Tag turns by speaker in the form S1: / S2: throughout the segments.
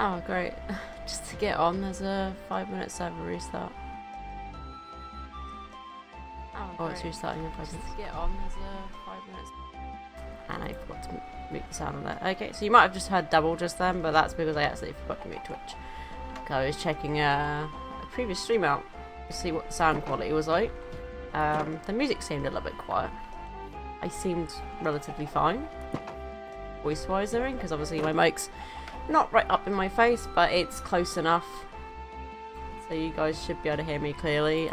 S1: Oh, great. Just to get on, there's a 5-minute server restart. Oh, it's restarting your presence. Just to get on, there's a 5 minutes. And I forgot to mute the sound on that. Okay, so you might have just heard double just then, but that's because I actually forgot to mute Twitch. I was checking a previous stream out to see what the sound quality was like. The music seemed a little bit quiet. I seemed relatively fine, voice-wise, because obviously my mic's not right up in my face, but it's close enough, so you guys should be able to hear me clearly.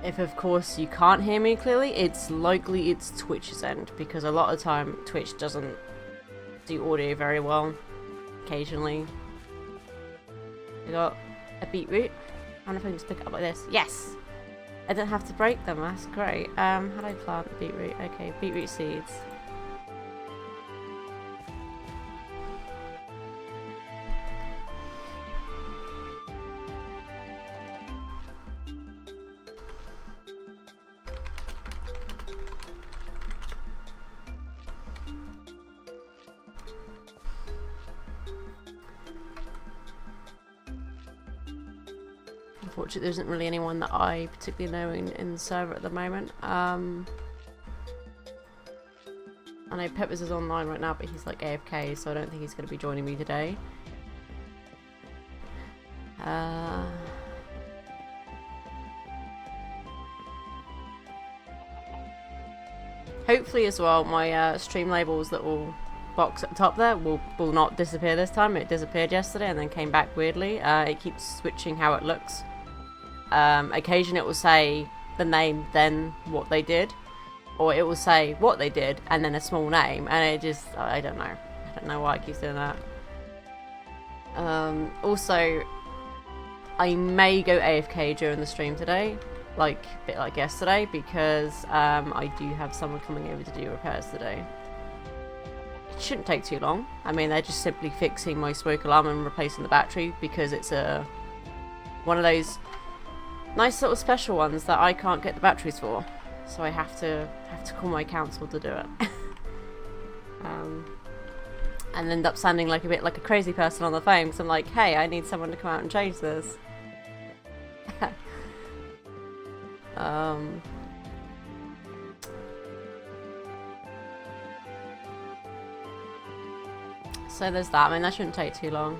S1: If of course you can't hear me clearly, it's likely it's Twitch's end, because a lot of the time Twitch doesn't do audio very well. Occasionally. I got a beetroot. I wonder if I can just pick it up like this. Yes! I don't have to break them, that's great. How do I plant beetroot? Okay, beetroot seeds. Unfortunately, there isn't really anyone that I particularly know in the server at the moment. I know Peppers is online right now, but he's like AFK, so I don't think he's going to be joining me today. Hopefully as well, my stream labels that will box at the top there will not disappear this time. It disappeared yesterday and then came back weirdly. It keeps switching how it looks. Occasionally it will say the name, then what they did, or it will say what they did and then a small name, and it just, I don't know why it keeps doing that. Also, I may go AFK during the stream today, like a bit like yesterday, because I do have someone coming over to do repairs today. It shouldn't take too long. I mean, they're just simply fixing my smoke alarm and replacing the battery, because it's one of those nice little special ones that I can't get the batteries for, so I have to call my council to do it. And end up sounding like a bit like a crazy person on the phone, because I'm like, hey, I need someone to come out and change this. So there's that. I mean, that shouldn't take too long.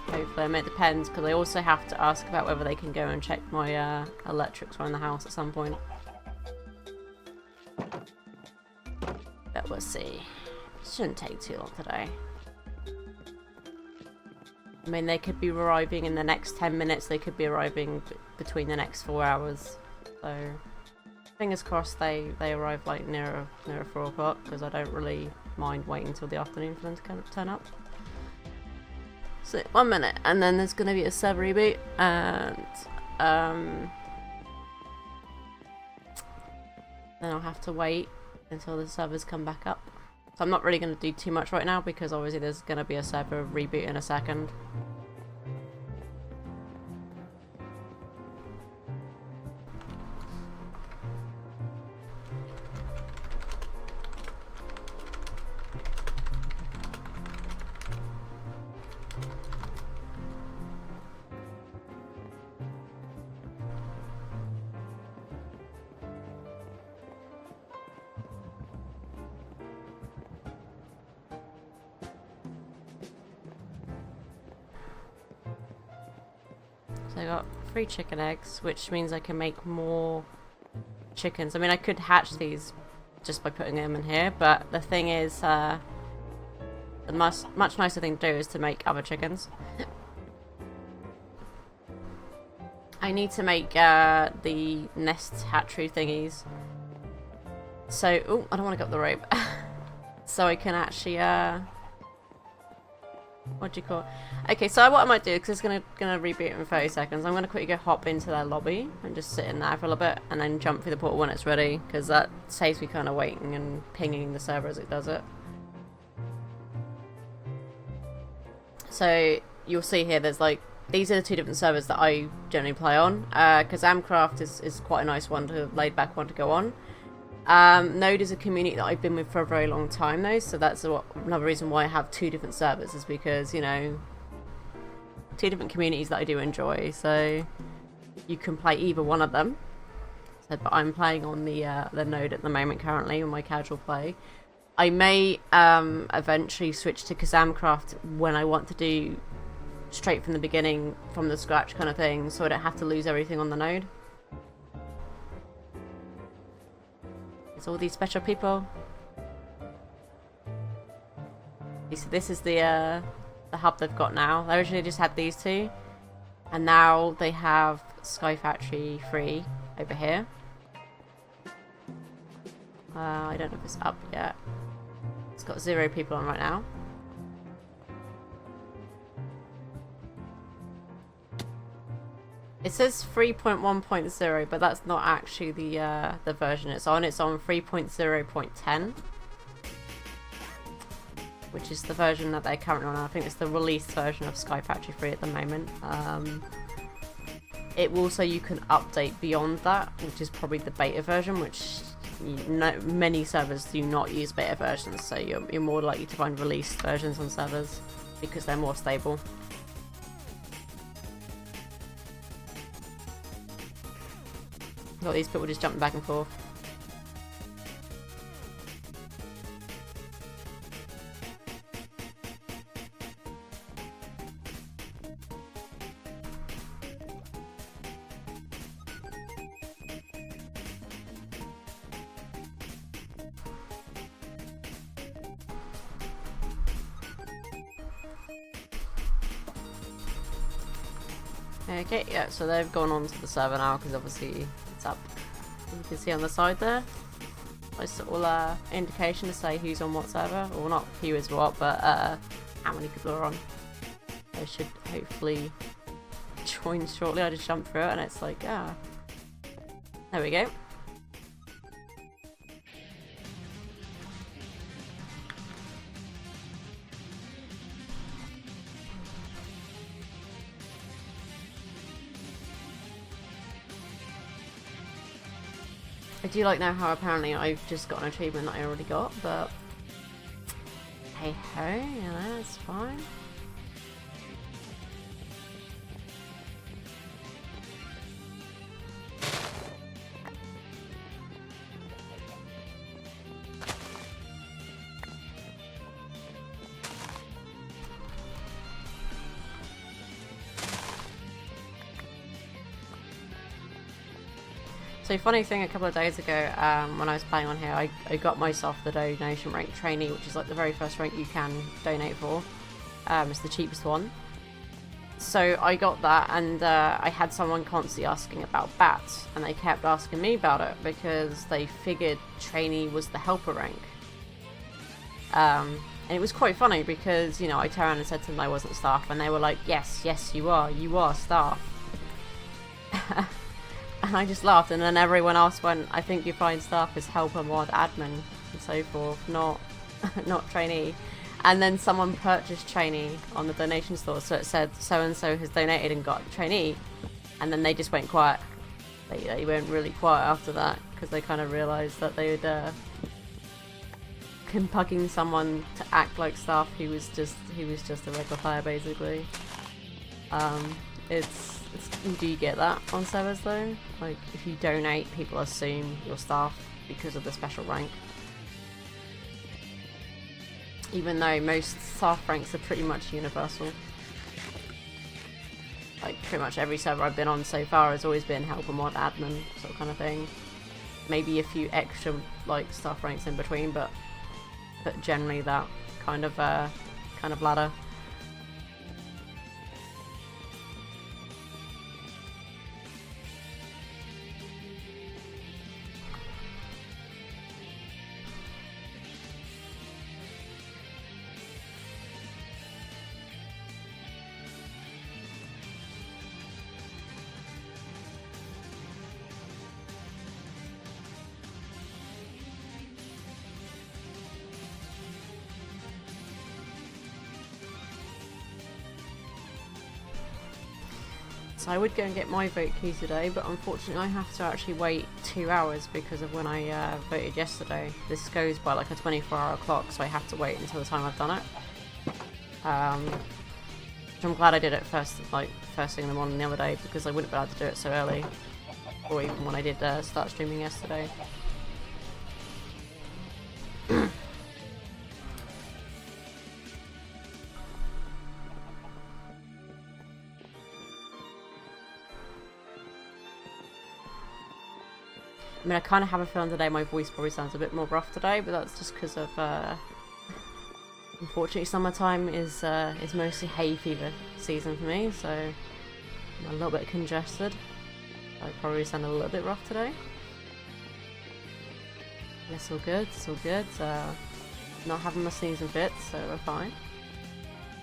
S1: Hopefully. I mean, it depends, because I also have to ask about whether they can go and check my electrics around the house at some point. But we'll see. It shouldn't take too long today. I mean, they could be arriving in the next 10 minutes. They could be arriving between the next 4 hours. So, fingers crossed they arrive like nearer 4 o'clock, because I don't really mind waiting until the afternoon for them to kind of turn up. So 1 minute, and then there's going to be a server reboot, and then I'll have to wait until the servers come back up. So I'm not really going to do too much right now, because obviously there's going to be a server reboot in a second. So I got 3 chicken eggs, which means I can make more chickens. I mean, I could hatch these just by putting them in here, but the thing is, the much nicer thing to do is to make other chickens. I need to make the nest hatchery thingies. So, oh, I don't want to go up the rope. So I can actually, what do you call it? Okay, so what I might do, because it's gonna reboot in 30 seconds, I'm gonna quickly go hop into their lobby and just sit in there for a little bit, and then jump through the portal when it's ready, because that saves me kind of waiting and pinging the server as it does it. So you'll see here there's like, these are the two different servers that I generally play on. Kazamcraft is quite a nice one, laid back one to go on. Node is a community that I've been with for a very long time though, so that's another reason why I have two different servers, is because, you know, two different communities that I do enjoy, so you can play either one of them. So, but I'm playing on the Node at the moment currently on my casual play. I may eventually switch to Kazamcraft when I want to do straight from the beginning, from the scratch kind of thing, so I don't have to lose everything on the Node. It's all these special people. So this is the hub they've got now. They originally just had these two, and now they have Sky Factory 3 over here. I don't know if it's up yet. It's got 0 people on right now. It says 3.1.0, but that's not actually the version it's on. It's on 3.0.10, which is the version that they're currently on. I think it's the released version of Sky Factory 3 at the moment. It will say you can update beyond that, which is probably the beta version, which many servers do not use beta versions, so you're more likely to find released versions on servers because they're more stable. Got these people just jumping back and forth. Okay, yeah, so they've gone on to the server now because obviously it's up. You can see on the side there, nice little indication to say who's on what server, or not who is what, but how many people are on. They should hopefully join shortly. I just jumped through it and it's like, ah, there we go. I do like now how apparently I've just got an achievement that I already got, but hey ho, you know, it's fine. So funny thing, a couple of days ago when I was playing on here, I got myself the donation rank trainee, which is like the very first rank you can donate for. It's the cheapest one. So I got that, and I had someone constantly asking about bats, and they kept asking me about it because they figured trainee was the helper rank. And it was quite funny because, you know, I turned around and said to them I wasn't staff, and they were like, yes, you are staff. And I just laughed, and then everyone else went, I think you find staff as helper, mod, admin, and so forth, not trainee. And then someone purchased trainee on the donation store, so it said so-and-so has donated and got trainee, and then they just went quiet. They went really quiet after that, because they kind of realised that they had been bugging someone to act like staff who was just a regular player, basically. You do get that on servers though. Like, if you donate, people assume you're staff because of the special rank. Even though most staff ranks are pretty much universal. Like, pretty much every server I've been on so far has always been helper, mod, admin, sort of kind of thing. Maybe a few extra, like, staff ranks in between, but generally that kind of ladder. So I would go and get my vote key today, but unfortunately I have to actually wait 2 hours because of when I voted yesterday. This goes by like a 24-hour clock, so I have to wait until the time I've done it. Which I'm glad I did it first thing in the morning the other day, because I wouldn't be able to do it so early, or even when I did start streaming yesterday. I mean, I kind of have a feeling today my voice probably sounds a bit more rough today, but that's just because of, unfortunately, summertime is mostly hay fever season for me, so I'm a little bit congested. I probably sound a little bit rough today. It's all good, it's all good. Not having my sneezing fits, so we're fine.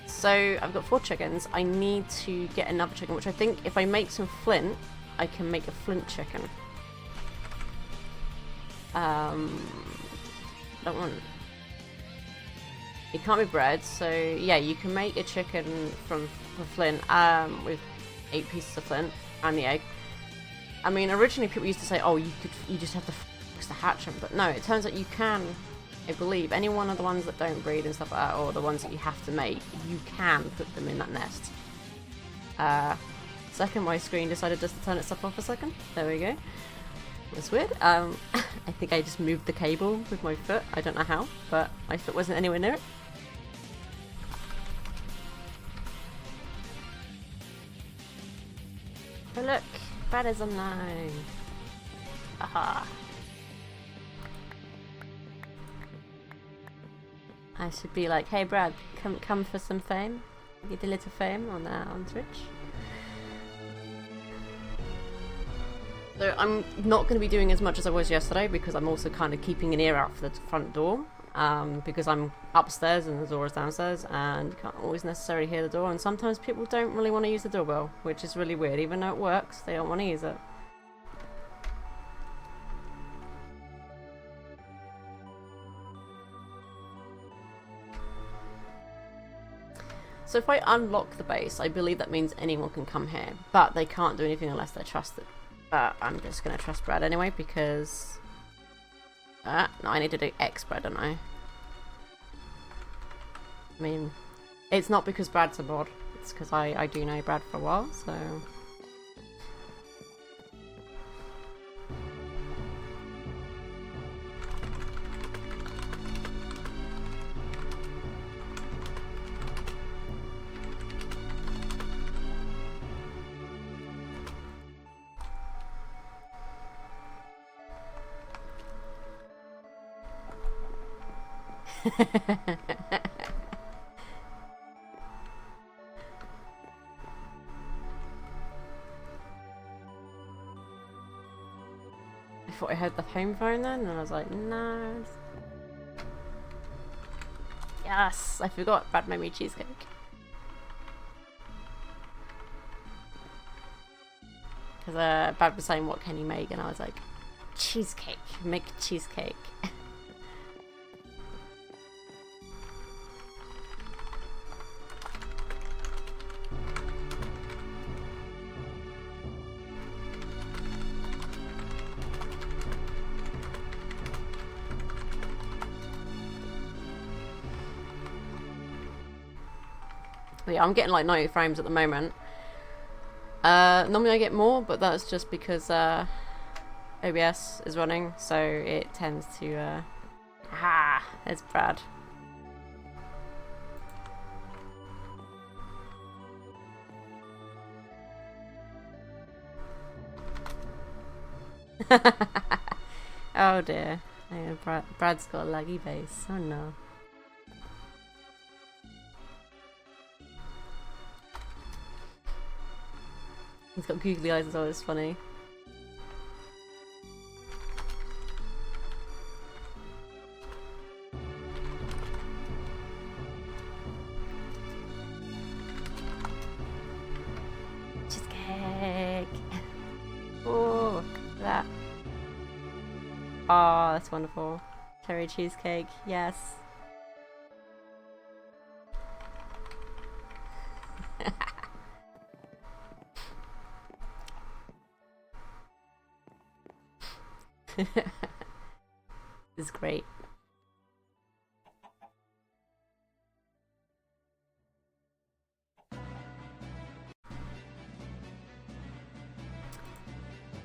S1: So, I've got 4 chickens. I need to get another chicken, which I think if I make some flint, I can make a flint chicken. Don't want... It can't be bred, so yeah, you can make a chicken from flint with 8 pieces of flint and the egg. I mean, originally people used to say, oh, you just have to fix the hatch them, but no, it turns out you can. I believe any one of the ones that don't breed and stuff like that, or the ones that you have to make, you can put them in that nest. Second, my screen decided just to turn itself off a second. There we go. That's weird. I think I just moved the cable with my foot. I don't know how, but my foot wasn't anywhere near it. Oh look, Brad is online. Aha. I should be like, hey Brad, come for some fame. Get a little fame on Twitch. So I'm not going to be doing as much as I was yesterday because I'm also kind of keeping an ear out for the front door. Because I'm upstairs and the door is downstairs and you can't always necessarily hear the door, and sometimes people don't really want to use the doorbell, which is really weird. Even though it works, they don't want to use it. So if I unlock the base, I believe that means anyone can come here, but they can't do anything unless they're trusted. But I'm just going to trust Brad anyway because... no, I need to do X Brad, don't I? I mean, it's not because Brad's a mod, it's because I do know Brad for a while, so... I thought I heard the home phone then, and I was like, no. Yes, I forgot Brad made me cheesecake. Because Brad was saying, what can you make? And I was like, cheesecake. Make cheesecake. Yeah, I'm getting like 90 frames at the moment. Normally I get more, but that's just because OBS is running, so it tends to... there's Brad. Oh dear. Brad's got a laggy base. Oh no. He's got googly eyes as well, it's funny. Cheesecake! Oh, that. Oh, that's wonderful. Cherry cheesecake, yes. It's great.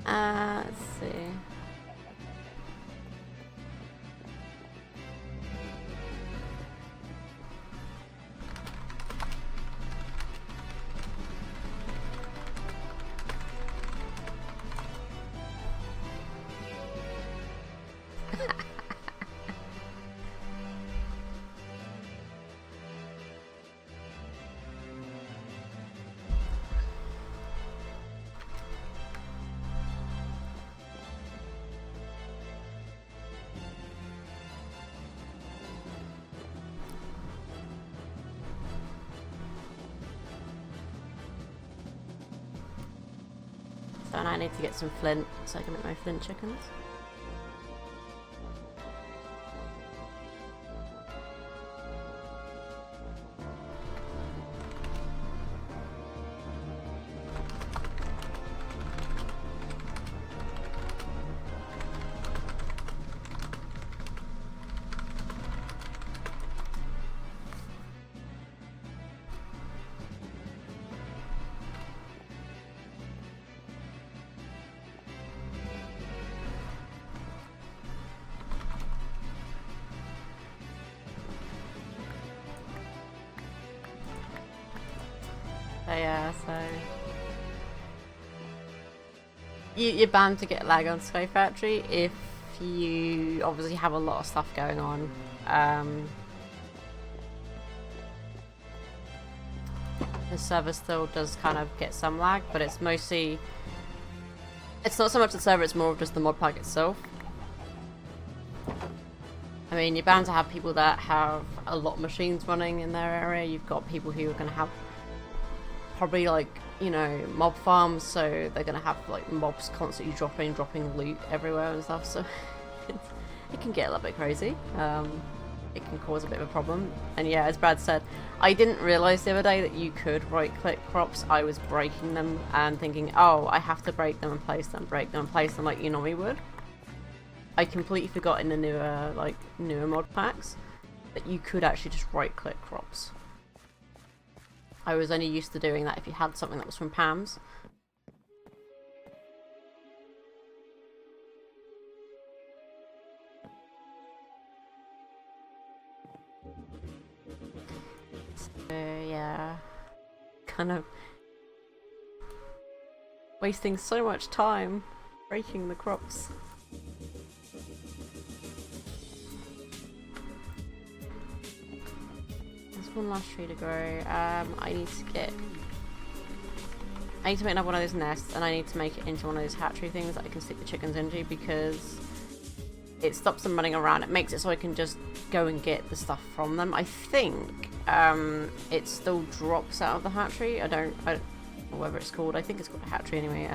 S1: Let's see. So now I need to get some flint so I can make my flint chickens. So yeah, so you're bound to get lag on Sky Factory if you obviously have a lot of stuff going on. The server still does kind of get some lag, but it's mostly, it's not so much the server, it's more of just the mod pack itself. I mean, you're bound to have people that have a lot of machines running in their area. You've got people who are going to have probably like, you know, mob farms, so they're gonna have like mobs constantly dropping loot everywhere and stuff, so it can get a little bit crazy. It can cause a bit of a problem. And yeah, as Brad said, I didn't realise the other day that you could right click crops. I was breaking them and thinking, oh, I have to break them and place them, break them and place them like you normally would. I completely forgot in the newer mod packs that you could actually just right click crops. I was only used to doing that if you had something that was from Pam's. So yeah, kind of wasting so much time breaking the crops. One last tree to grow. I need to make another one of those nests, and I need to make it into one of those hatchery things that I can stick the chickens into, because it stops them running around. It makes it so I can just go and get the stuff from them. I think it still drops out of the hatchery. I don't know whether it's called. I think it's called a hatchery anyway.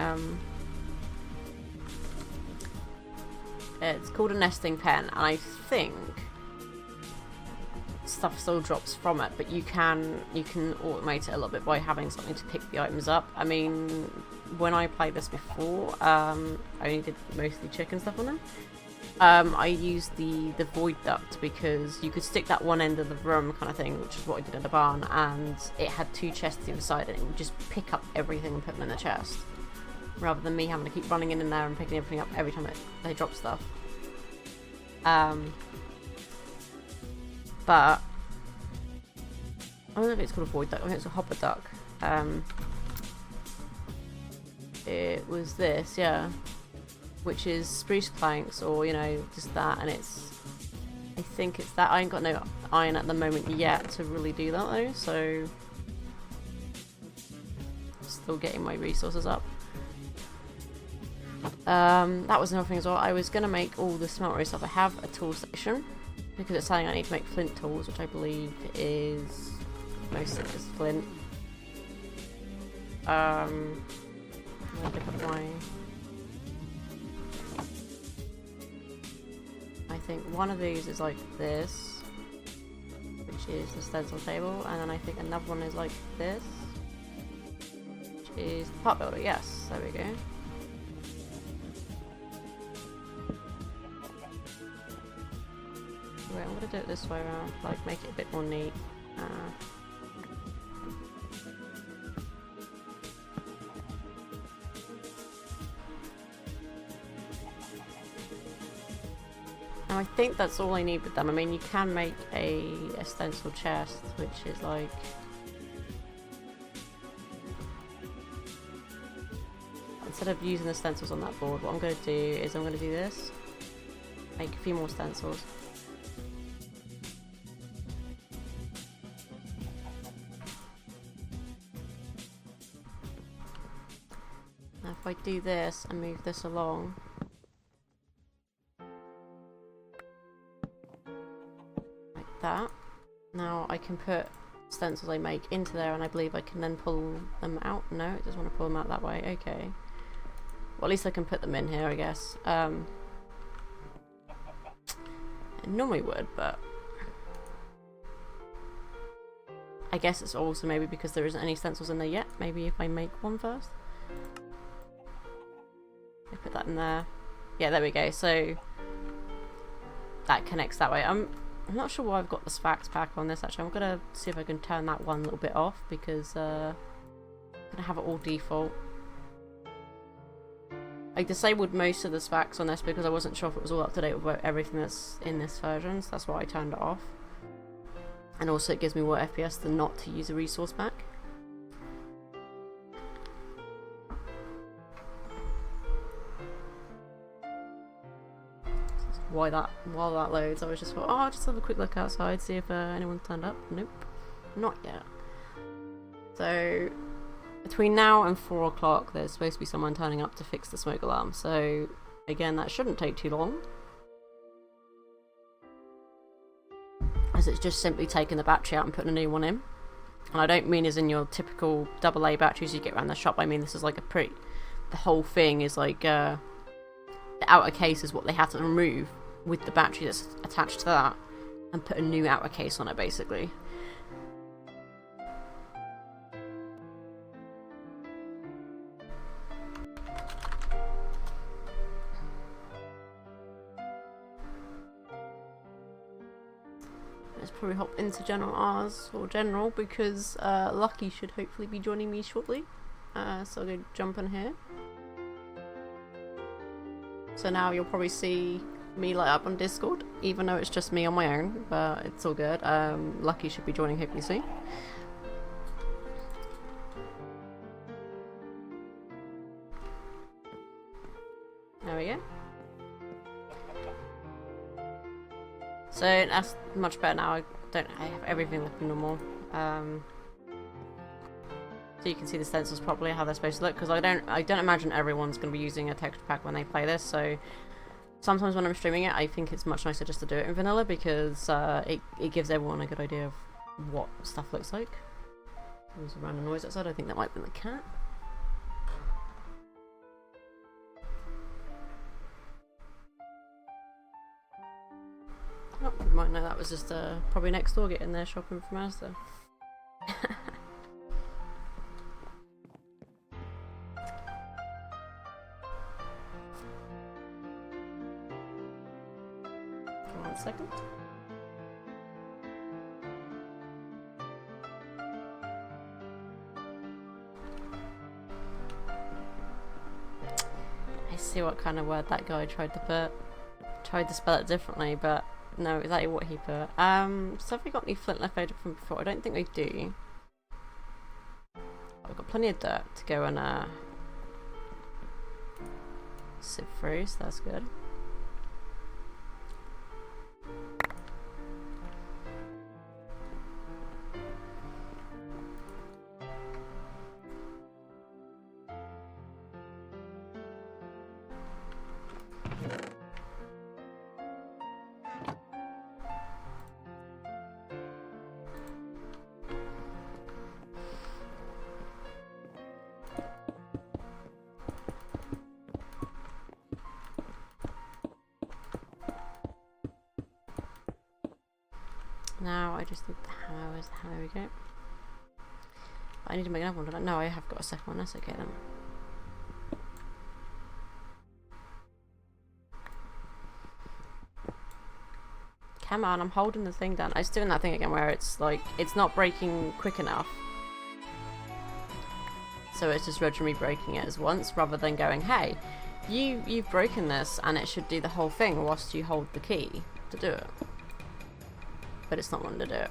S1: It's called a nesting pen, and I think stuff still drops from it, but you can automate it a little bit by having something to pick the items up. I mean, when I played this before, I only did mostly chicken stuff on them. I used the void duct because you could stick that one end of the room kind of thing, which is what I did at the barn, and it had two chests inside it, and it would just pick up everything and put them in the chest, rather than me having to keep running in there and picking everything up every time they drop stuff. But I don't know if it's called a void duck. I think it's a hopper duck. It was this, yeah, which is spruce planks, or you know, just that, and it's. I think it's that. I ain't got no iron at the moment yet to really do that though, so still getting my resources up. That was another thing as well. I was gonna make all the smeltery stuff. I have a tool station, because it's saying I need to make flint tools, which I believe is mostly just flint. Let me pick up my... I think one of these is like this, which is the stencil table, and then I think another one is like this, which is the pot builder. Yes, there we go. to do it this way around, like make it a bit more neat. And I think that's all I need with them. I mean, you can make a stencil chest, which is like... Instead of using the stencils on that board, what I'm going to do is I'm going to do this. Make a few more stencils. Now if I do this and move this along, like that, now I can put stencils I make into there, and I believe I can then pull them out. No, it doesn't want to pull them out that way. Okay. Well, at least I can put them in here, I guess. I normally would, but I guess it's also maybe because there isn't any stencils in there yet. Maybe if I make one first. I put that in there. Yeah, there we go. So that connects that way. I'm not sure why I've got the Sphax pack on this. Actually, I'm gonna see if I can turn that one little bit off, because I'm gonna have it all default. I disabled most of the Sphax on this because I wasn't sure if it was all up to date with everything that's in this version, so that's why I turned it off. And also it gives me more FPS than not to use a resource pack. While that loads, I was just thought, oh, I'll just have a quick look outside, see if anyone's turned up. Nope, not yet. So between now and 4 o'clock, there's supposed to be someone turning up to fix the smoke alarm. So again, that shouldn't take too long, as it's just simply taking the battery out and putting a new one in. And I don't mean as in your typical AA batteries you get around the shop. I mean this is like the whole thing is like the outer case is what they have to remove with the battery that's attached to that, and put a new outer case on it basically. Let's probably hop into General R's or General, because Lucky should hopefully be joining me shortly. So I'll go jump in here. So now you'll probably see me light up on Discord, even though it's just me on my own, but it's all good. Lucky should be joining hopefully soon. There we go. So that's much better now. I have everything looking normal. So you can see the stencils properly, how they're supposed to look, because I don't imagine everyone's going to be using a texture pack when they play this. So sometimes when I'm streaming it, I think it's much nicer just to do it in vanilla, because it gives everyone a good idea of what stuff looks like. There's a random noise outside. I think that might be the cat. Oh, you might know that was just probably next door getting their shopping from Asda. One second. I see what kind of word that guy tried to put. Tried to spell it differently, but no, exactly what he put. So have we got any flint left over from before? I don't think we do. I've got plenty of dirt to go and sift through, so that's good. Now I just need the hammer. Where's the hammer? There we go. I need to make another one, don't I? No, I have got a second one. That's okay then. Come on, I'm holding the thing down. I was doing that thing again where it's like, it's not breaking quick enough. So it's just me breaking it as once, rather than going, hey, you've broken this, and it should do the whole thing whilst you hold the key to do it. But it's not wanting to do it.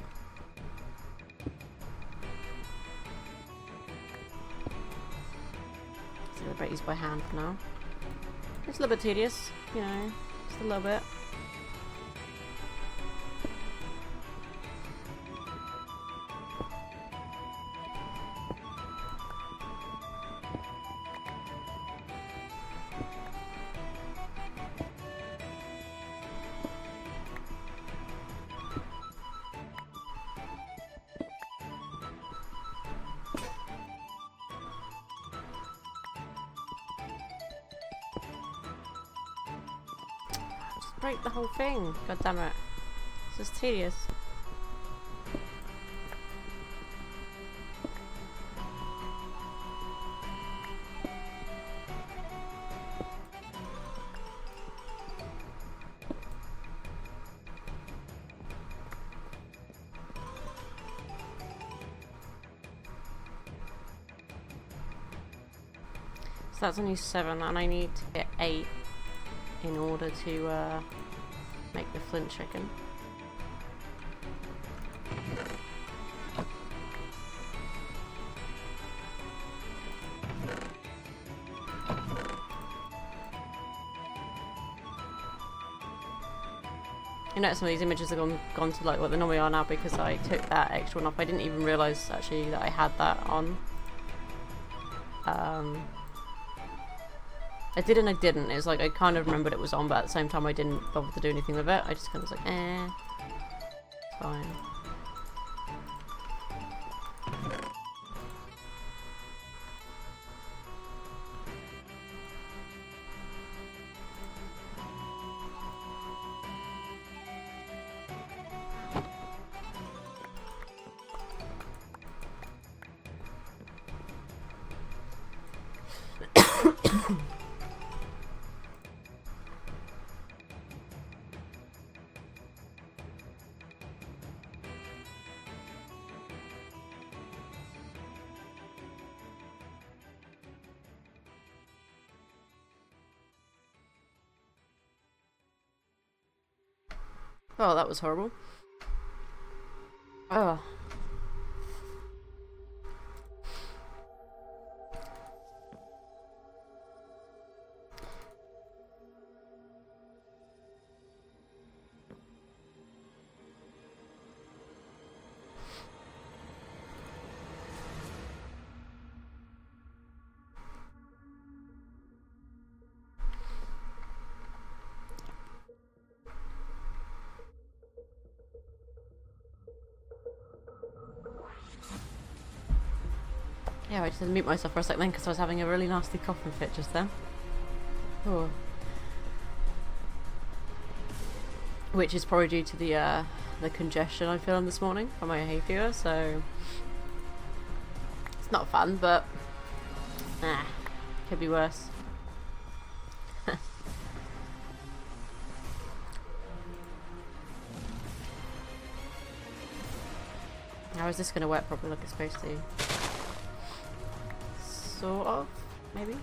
S1: Celebrate these by hand for now. It's a little bit tedious, you know, just a little bit. Break the whole thing. God damn it. This is tedious. So that's only 7 and I need to get 8 in order to make the flint chicken. You know, some of these images have gone to like what they normally are now because I took that extra one off. I didn't even realise actually that I had that on. I did and I didn't. It was like I kind of remembered it was on, but at the same time I didn't bother to do anything with it. I just kind of was like, it's fine. Oh, that was horrible. Oh. Yeah, I just had to mute myself for a second then because I was having a really nasty coughing fit just then. Oh. Which is probably due to the congestion I'm feeling this morning from my hay fever, so it's not fun, but could be worse. How is this going to work properly like it's supposed to? Sort of, maybe?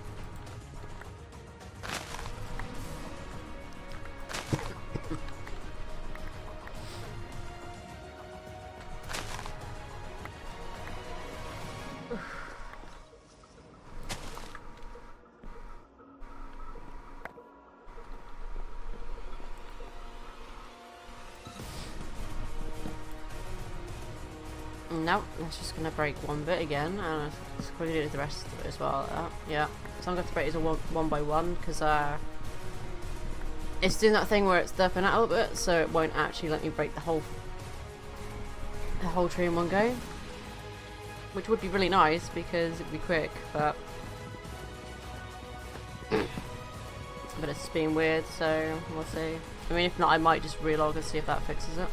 S1: Nope, that's just going to break one bit again, and it's going to do the rest of it as well. Yeah, so I'm going to have to break these all one by one, because it's doing that thing where it's derping out a little bit, so it won't actually let me break the whole tree in one go. Which would be really nice, because it'd be quick, but but it's just being weird, so we'll see. I mean, if not, I might just relog and see if that fixes it.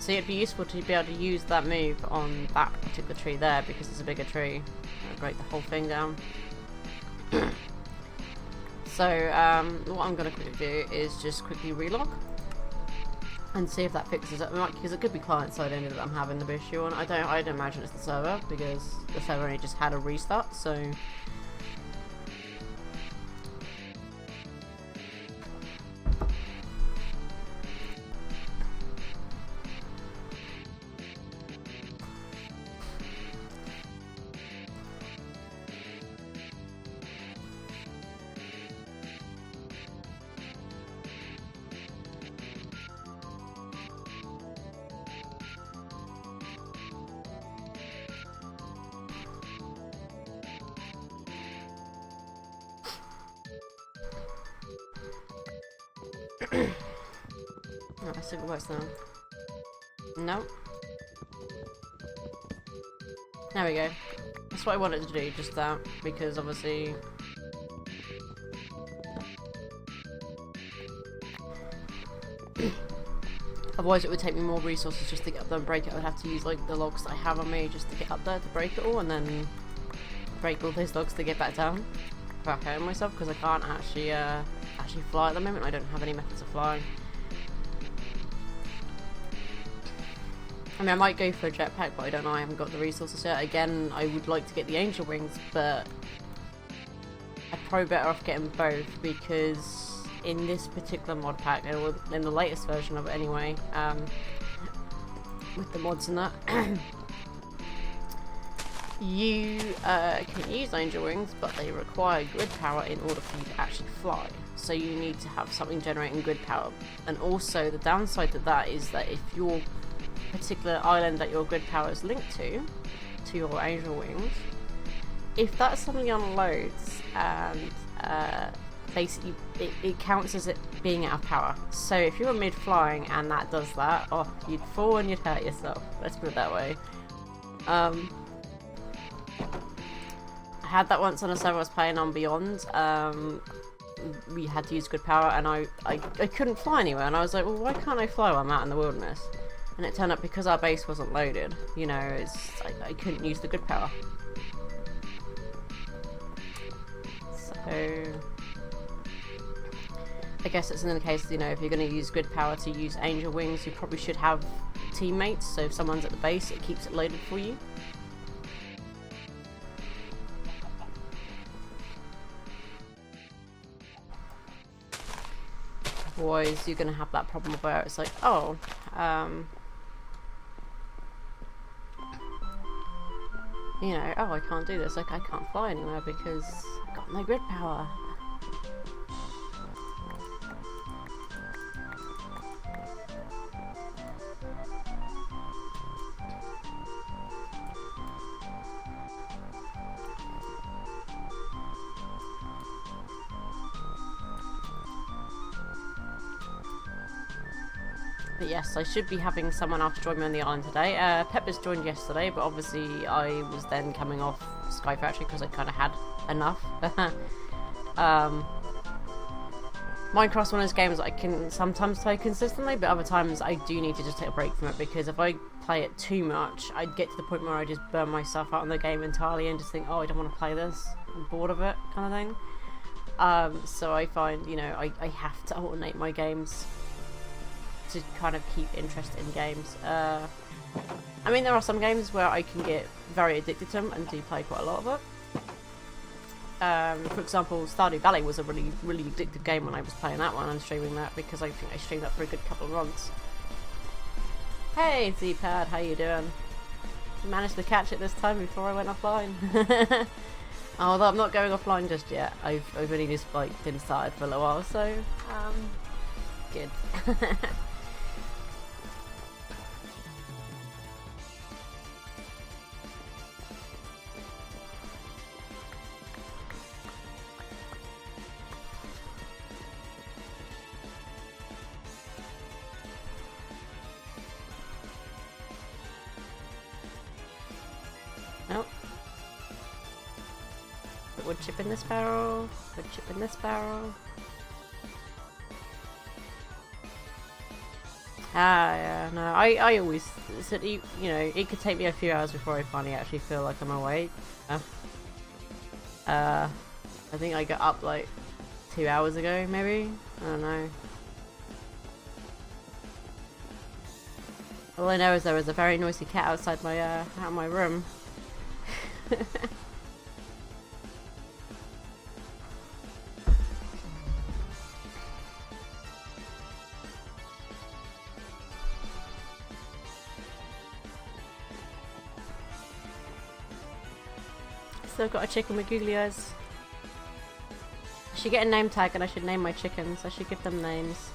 S1: So it'd be useful to be able to use that move on that particular tree there because it's a bigger tree. It'll break the whole thing down. So what I'm going to quickly do is just quickly relog and see if that fixes it. Because it could be client side only that I'm having the issue on. I don't imagine it's the server because the server only just had a restart. So oh, I think it works now. No. There we go. That's what I wanted to do, just that, because obviously otherwise it would take me more resources just to get up there and break it. I would have to use like the logs that I have on me just to get up there to break it all, and then break all those logs to get back down. Back home myself because I can't actually fly at the moment. I don't have any methods of flying. I mean, I might go for a jetpack, but I don't know. I haven't got the resources yet. Again, I would like to get the angel wings, but I'd probably better off getting both because in this particular mod pack, or in the latest version of it anyway, with the mods and that, you can use angel wings, but they require grid power in order for you to actually fly. So you need to have something generating grid power. And also the downside to that is that if your particular island that your grid power is linked to your angel wings, if that suddenly unloads and basically it counts as it being out of power. So if you're mid-flying and that does that, oh, you'd fall and you'd hurt yourself. Let's put it that way. I had that once on a server I was playing on Beyond. We had to use grid power and I couldn't fly anywhere, and I was like, well, why can't I fly while I'm out in the wilderness? And it turned out because our base wasn't loaded, you know, I couldn't use the grid power. So I guess it's another case, you know, if you're going to use grid power to use angel wings, you probably should have teammates, so if someone's at the base, it keeps it loaded for you. Otherwise, you're going to have that problem where it's like, oh, you know, oh, I can't do this, like, I can't fly anywhere because I've got no grid power. But yes, I should be having someone else join me on the island today. Pepper's joined yesterday, but obviously I was then coming off Sky Factory because I kind of had enough. Minecraft's one of those games I can sometimes play consistently, but other times I do need to just take a break from it, because if I play it too much, I'd get to the point where I just burn myself out on the game entirely and just think, oh, I don't want to play this, I'm bored of it, kind of thing. So I find, you know, I have to alternate my games to kind of keep interest in games. I mean, there are some games where I can get very addicted to them and do play quite a lot of it. For example, Stardew Valley was a really, really addictive game when I was playing that one and streaming that, because I think I streamed that for a good couple of months. Hey Z-Pad, how you doing? Managed to catch it this time before I went offline. Although I'm not going offline just yet. I've only just like been started for a little while, so good. Nope. Put wood chip in this barrel. Wood chip in this barrel. Ah, yeah, no, I always said, you know, it could take me a few hours before I finally actually feel like I'm awake. I think I got up like 2 hours ago, maybe? I don't know. All I know is there was a very noisy cat outside my, out of my room. Still got a chicken with googly eyes. I should get a name tag and I should name my chickens. I should give them names.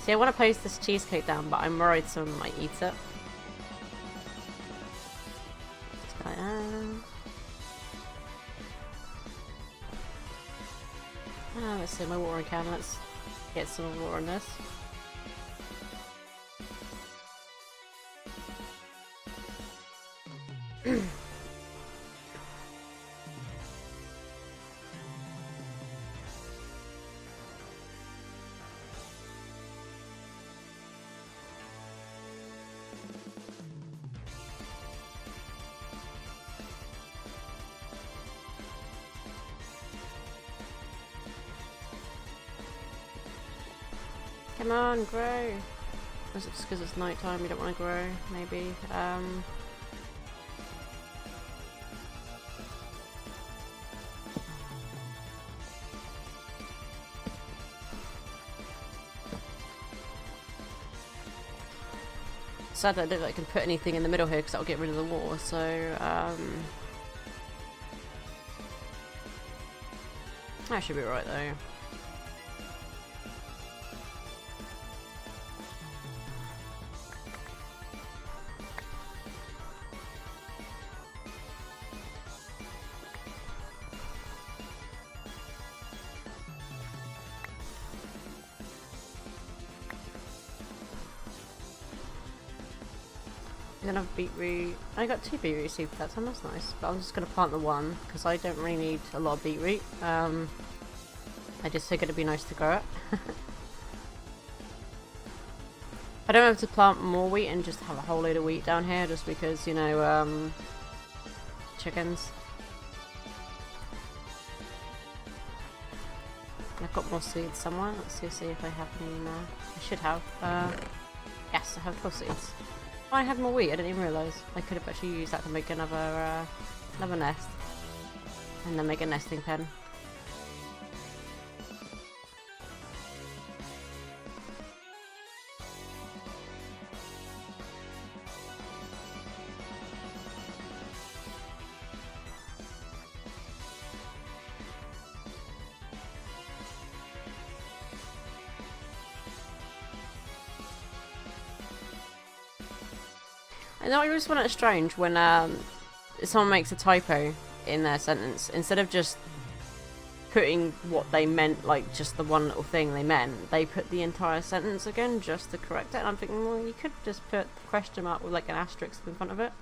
S1: See, I want to post this cheesecake down, but I'm worried someone might eat it. Just like, let's see my watering can. Let's get some water in this. Come on, grow! Or is it just because it's night time you don't want to grow? Maybe. Sad that I don't think I can put anything in the middle here because that'll get rid of the water, so that should be right though. I'm gonna have beetroot. I got 2 beetroot seeds that time, that's nice. But I'm just gonna plant the one because I don't really need a lot of beetroot. I just figured it'd be nice to grow it. I don't have to plant more wheat and just have a whole load of wheat down here just because, you know, chickens. I've got more seeds somewhere. Let's see if I have any more. I should have. Yes, I have 12 seeds. Oh, I had more wheat. I didn't even realise. I could have actually used that to make another nest, and then make a nesting pen. I know I always find it strange when someone makes a typo in their sentence. Instead of just putting what they meant, like just the one little thing they meant, they put the entire sentence again just to correct it. And I'm thinking, well, you could just put the question mark with like an asterisk in front of it.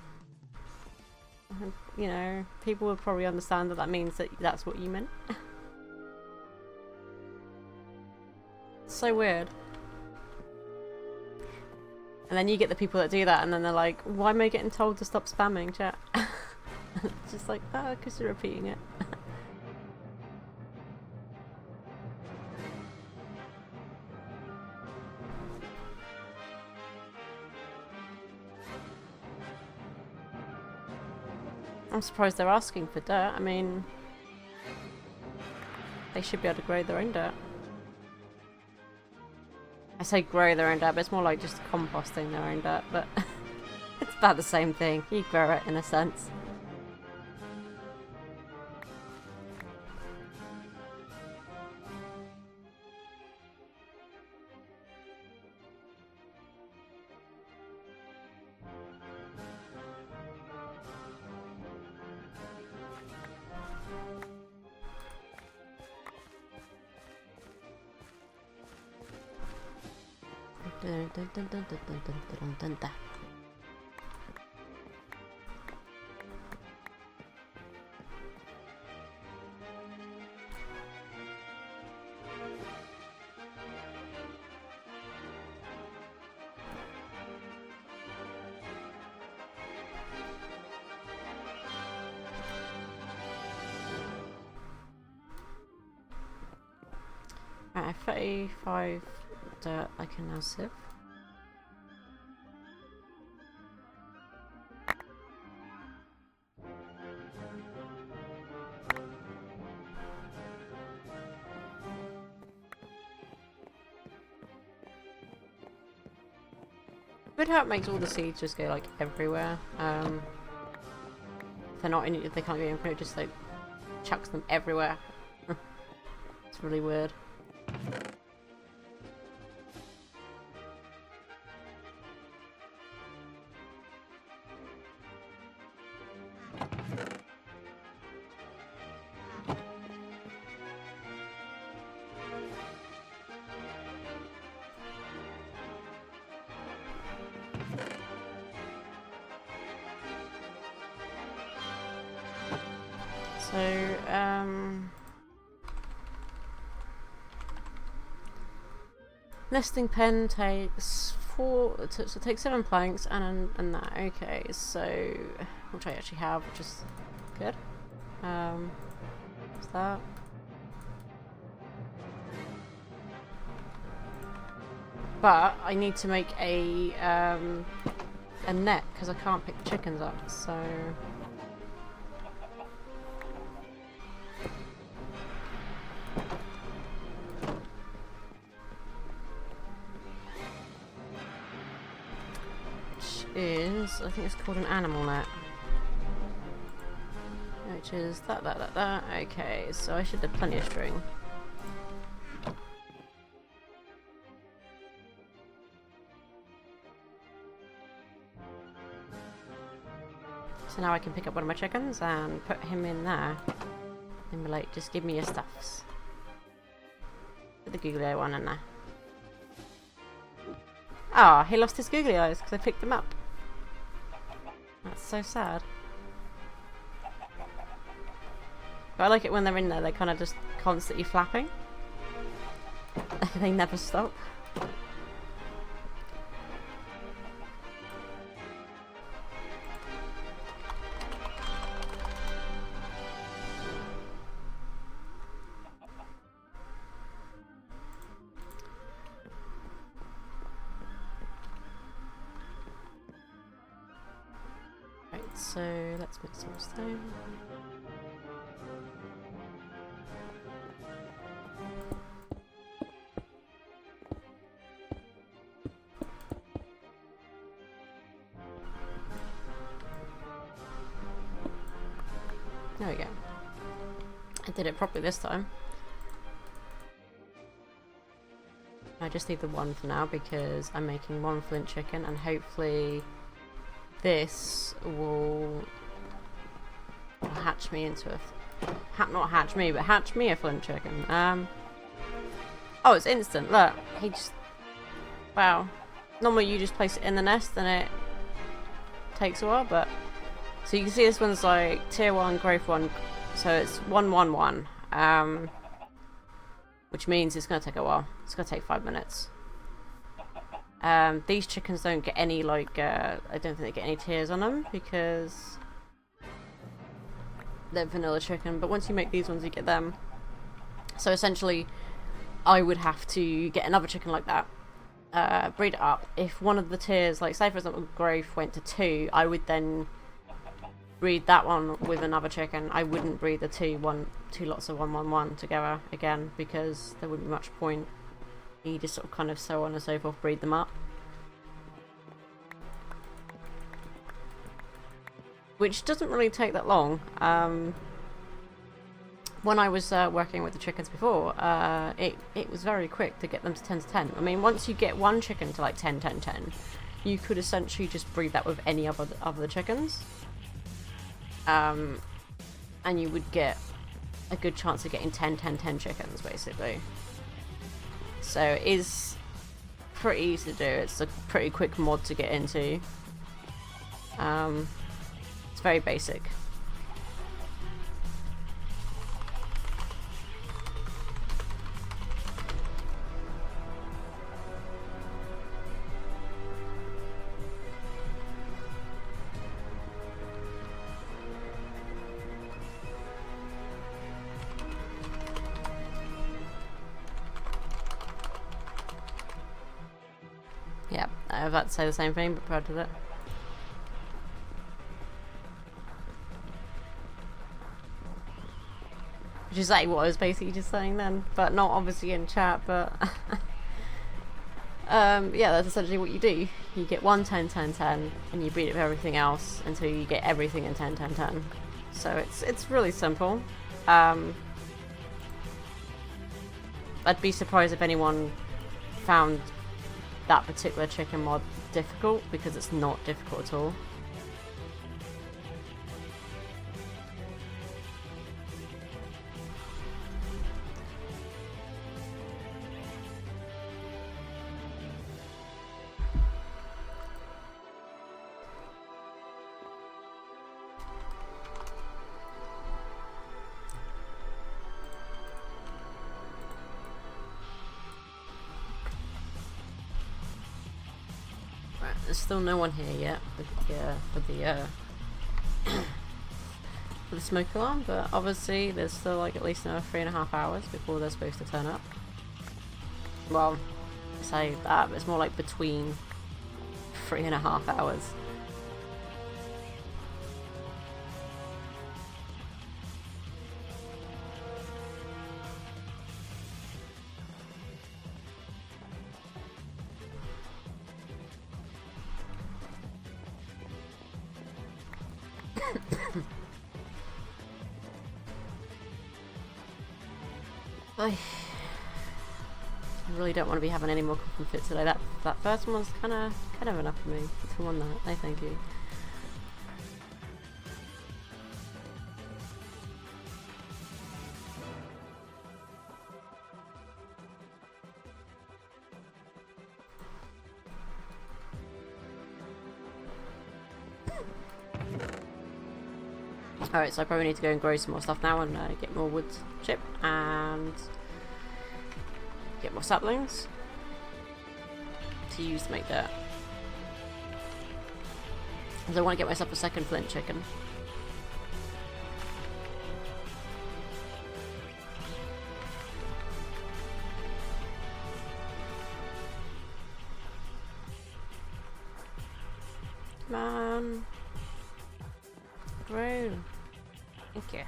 S1: And, you know, people would probably understand that that means that that's what you meant. It's so weird. And then you get the people that do that, and then they're like, why am I getting told to stop spamming chat? It's just like, oh, because you're repeating it. I'm surprised they're asking for dirt. I mean, they should be able to grow their own dirt. I say grow their own dirt, but it's more like just composting their own dirt, but it's about the same thing. You grow it in a sense. Right, 35 dirt I can now sieve. Good how it makes all the seeds just go like everywhere. If they're not in, if they can't get in, it just like chucks them everywhere. It's really weird. So, nesting pen takes 4, so it takes 7 planks and that. Okay, so which I actually have, which is good. What's that? But I need to make a net because I can't pick the chickens up. So. Is, I think it's called an animal net, which is that. Okay, so I should have plenty of string. So now I can pick up one of my chickens and put him in there and be like, just give me your stuffs. Put the googly eye one in there. Ah, he lost his googly eyes because I picked them up. That's so sad. But I like it when they're in there, they're kind of just constantly flapping. They never stop. So let's put some stone. There we go. I did it properly this time. I just need the one for now because I'm making 1 flint chicken and hopefully this will hatch me into a not hatch me, but hatch me a flint chicken. Oh, it's instant. Look, he just, wow. Normally you just place it in the nest and it takes a while, but so you can see this one's like tier 1, growth 1, so it's 111, which means it's going to take a while. It's going to take 5 minutes. These chickens don't get any, like, I don't think they get any tears on them because they're vanilla chicken, but once you make these ones you get them. So essentially I would have to get another chicken like that, breed it up. If one of the tiers, like say for example growth went to 2, I would then breed that one with another chicken. I wouldn't breed the two lots of 111 together again because there wouldn't be much point. You just sort of kind of so on and so forth, breed them up. Which doesn't really take that long. When I was working with the chickens before, it was very quick to get them to 10 to 10. I mean, once you get one chicken to like 10, 10, 10, you could essentially just breed that with any other chickens. And you would get a good chance of getting 10, 10, 10 chickens, basically. So it is pretty easy to do. It's a pretty quick mod to get into. It's very basic. I was about to say the same thing, but Brad did it. Which is like what I was basically just saying then, but not obviously in chat, but yeah, that's essentially what you do. You get 1 10 10 10 and you beat it with everything else until you get everything in 10 10 10. So it's really simple. I'd be surprised if anyone found that particular chicken mod difficult, because it's not difficult at all. There's still no one here yet for the smoke alarm, but obviously there's still like at least another 3.5 hours before they're supposed to turn up. Well, I say that, but it's more like between 3.5 hours. I really don't want to be having any more coughing fits today. That first one was kind of enough for me. It's one that. No, thank you. Alright, so I probably need to go and grow some more stuff now and get more wood chip and get more saplings to use to make dirt. Because I want to get myself a second flint chicken. Come on. Grow. Thank you.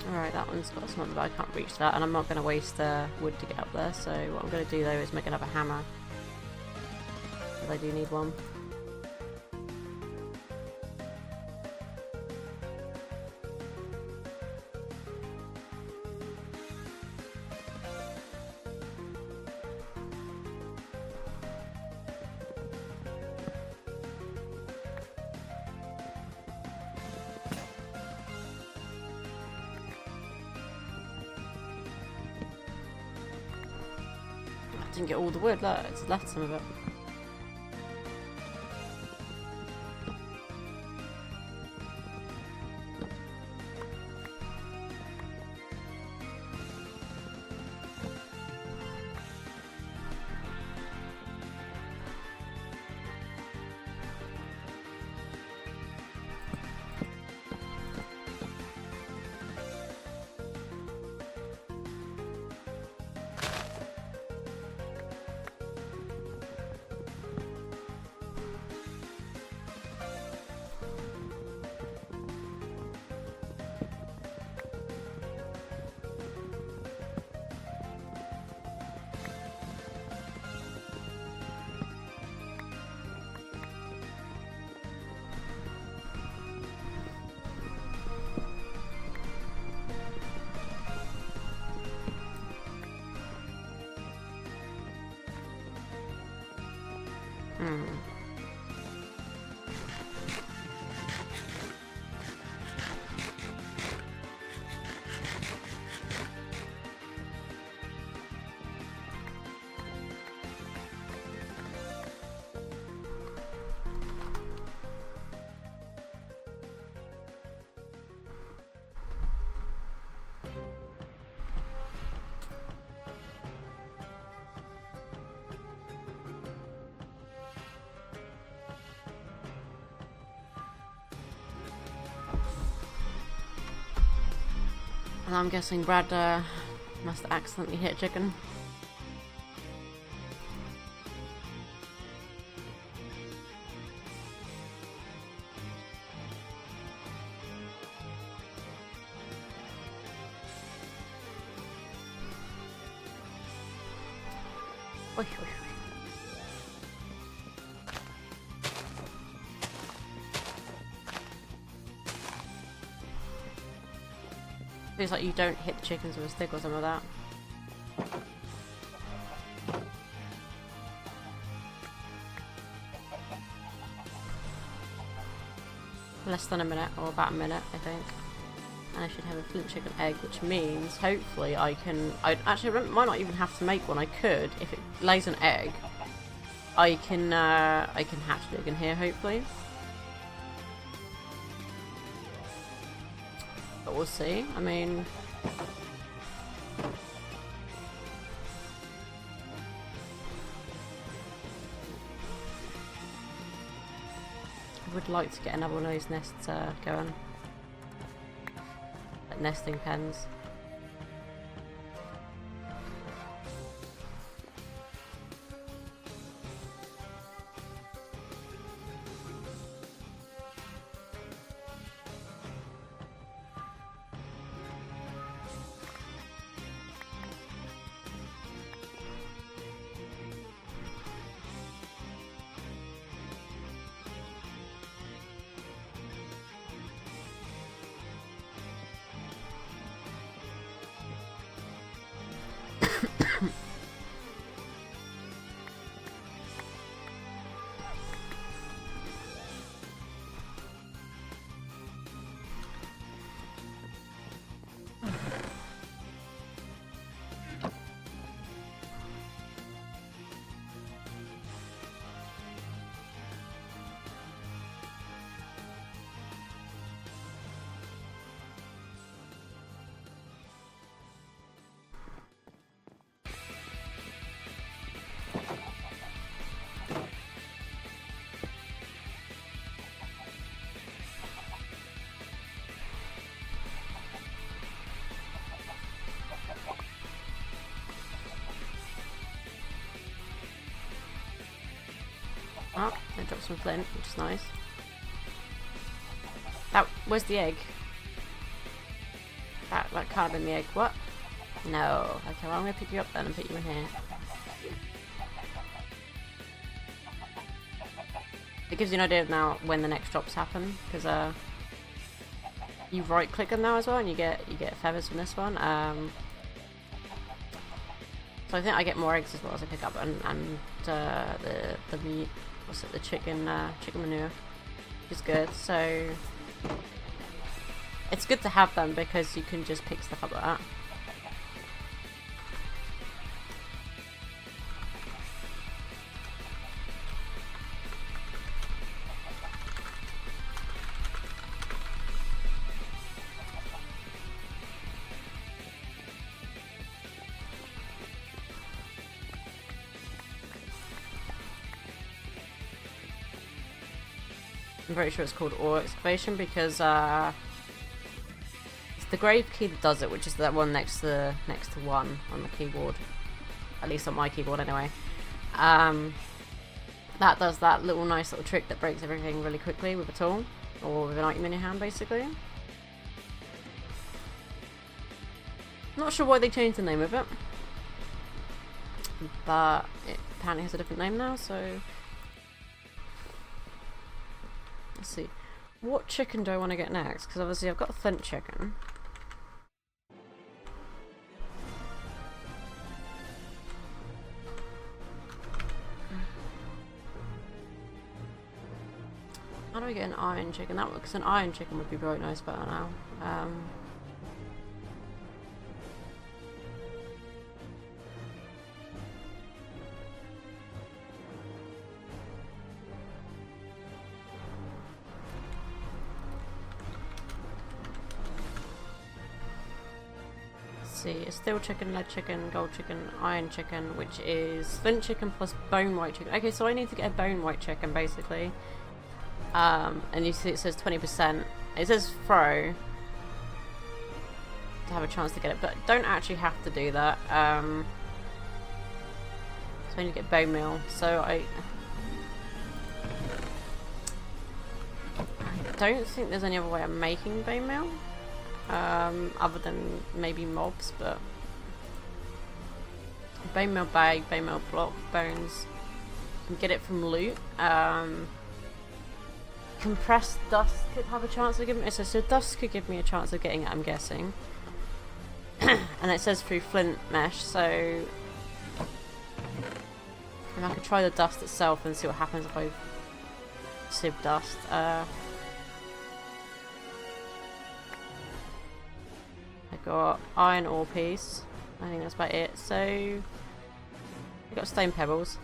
S1: Alright, that one's got something, but I can't reach that, and I'm not going to waste wood to get up there, so what I'm going to do though is make another hammer. Because I do need one. Didn't get all the wood, look, it's left some of it. And I'm guessing Brad must have accidentally hit chicken. Oy, oy, oy. Feels like you don't hit the chickens with a stick or something like that. Less than a minute, or about a minute, I think. And I should have a flint chicken egg, which means hopefully I can. I actually might not even have to make one. I could, if it lays an egg. I can hatch an egg in here, hopefully. But we'll see. I mean, I would like to get another one of those nests going. Like nesting pens. Oh, I dropped some flint, which is nice. Where's the egg? That can't have been the egg. What? No. Okay, well I'm gonna pick you up then and put you in here. It gives you an idea of now when the next drops happen, because you right click them now as well, and you get feathers from this one. So I think I get more eggs as well as I pick up, and the meat. What's it? The chicken manure, which is good. So it's good to have them because you can just pick stuff up like that. I'm pretty sure it's called ore excavation because it's the grave key that does it, which is that one next to one on the keyboard, at least on my keyboard anyway. That does that little nice little trick that breaks everything really quickly with a tool or with an item in your hand, basically. Not sure why they changed the name of it, but it apparently has a different name now, so. Let's see. What chicken do I want to get next? Because obviously I've got a flint chicken. How do I get an iron chicken? Because an iron chicken would be very nice better now. See, it's steel chicken, lead chicken, gold chicken, iron chicken, which is flint chicken plus bone white chicken. Okay, so I need to get a bone white chicken basically. And you see it says 20%. It says throw. to have a chance to get it, but don't actually have to do that. So I need to get bone meal. So I don't think there's any other way of making bone meal, other than maybe mobs, but bone meal bag, bone meal block, bones. You can get it from loot. Compressed dust could have a chance of giving it. So dust could give me a chance of getting it, I'm guessing. And it says through flint mesh, so and I could try the dust itself and see what happens if I sieve dust. I got iron ore piece. I think that's about it. So I got stone pebbles.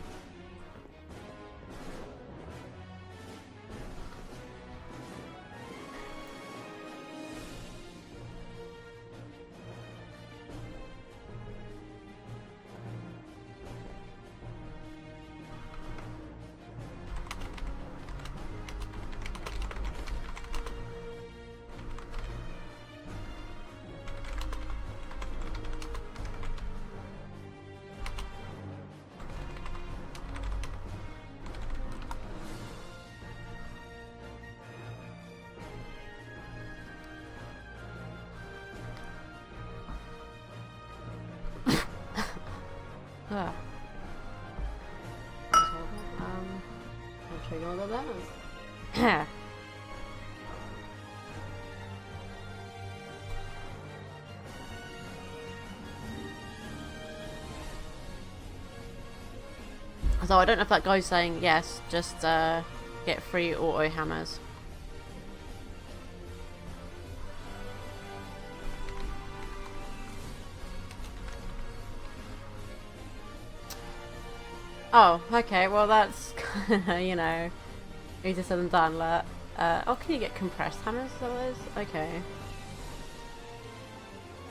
S1: Ah. I'll show you all of those. So I don't know if that guy's saying yes, just get free auto hammers. Oh, okay, well that's kinda, you know, easier said than done. Oh, can you get compressed hammers, is that what it is? Okay.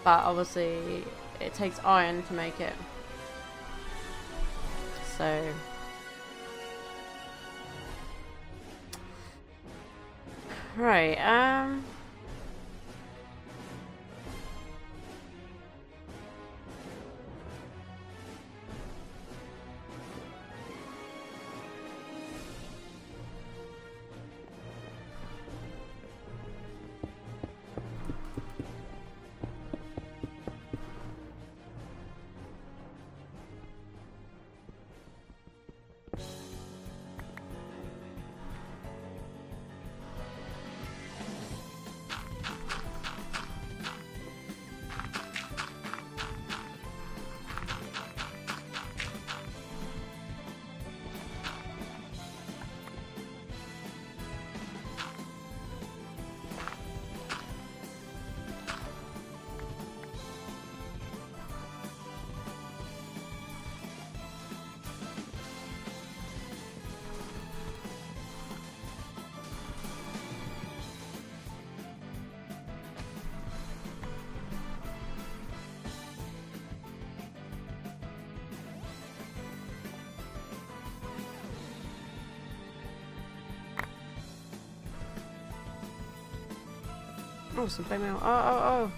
S1: But obviously, it takes iron to make it. So... Right, oh, some bone meal. Oh.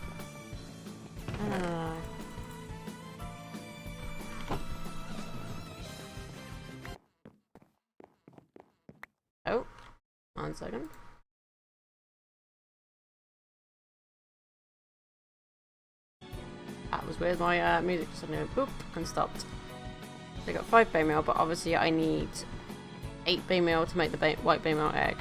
S1: Oh, 1 second. That was weird. My music suddenly went boop and stopped. So I got 5 bone meal, but obviously I need 8 bone meal to make the white bone meal egg.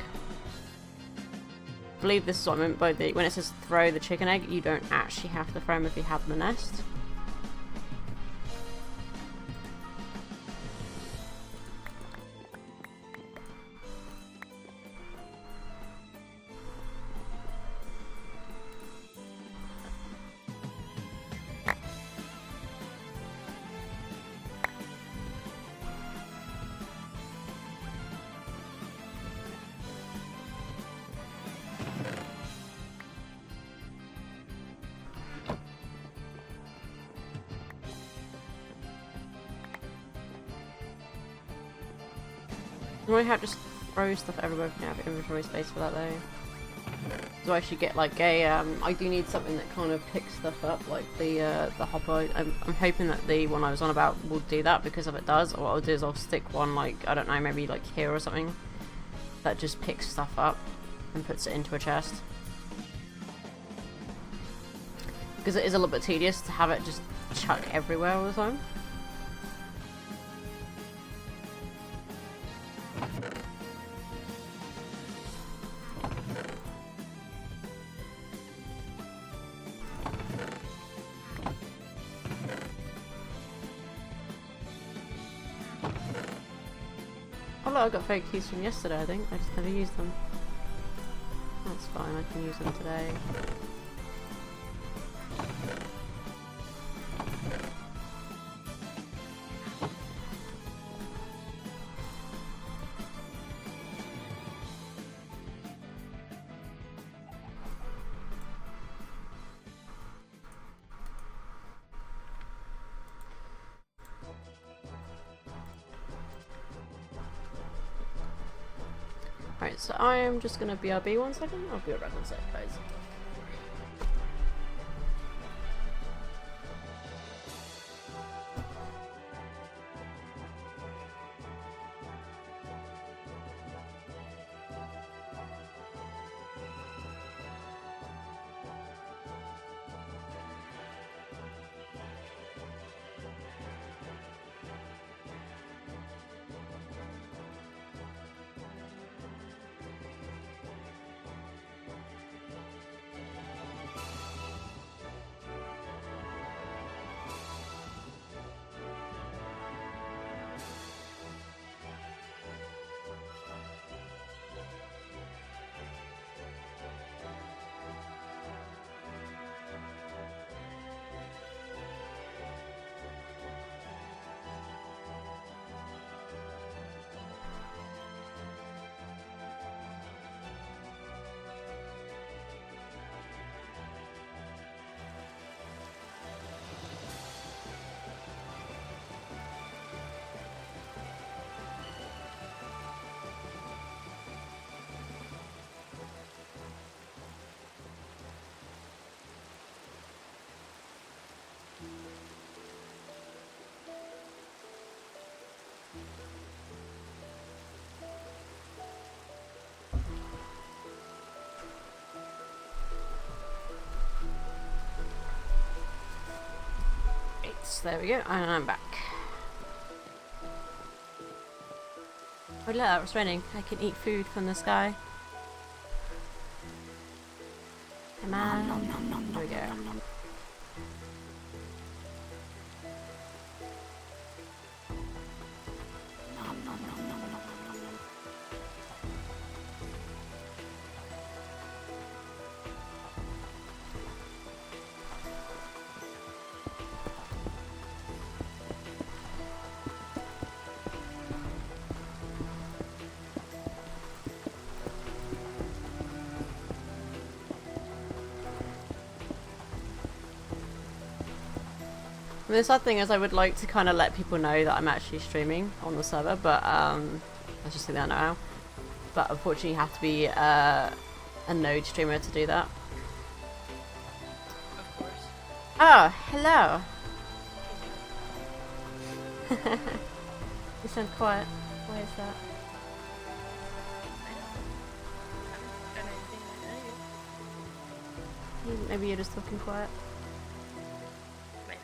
S1: I believe this is what I meant by when it says throw the chicken egg, you don't actually have to throw them if you have the nest. You might have to just throw stuff everywhere if you have inventory space for that though. So I should get like a, I do need something that kind of picks stuff up, like the hopper. I'm hoping that the one I was on about will do that, because if it does, what I'll do is I'll stick one, like, I don't know, maybe like here or something, that just picks stuff up and puts it into a chest. Because it is a little bit tedious to have it just chuck everywhere all the time. Oh look, I got fake keys from yesterday, I think. I just never used them. That's fine, I can use them today. Right, so I am just gonna BRB 1 second. I'll be right back 1 sec, guys. So there we go, and I'm back. Oh look, it's raining. I can eat food from the sky. Come on. There we go. The sad thing is I would like to kind of let people know that I'm actually streaming on the server, but I just think that now. But unfortunately you have to be a Node streamer to do that.
S2: Of course.
S1: Oh, hello. You sound quiet. Why is that?
S2: I haven't done anything like that.
S1: Maybe you're just talking quiet.
S2: Maybe.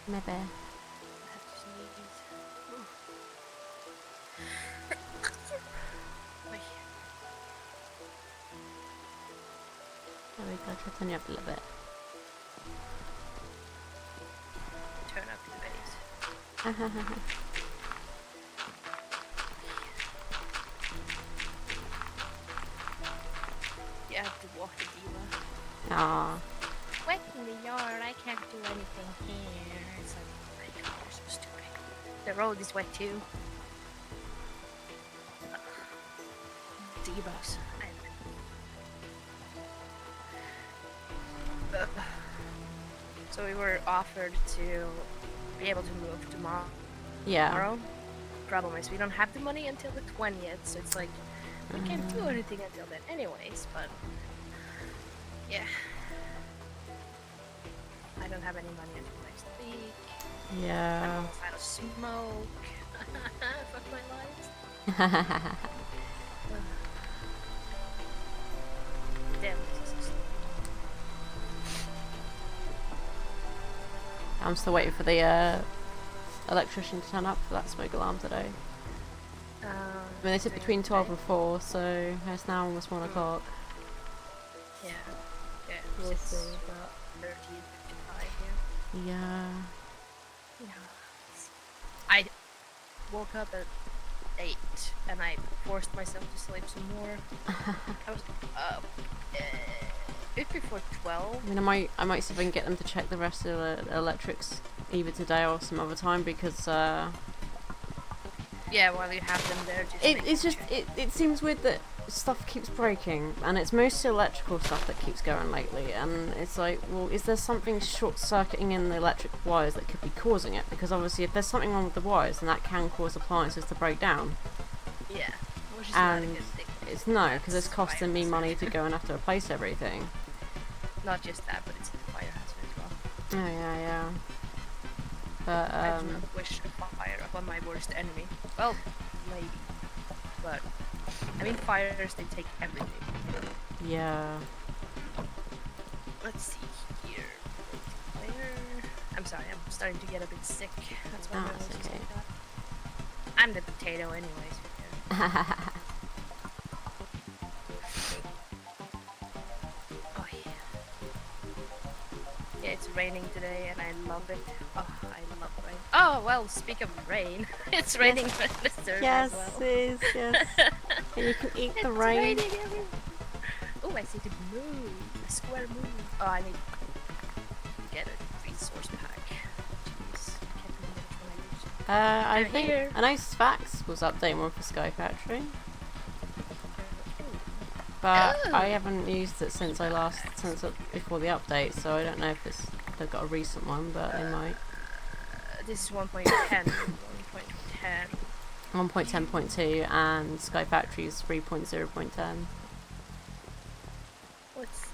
S1: Maybe.
S2: I have to sneeze. Wait.
S1: There we go, try to turn you up a little bit.
S2: Turn up the bass. You have to walk the diva.
S1: Aww.
S2: Wet in the yard, I can't do anything here. It's like, oh my god, they're so stupid. The road is wet too. Divas. So we were offered to be able to move tomorrow.
S1: Yeah.
S2: Problem is we don't have the money until the 20th, so it's like We can't do anything until then anyways, but... Yeah. I don't have any money until next week.
S1: Yeah.
S2: I'm out of smoke. Fuck my life. Damn, this is
S1: I'm still waiting for the electrician to turn up for that smoke alarm today. I mean, they said between 12 and 4, so it's now almost 1 o'clock.
S2: Yeah. Yeah, we'll see about 13:55 here.
S1: Yeah.
S2: Yeah. I woke up at 8 and I forced myself to sleep some more. I was up bit before 12.
S1: I mean, I might see if I can get them to check the rest of the electrics either today or some other time because
S2: Yeah, while you have them there,
S1: it seems weird that stuff keeps breaking, and it's mostly electrical stuff that keeps going lately, and it's like, well, is there something short-circuiting in the electric wires that could be causing it? Because obviously if there's something wrong with the wires, then that can cause appliances to break down.
S2: Yeah, which is
S1: and
S2: not a good thing.
S1: It's no, because it's costing me money to go and have to replace everything.
S2: Not just that, but it's a fire hazard as well.
S1: Oh yeah. But
S2: I do not wish a fire upon my worst enemy. Well, maybe. But, I mean, fires, they take everything.
S1: yeah.
S2: Let's see here. Where? I'm sorry, I'm starting to get a bit sick. That's why my
S1: That's
S2: voice is
S1: okay.
S2: like that. I'm the potato anyways. Oh yeah. Yeah, it's raining today and I love it. Oh, I love rain. Oh, well, speak of rain. It's raining in the server
S1: Yes,
S2: as well.
S1: it is, yes. And you can eat the
S2: It's
S1: rain.
S2: raining everywhere. Oh, I see the moon. A square moon. Oh, I need to get a resource pack. Jeez. Can't remember which one I used.
S1: I think
S2: Here.
S1: I know Sfax was updating one for Sky Factory, but I haven't used it since before the update, so I don't know if they've got a recent one, but they might.
S2: This is 1.10. 1.10.
S1: 1.10.2 and Sky Factory is 3.0.10.
S2: Let's see.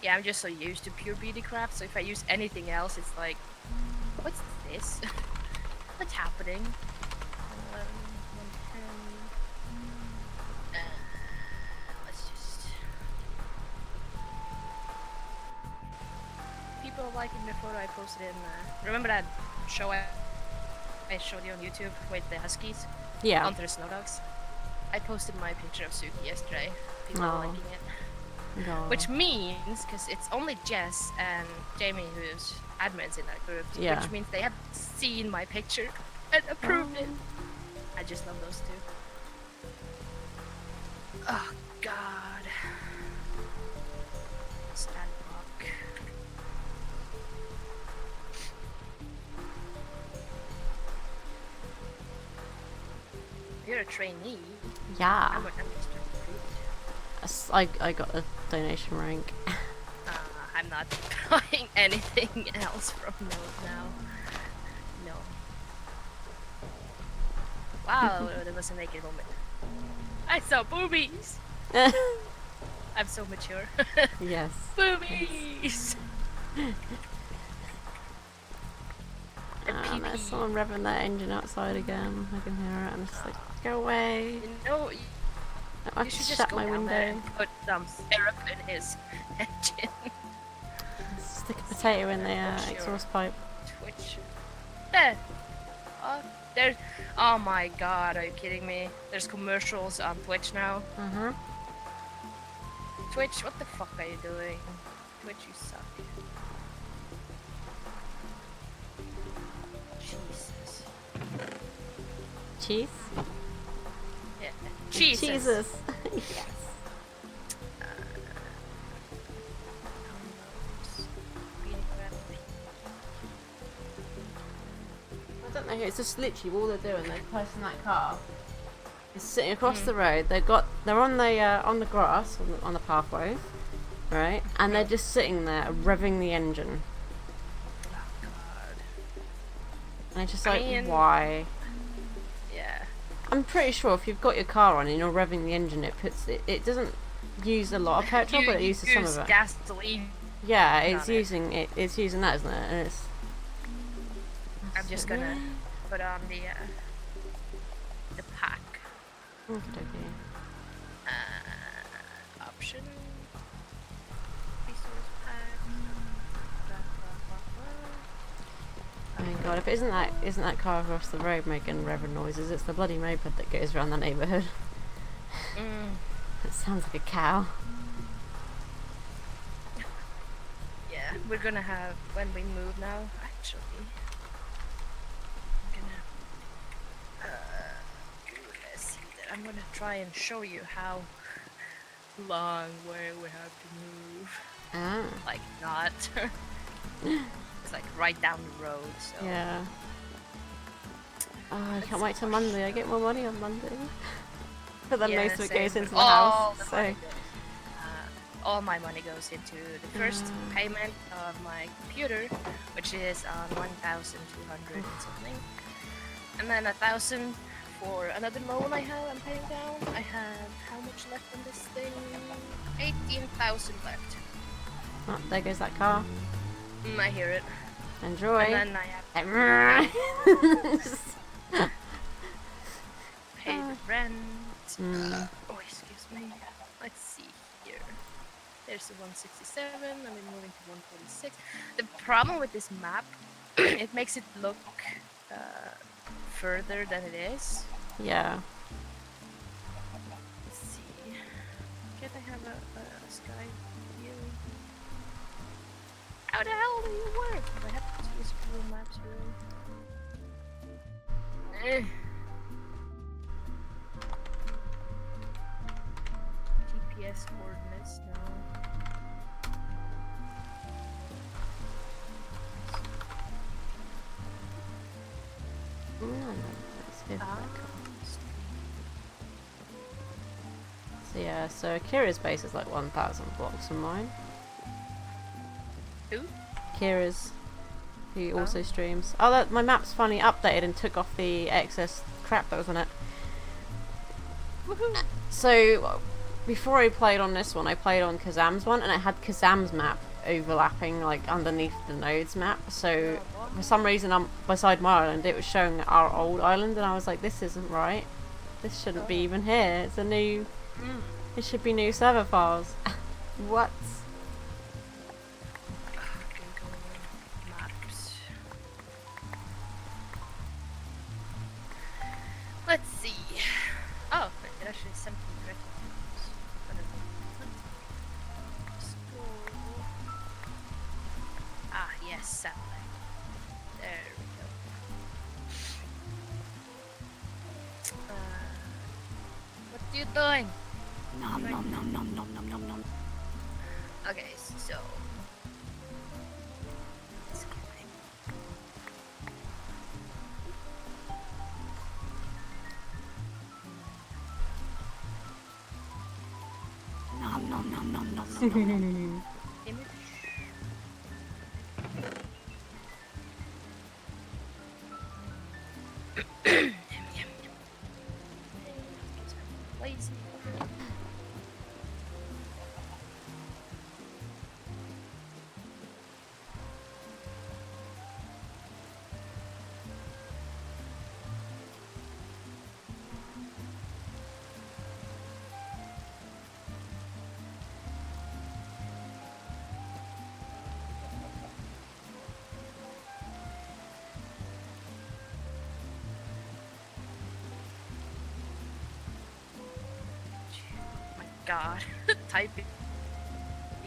S2: Yeah, I'm just so used to pure BDcraft, so if I use anything else, it's like, what's this? What's happening? 11, 110. Let's just. People are liking the photo I posted in. Remember that show I showed you on YouTube with the Huskies?
S1: Yeah.
S2: Onto the Snow Dogs? I posted my picture of Suki yesterday. People are
S1: Aw.
S2: liking it.
S1: Aw.
S2: Which means, because it's only Jess and Jamie who's admins in that group,
S1: Yeah.
S2: which means they have seen my picture and approved it. I just love those two. Oh god. Stand rock. You're a trainee.
S1: Yeah.
S2: I'm just recruited.
S1: I got a donation rank.
S2: I'm not buying anything else from Node now. No. Wow, there was a naked moment. I saw boobies! I'm so mature.
S1: Yes.
S2: Boobies!
S1: There's someone revving their engine outside again. I can hear it, and it's just like, go away.
S2: You know,
S1: I
S2: you
S1: have to
S2: should just
S1: shut
S2: go
S1: my
S2: down there
S1: window.
S2: and put some syrup in his engine.
S1: Stick a potato in the
S2: Sure.
S1: exhaust pipe.
S2: Twitch. There. There's. Oh my god, are you kidding me? There's commercials on Twitch now.
S1: Uh-huh.
S2: Twitch, what the fuck are you doing? Twitch, you suck. Jesus.
S1: Cheese?
S2: Yeah. Jesus.
S1: Jesus. Yes. I don't know who, it's just literally all they're doing, they're placing that car. It's sitting across the road, they're on the grass, on the pathway, right? And they're just sitting there revving the engine.
S2: Oh god.
S1: And it's just
S2: I
S1: like,
S2: mean-
S1: why?
S2: Yeah.
S1: I'm pretty sure if you've got your car on and you're revving the engine, it doesn't use a lot of petrol, but it uses some of it.
S2: Gasoline.
S1: Yeah, it's using it. It's using that, isn't it? And it's.
S2: I'm just gonna put on the pack.
S1: Okay.
S2: Option. Resource pack.
S1: Oh my god! If it isn't that car across the road making revving noises, it's the bloody moped that goes around the neighbourhood. It sounds like a cow.
S2: Yeah, we're gonna have when we move now. Actually, I'm gonna try and show you how long way we have to move.
S1: Ah.
S2: Like not. It's like right down the road. So.
S1: Yeah. Oh, I can't wait till Monday. I get more money on Monday. But then most of it goes into the house. So.
S2: All my money goes into the first payment of my computer, which is 1,200 and something, and then 1,000 for another loan I'm paying down. I have how much left on this thing? 18,000 left.
S1: Oh, there goes that car.
S2: I hear it.
S1: Enjoy.
S2: And then I have pay the rent. Oh, excuse me. Let's see here. There's the 167, and we're moving to 146. The problem with this map, it makes it look further than it is.
S1: Yeah.
S2: Let's see. Can't I have a sky view? How the hell do you work? I have to use Google Maps really. GPS coordinates, no.
S1: Let's go for that car. So yeah, so Kira's base is like 1,000 blocks from mine.
S2: Who?
S1: Kira's, who also streams. Oh, my map's finally updated and took off the excess crap that was on it.
S2: Woohoo!
S1: So before I played on this one, I played on Kazam's one, and it had Kazam's map overlapping like underneath the node's map. So for some reason, beside my island, it was showing our old island, and I was like, this isn't right. This shouldn't be even here. It's a new. It should be new server files. What?
S2: Google Maps. Let's see. Oh, it actually sent me directly to school. Ah, yes, satellite. There we go. What are you doing?
S3: Nom nom nom nom nom nom nom nom.
S2: Okay, so.
S3: Nom nom nom nom nom nom.
S2: Image. Lazy. God, typing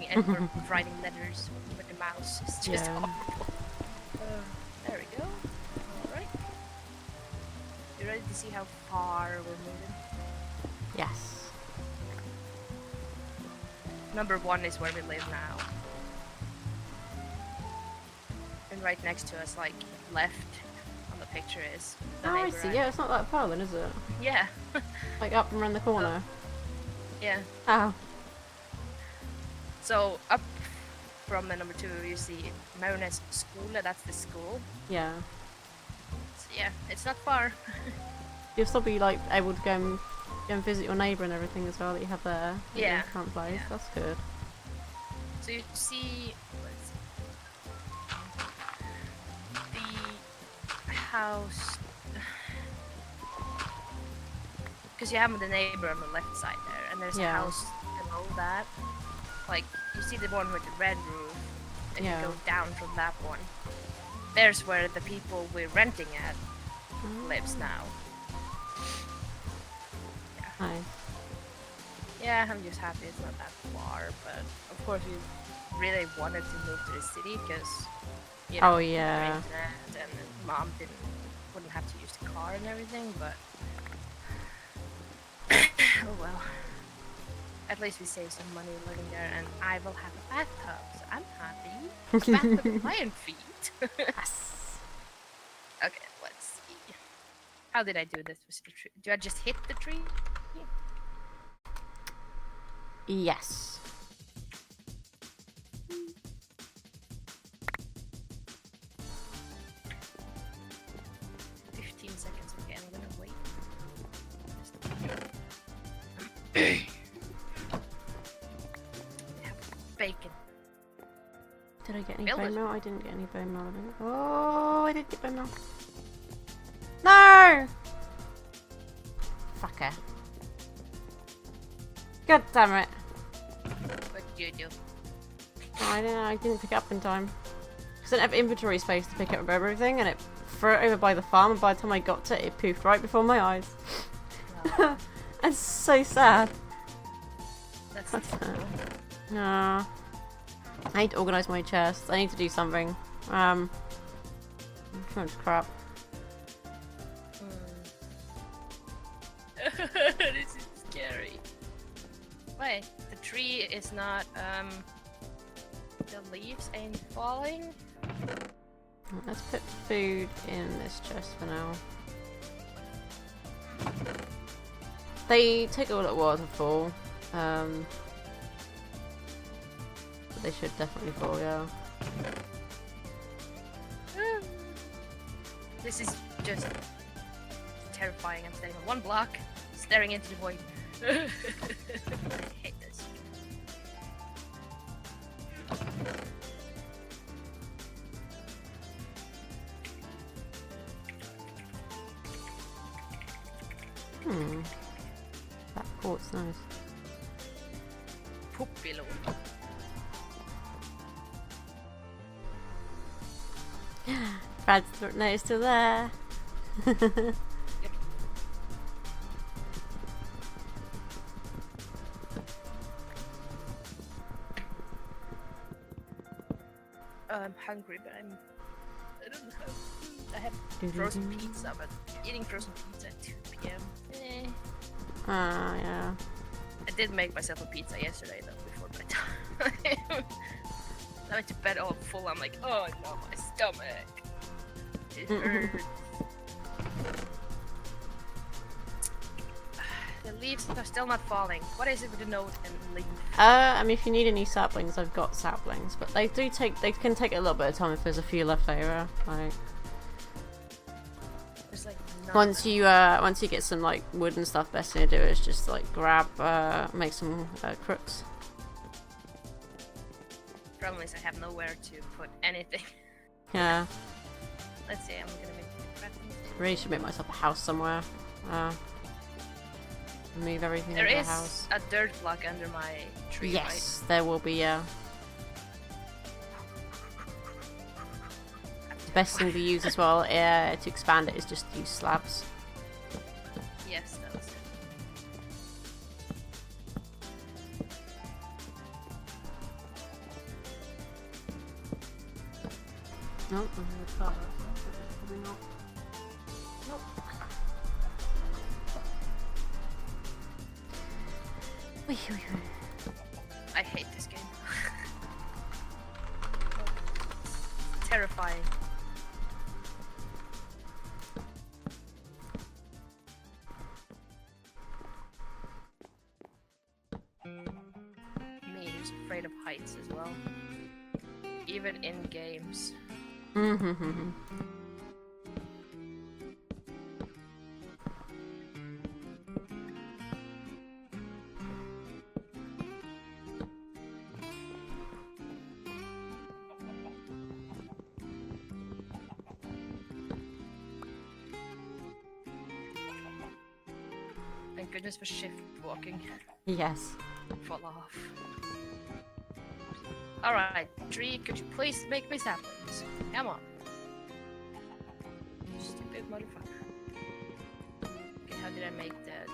S2: and we're writing letters with the mouse is just awful. There we go. Alright. You ready to see how far we're moving?
S1: Yes.
S2: Number 1 is where we live now. And right next to us, like, left on the picture is the
S1: Oh, I
S2: neighbor
S1: see. Yeah, it's not that far then, is it?
S2: Yeah.
S1: Like up and around the corner.
S2: Yeah.
S1: Oh.
S2: So, up from number 2, you see Marionette's School, that's the school.
S1: Yeah.
S2: So, yeah, it's not far.
S1: you'll still be like able to go and visit your neighbour and everything as well that you have there. At
S2: Yeah.
S1: your current place.
S2: Yeah.
S1: That's good.
S2: So you see, the house, because you have the neighbor on the left side there, and there's
S1: Yeah.
S2: a house below that. Like you see the one with the red roof, and
S1: Yeah.
S2: you go down from that one. There's where the people we're renting at lives now.
S1: Nice.
S2: Yeah, I'm just happy it's not that far, but of course we really wanted to move to the city because, you know,
S1: Oh yeah.
S2: internet and mom wouldn't have to use the car and everything, but oh well. At least we save some money living there, and I will have a bathtub, so I'm happy. Bathtub with lion feet.
S1: Yes.
S2: Okay, let's see. How did I do this with the tree? Do I just hit the tree?
S1: Yes.
S2: Seconds. Okay, I'm gonna wait. Have bacon.
S1: Did I get any
S2: Build
S1: bone
S2: it.
S1: meal? I didn't get any bone meal. I think. Oh, I did get bone meal. No! Fucker. God damn it.
S2: What do you do?
S1: Oh, I didn't pick it up in time. Because I didn't have inventory space to pick up everything, and it threw it over by the farm, and by the time I got to it, it poofed right before my eyes.
S2: No,
S1: That's so sad.
S2: that's
S1: That's sad.
S2: typical.
S1: No. I need to organise my chest. I need to do something. Too much crap.
S2: This is scary. Wait, the tree is not, the leaves ain't falling?
S1: Let's put food in this chest for now. They take a little while to fall. But they should definitely fall, yeah.
S2: This is just terrifying. I'm standing on one block, staring into the void. I hate this.
S1: That quartz, nice.
S2: Puppilo.
S1: Brad's note still there.
S2: I'm hungry, but I don't have food. I have frozen pizza, but eating frozen pizza at 2 p.m.
S1: Yeah.
S2: I did make myself a pizza yesterday though, before my time. I went to bed all full. I'm like, oh no, my stomach. It hurts. The leaves are still not falling. What is it with the note and leaf?
S1: I mean, if you need any saplings, I've got saplings, but they can take a little bit of time if there's a few left over. Like
S2: There's like
S1: once you get some like wood and stuff, best thing to do is just like grab, make some crooks.
S2: Problem is I have nowhere to put anything.
S1: Yeah,
S2: Let's see, I'm gonna make a crafting table.
S1: really should make myself a house somewhere. Move everything
S2: There
S1: into a
S2: is
S1: house.
S2: a dirt block under my tree,
S1: Yes, there will be. The best thing to use as well to expand it is just use slabs.
S2: right? Yes, that was it.
S1: Nope, probably not. Nope.
S2: I hate this game. It's terrifying. Me, who's afraid of heights as well. Even in games. Thank goodness for shift walking.
S1: Yes.
S2: Fall off. Alright, tree, could you please make me saplings? Come on. Stupid motherfucker. Okay, how did I make that?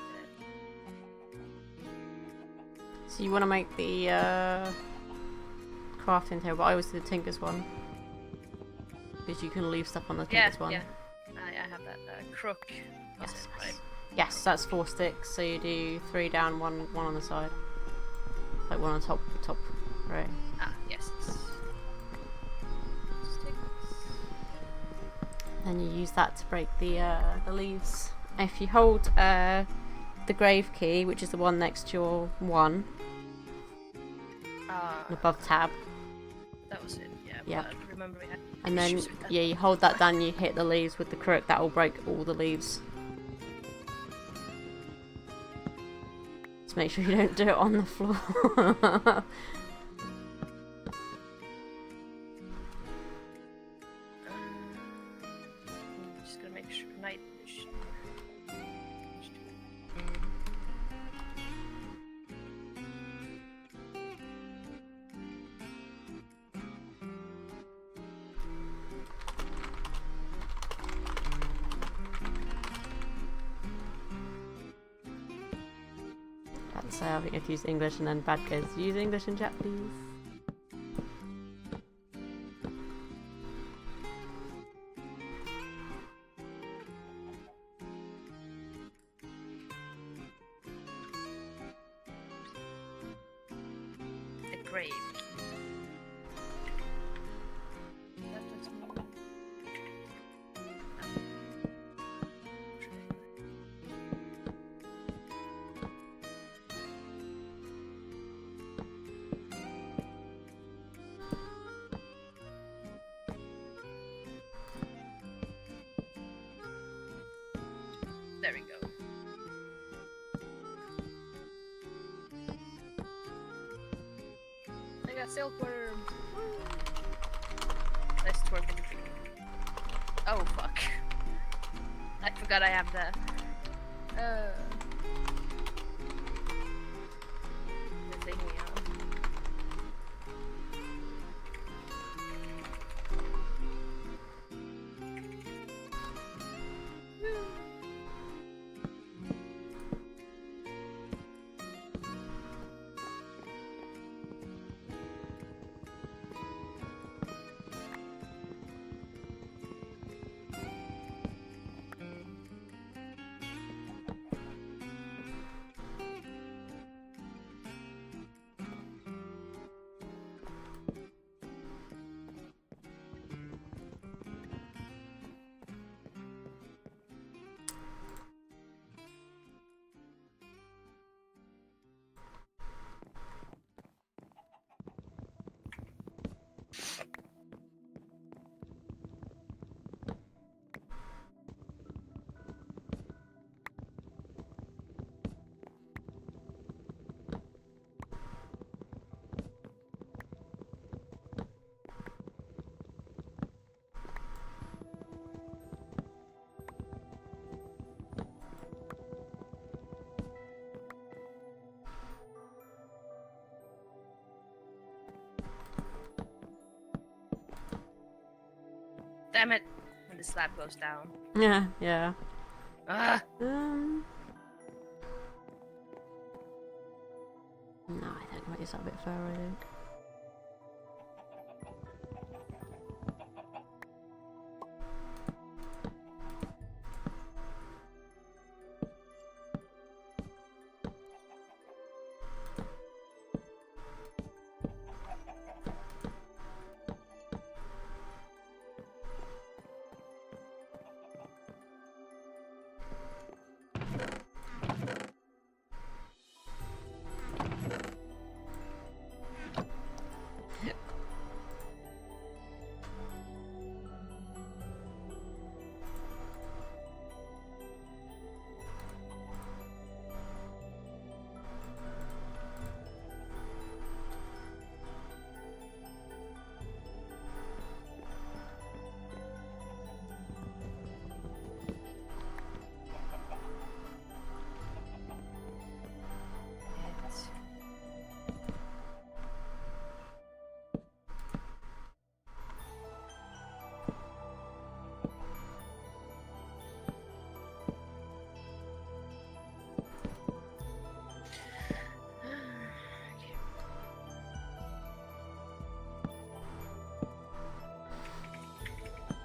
S1: So you want to make the crafting table? I always do the Tinker's one. Because you can leave stuff on the Tinker's one.
S2: Yeah. I have that crook. Was
S1: Yes.
S2: it, right?
S1: Yes, that's 4 sticks. So you do 3 down, one on the side. Like one on top, right?
S2: Ah, yes. Sticks.
S1: Then you use that to break the leaves. If you hold the grave key, which is the one next to your 1, above tab,
S2: That was it, yeah.
S1: Yep.
S2: But remember we had
S1: and then
S2: issues with that.
S1: yeah, you hold that down. You hit the leaves with the crook. That will break all the leaves. Just make sure you don't do it on the floor.
S2: Just gonna make sure night vision.
S1: That's I think I've used English and then bad kids use English and chat, please.
S2: The grave. That looks more. There we go. I got silkworms. Nice twerk in the tree. Oh fuck. I forgot I have the thingy on. Damn it! When the slab goes down.
S1: Yeah, yeah.
S2: Ah!
S1: No, I think I might use that a bit further, I think.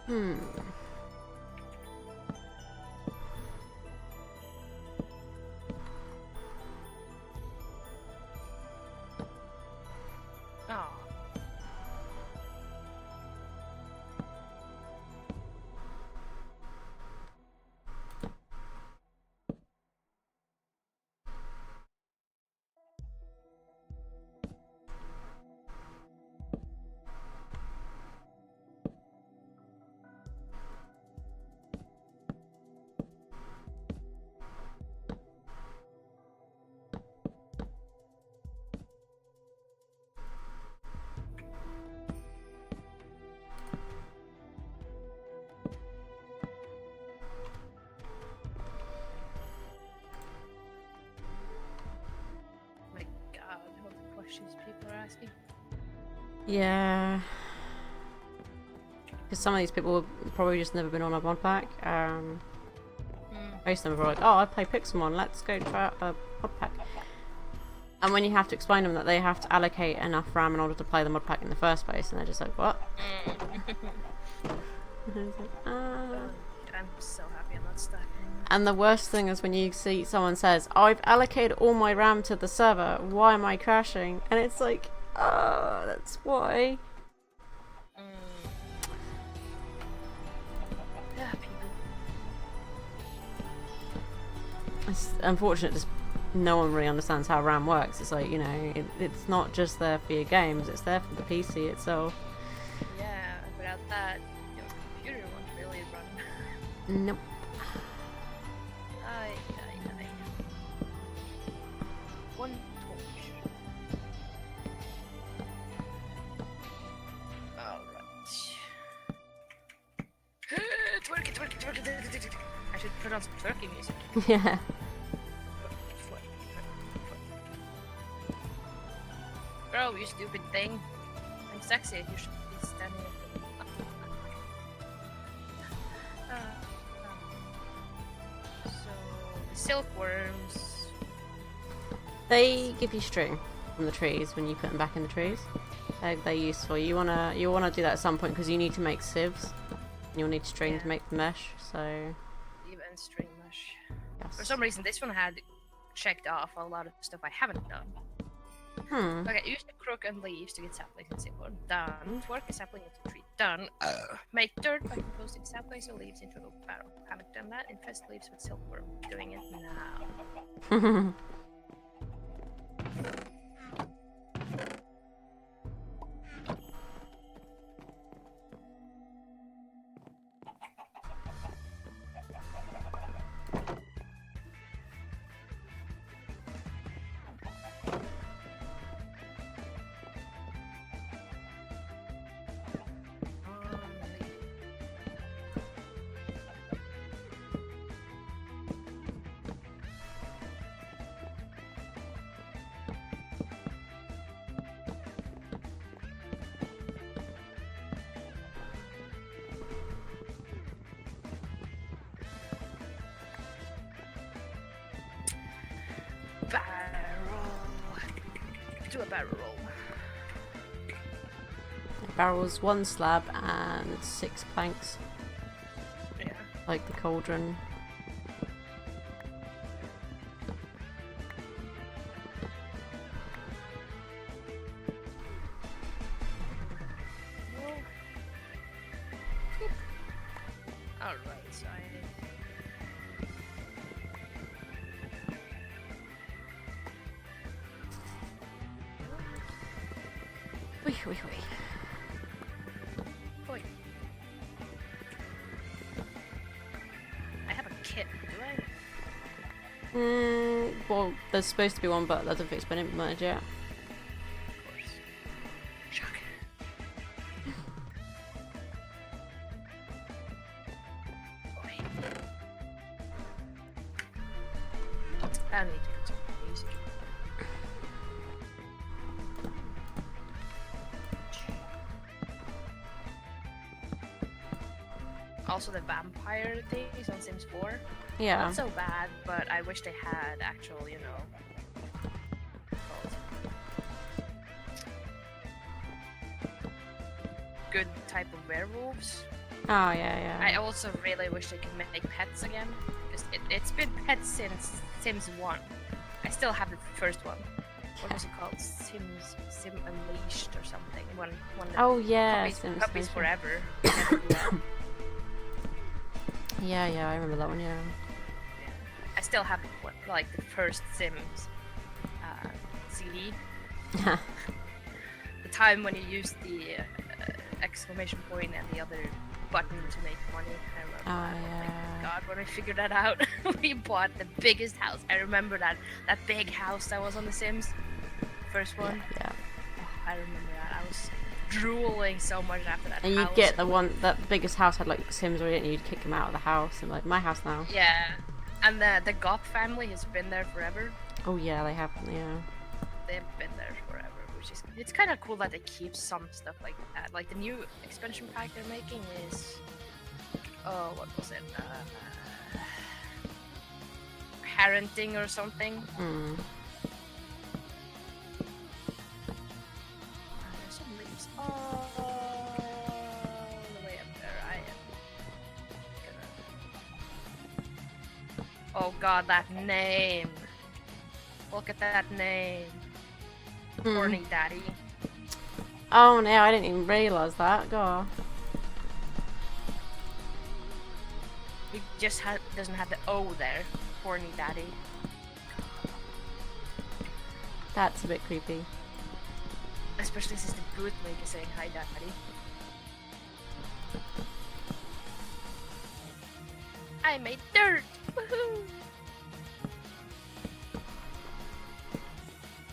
S1: Hmm.
S2: Oh. My God, all the questions people are asking.
S1: Yeah. Because some of these people have probably just never been on a mod pack. Most of them are like, oh, I play Pixelmon, let's go try out a mod pack. And when you have to explain to them that they have to allocate enough RAM in order to play the mod pack in the first place, and they're just like, what? And I was like,
S2: I'm so happy I'm not stuck anymore.
S1: And the worst thing is when you see someone says, oh, I've allocated all my RAM to the server, why am I crashing? And it's like, oh, that's why.
S2: Yeah, people.
S1: It's unfortunate, just no one really understands how RAM works. It's like, you know, it's not just there for your games, it's there for the PC itself.
S2: Yeah, without that, your computer won't really run.
S1: Nope.
S2: Aye. One torch. Alright. Twerk. I should put on some twerky music.
S1: Yeah.
S2: Girl, you stupid thing. I'm sexy. You should be standing up. So, the silkworms.
S1: They give you string from the trees when you put them back in the trees. They're useful. You wanna do that at some point because you need to make sieves. You'll need string to make the mesh. So.
S2: Even string mesh.
S1: Yes.
S2: For some reason, this one had checked off a lot of stuff I haven't done. Okay, use the crook and leaves to get saplings and silkworm. Done. Twerk a sapling into a tree. Done. Make dirt by composting saplings and leaves into a barrel. Haven't done that. Infest leaves with silkworm. Doing it now. Barrel. Do a barrel roll.
S1: Barrels, 1 slab and 6 planks.
S2: Yeah.
S1: Like the cauldron.
S2: Alright, so
S1: Wee.
S2: Boy. I have a kit, do I?
S1: Well, there's supposed to be one, but I don't think it's been implemented yet.
S2: Of course. Shock. Boy. I need to put some music. Also, the vampire things on Sims 4.
S1: Yeah.
S2: Not so bad, but I wish they had actual, you know, good type of werewolves.
S1: Oh yeah,
S2: I
S1: yeah.
S2: also really wish they could make pets again, because it's been pets since Sims 1. I still have the first one. What was it called? Sim Unleashed or something. One that
S1: Oh yeah,
S2: puppies,
S1: Sims
S2: puppies
S1: Station.
S2: forever. You never do that.
S1: Yeah, yeah, I remember that one. Yeah.
S2: I still have like the first Sims CD. The time when you used the exclamation point and the other button to make money. I remember that.
S1: Oh
S2: Thank
S1: yeah.
S2: God, when we figured that out, we bought the biggest house. I remember that big house that was on The Sims, first one.
S1: Yeah.
S2: Oh, I remember that. I was drooling so much after that
S1: And
S2: house.
S1: you'd get the one that biggest house had like Sims already, and you'd kick them out of the house and like my house now.
S2: Yeah, and the Goth family has been there forever.
S1: Oh yeah, they have. Yeah.
S2: They've been there forever, which is it's kind of cool that they keep some stuff like that. Like the new expansion pack they're making is, oh, what was it? Parenting or something.
S1: Hmm.
S2: There's some leaves all the way up there. I am gonna. Oh God, that name! Look at that name. Horny Daddy.
S1: Oh no, I didn't even realise that. God.
S2: He just doesn't have the O there. Horny Daddy.
S1: That's a bit creepy.
S2: Especially since the bootleg is saying hi, Daddy. I made dirt! Woohoo!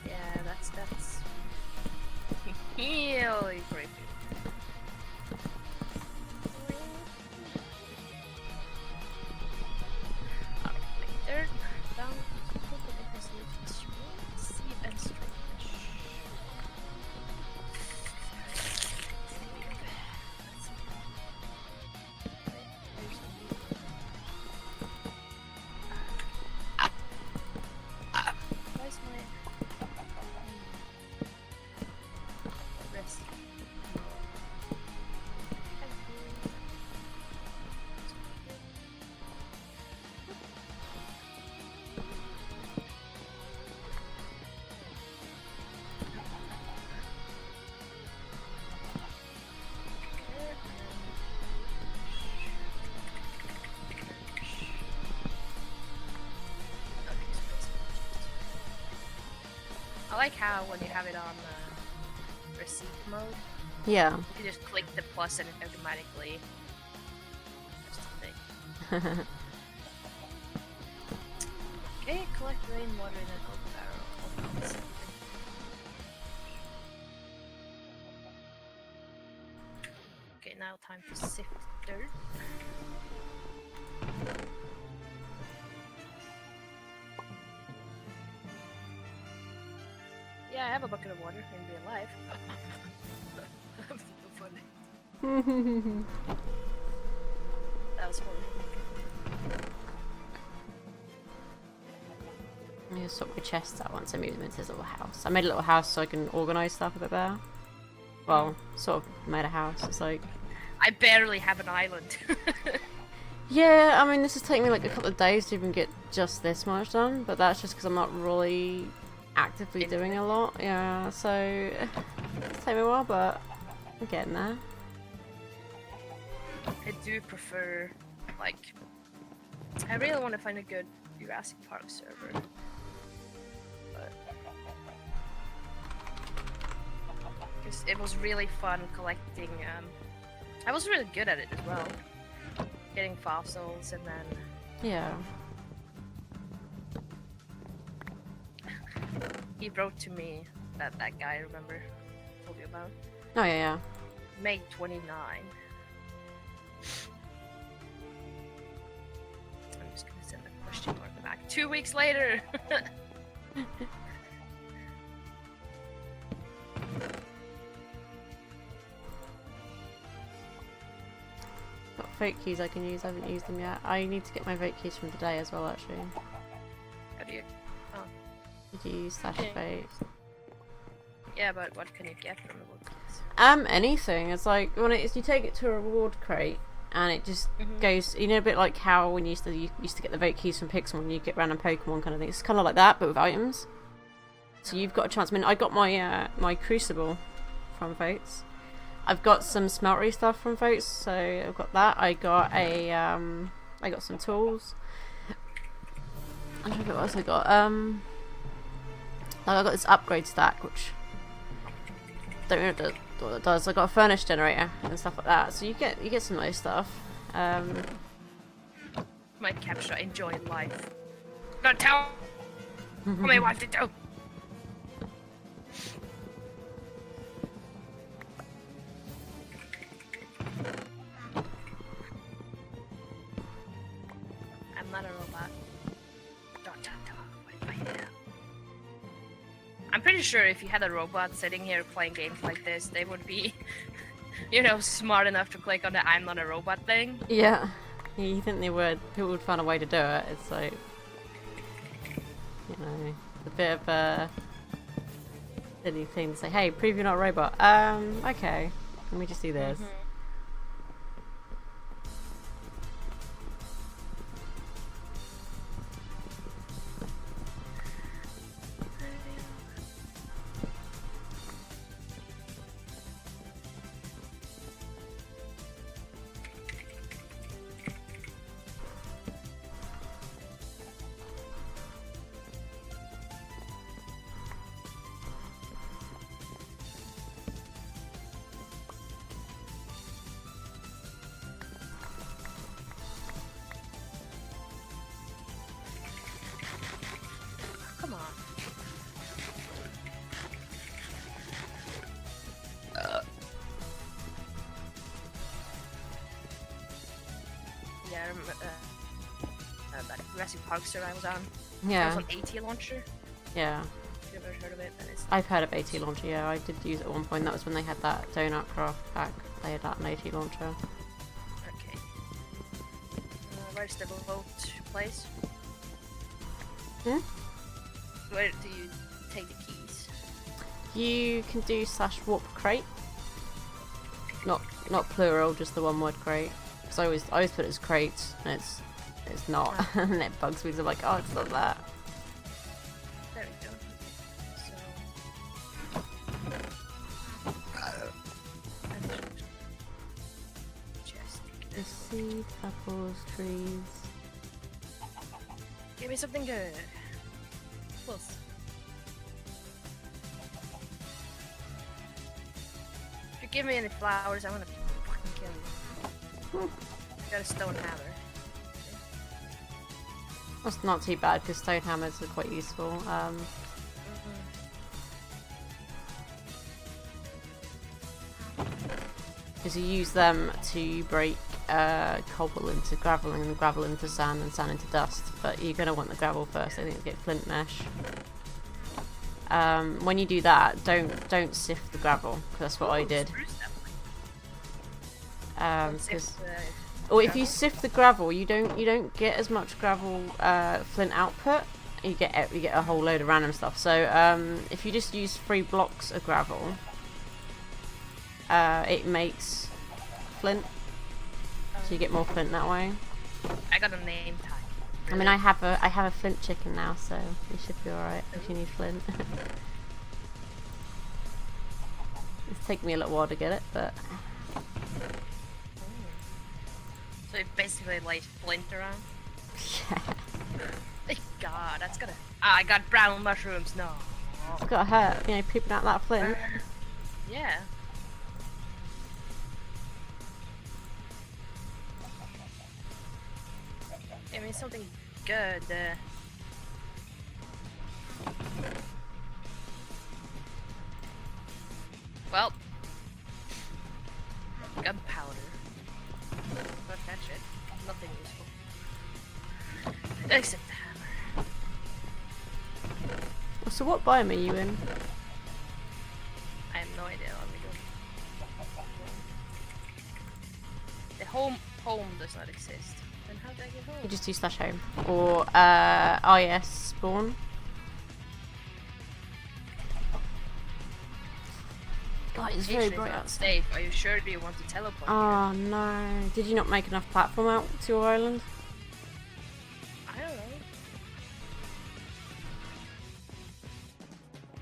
S2: Yeah, that's really creepy. Dirt down seed and strange. Where's my wrist? I like how when you have it on receipt mode,
S1: Yeah.
S2: you can just click the plus and it automatically does the thing. Okay, collect rainwater in an oak barrel. Open something. Okay, now time to sift dirt. Yeah, I have a bucket of water in real life. That's so funny. That was funny.
S1: I'm gonna sort my chests out once I move them into this little house. I made a little house so I can organise stuff a bit better. Well, sort of made a house. It's like,
S2: I barely have an island.
S1: yeah, I mean, this has taken me like a couple of days to even get just this much done, but that's just because I'm not really actively doing a lot. Yeah, so it's taken me a while, but I'm getting there.
S2: I do prefer, like, I really want to find a good Jurassic Park server. But because it was really fun collecting, I was really good at it as well. Getting fossils and then
S1: Yeah.
S2: he wrote to me that guy, remember, I told you about,
S1: Oh yeah, yeah.
S2: May 29. I'm just gonna send a question mark back. 2 weeks later.
S1: Got vote keys I can use. I haven't used them yet. I need to get my vote keys from today as well, actually.
S2: How do you? Oh,
S1: Did you use / vote?
S2: yeah, but what can you get from the wood keys?
S1: Anything. It's like when you take it to a reward crate, and it just
S2: Mhm.
S1: goes, you know, a bit like how when you used to get the vote keys from Pixelmon, you get random Pokemon kind of thing. It's kind of like that, but with items. So you've got a chance. I mean, I got my my Crucible from votes. I've got some smeltery stuff from votes, so I've got that. I got some tools. I don't know what else I got. Like I got this upgrade stack, which don't know what it does. I got a furnace generator and stuff like that. So you get some nice stuff.
S2: My capture enjoying life. Don't tell me what to do. I'm not a robot. Don't tell what I am. I'm pretty sure if you had a robot sitting here playing games like this, they would be, you know, smart enough to click on the "I'm not a robot" thing.
S1: Yeah, you think they would? People would find a way to do it. It's like, you know, a bit of a silly thing to say. Hey, prove you're not a robot. Okay, let me just do this.
S2: Come on. Yeah, I remember that Jurassic Parkster I was on. That
S1: Yeah,
S2: was on AT launcher.
S1: yeah.
S2: If you've ever heard of it, then it's
S1: I've heard of AT launcher. Yeah, I did use it at one point. That was when they had that donut craft pack. They had that in AT launcher.
S2: okay. Where's the boat place?
S1: Hmm?
S2: Where do you take the keys?
S1: You can do /warp crate. Not plural, just the one word crate. Because I always put it as crate, and it's not, and it bugs me. 'Cause I'm like, oh, it's not that.
S2: There we go. So. Chest.
S1: The seeds, apples, trees.
S2: Give me something good. Close. If you give me any flowers, I'm gonna fucking kill you. I got a stone hammer.
S1: That's not too bad because stone hammers are quite useful. Because you use them to break cobble into gravel and gravel into sand and sand into dust. But you're going to want the gravel first, I think, to get flint mesh. When you do that, don't sift the gravel, because that's what I did. Or if you sift the gravel, you don't get as much gravel flint output. You get a whole load of random stuff. So if you just use 3 blocks of gravel, it makes flint. So you get more flint that way.
S2: I got a name tag.
S1: I mean, I have a flint chicken now, so you should be alright if you need flint. It's taken me a little while to get it, but
S2: So it basically lays flint around.
S1: yeah,
S2: Thank God, that's gonna. Ah, I got brown mushrooms. No.
S1: it's gotta hurt, you know, peeping out that flint.
S2: Yeah. I mean something good. Well, gunpowder. But that's it. Nothing useful. Except the hammer.
S1: So what biome are you in?
S2: I have no idea what we're doing. The home does not exist. Then how did I get home?
S1: You just do /home or IS spawn. God, it's very
S2: Location is
S1: bright
S2: not
S1: outside.
S2: safe. Are you sure you want to teleport?
S1: Oh no. Did you not make enough platform out to your island?
S2: I don't know.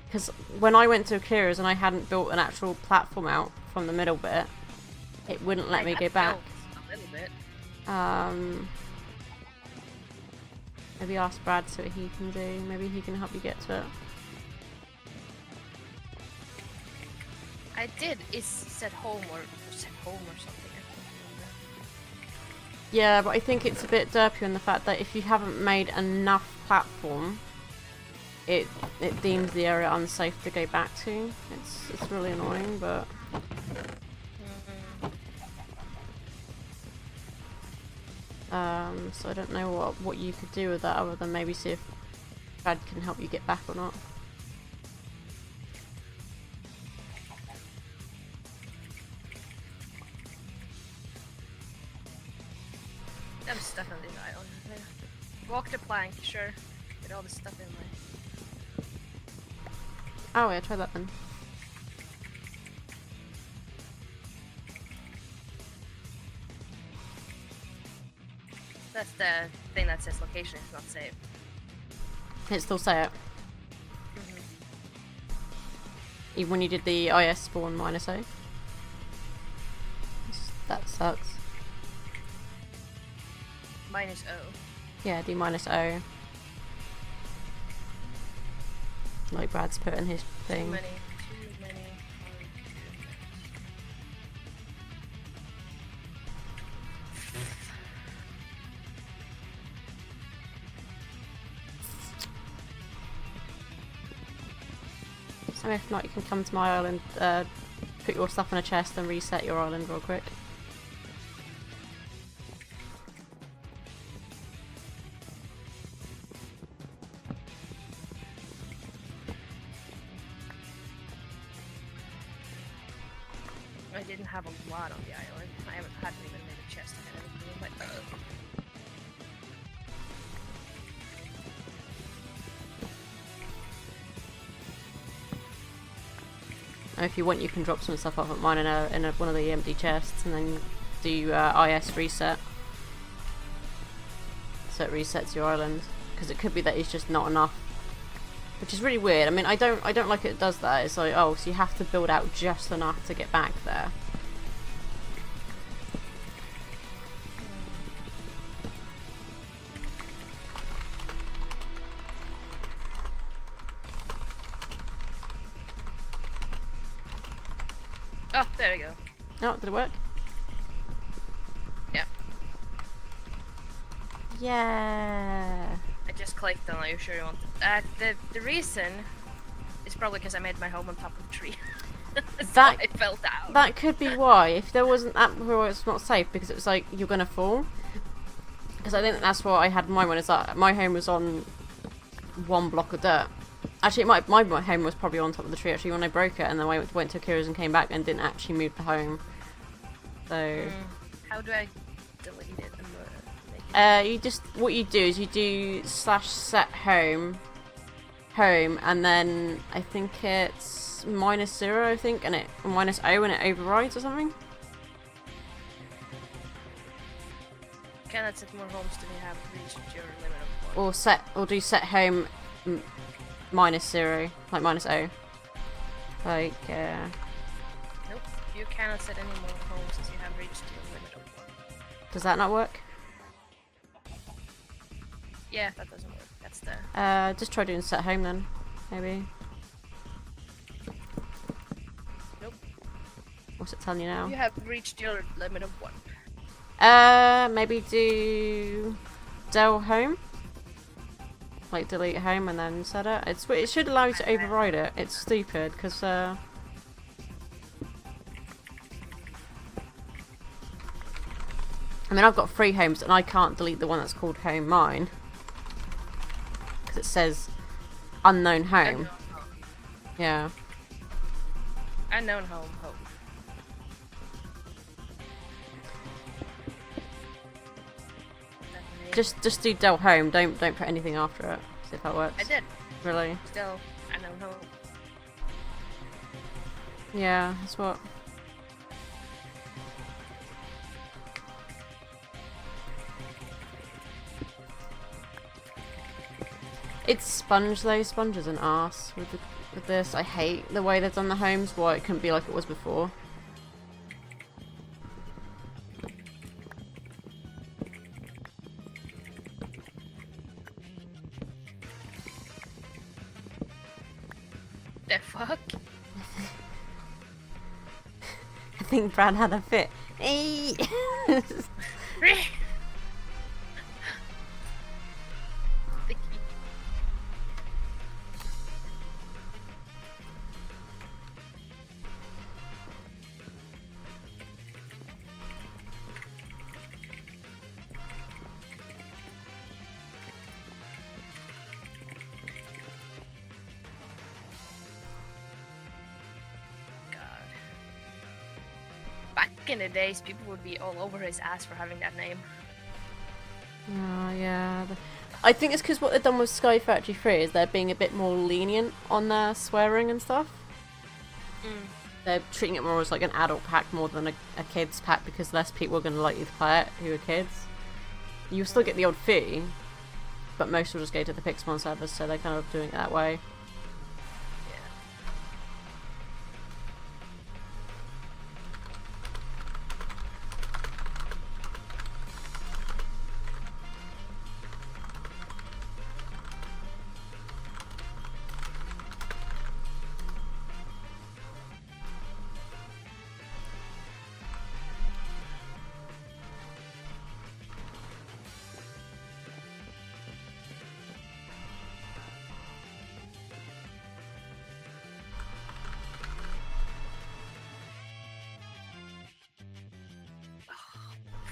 S1: Because when I went to Akira's and I hadn't built an actual platform out from the middle bit, it wouldn't let
S2: I
S1: me
S2: had
S1: go back.
S2: built a little bit.
S1: Maybe ask Brad so what he can do. Maybe he can help you get to it.
S2: I did. It's set home or set home or something. I can't remember.
S1: Yeah, but I think it's a bit derpy in the fact that if you haven't made enough platform, it deems the area unsafe to go back to. It's really annoying, but so I don't know what you could do with that other than maybe see if Brad can help you get back or not.
S2: I'm stuck on this island. Yeah. Walk the plank, sure. Get all the stuff in there.
S1: Oh yeah, try that then.
S2: That's the thing that says location is not safe.
S1: It still say it. Even when you did the IS spawn -O. That sucks.
S2: Minus O.
S1: Yeah, D -O. Like Brad's put in his
S2: Too
S1: thing.
S2: many.
S1: So if not, you can come to my island, put your stuff in a chest and reset your island real quick.
S2: I didn't have a lot on the island. I hadn't even made a chest and everything, but
S1: If you want, you can drop some stuff off at mine in one of the empty chests, and then do IS reset. So it resets your island, because it could be that it's just not enough, which is really weird. I mean, I don't like it does that. It's like, oh, so you have to build out just enough to get back there.
S2: oh, there we go.
S1: Oh, did it work?
S2: Yeah.
S1: Yeah.
S2: I just clicked on. Are you sure you want? The reason is probably because I made my home on top of a tree. So
S1: That-
S2: I fell down.
S1: That could be why. If there wasn't that, well, it's not safe because it was like you're gonna fall. Because I think that's what I had mine when it's like my home was on one block of dirt. Actually, my home was probably on top of the tree actually when I broke it, and then I went to Akira's and came back and didn't actually move the home. So
S2: How do I delete it? And make it
S1: you just what you do is you do /set home, and then I think it's -0, I think, and it -O and it overrides or something.
S2: Cannot set more homes till you have reached your limit of one.
S1: Or do set home -0, like -O. Like
S2: Nope. You cannot set any more homes as you have reached your limit of one.
S1: does that not work?
S2: Yeah, that doesn't work. That's the.
S1: Just try doing set home then, maybe.
S2: Nope.
S1: What's it telling you now?
S2: You have reached your limit of one.
S1: Maybe do del home. Like delete home and then set it. It should allow you to override it. It's stupid because I mean, I've got 3 homes and I can't delete the one that's called home mine because it says unknown home. Yeah.
S2: Unknown home.
S1: Just do del home. Don't put anything after it. See if that works.
S2: I did.
S1: Really?
S2: Still unknown home.
S1: Yeah, that's what. It's Sponge though. Sponge is an arse with this. I hate the way they've done the homes. Why it couldn't be like it was before.
S2: The fuck?
S1: I think Brad had a fit. Hey!
S2: Back in the days, people would be all over his ass for having that name.
S1: Oh, yeah. I think it's because what they've done with Sky Factory 3 is they're being a bit more lenient on their swearing and stuff. They're treating it more as like an adult pack more than a kids pack because less people are going to like you to play it who are kids. You'll still get the odd fee, but most will just go to the Pixelmon servers, so they're kind of doing it that way.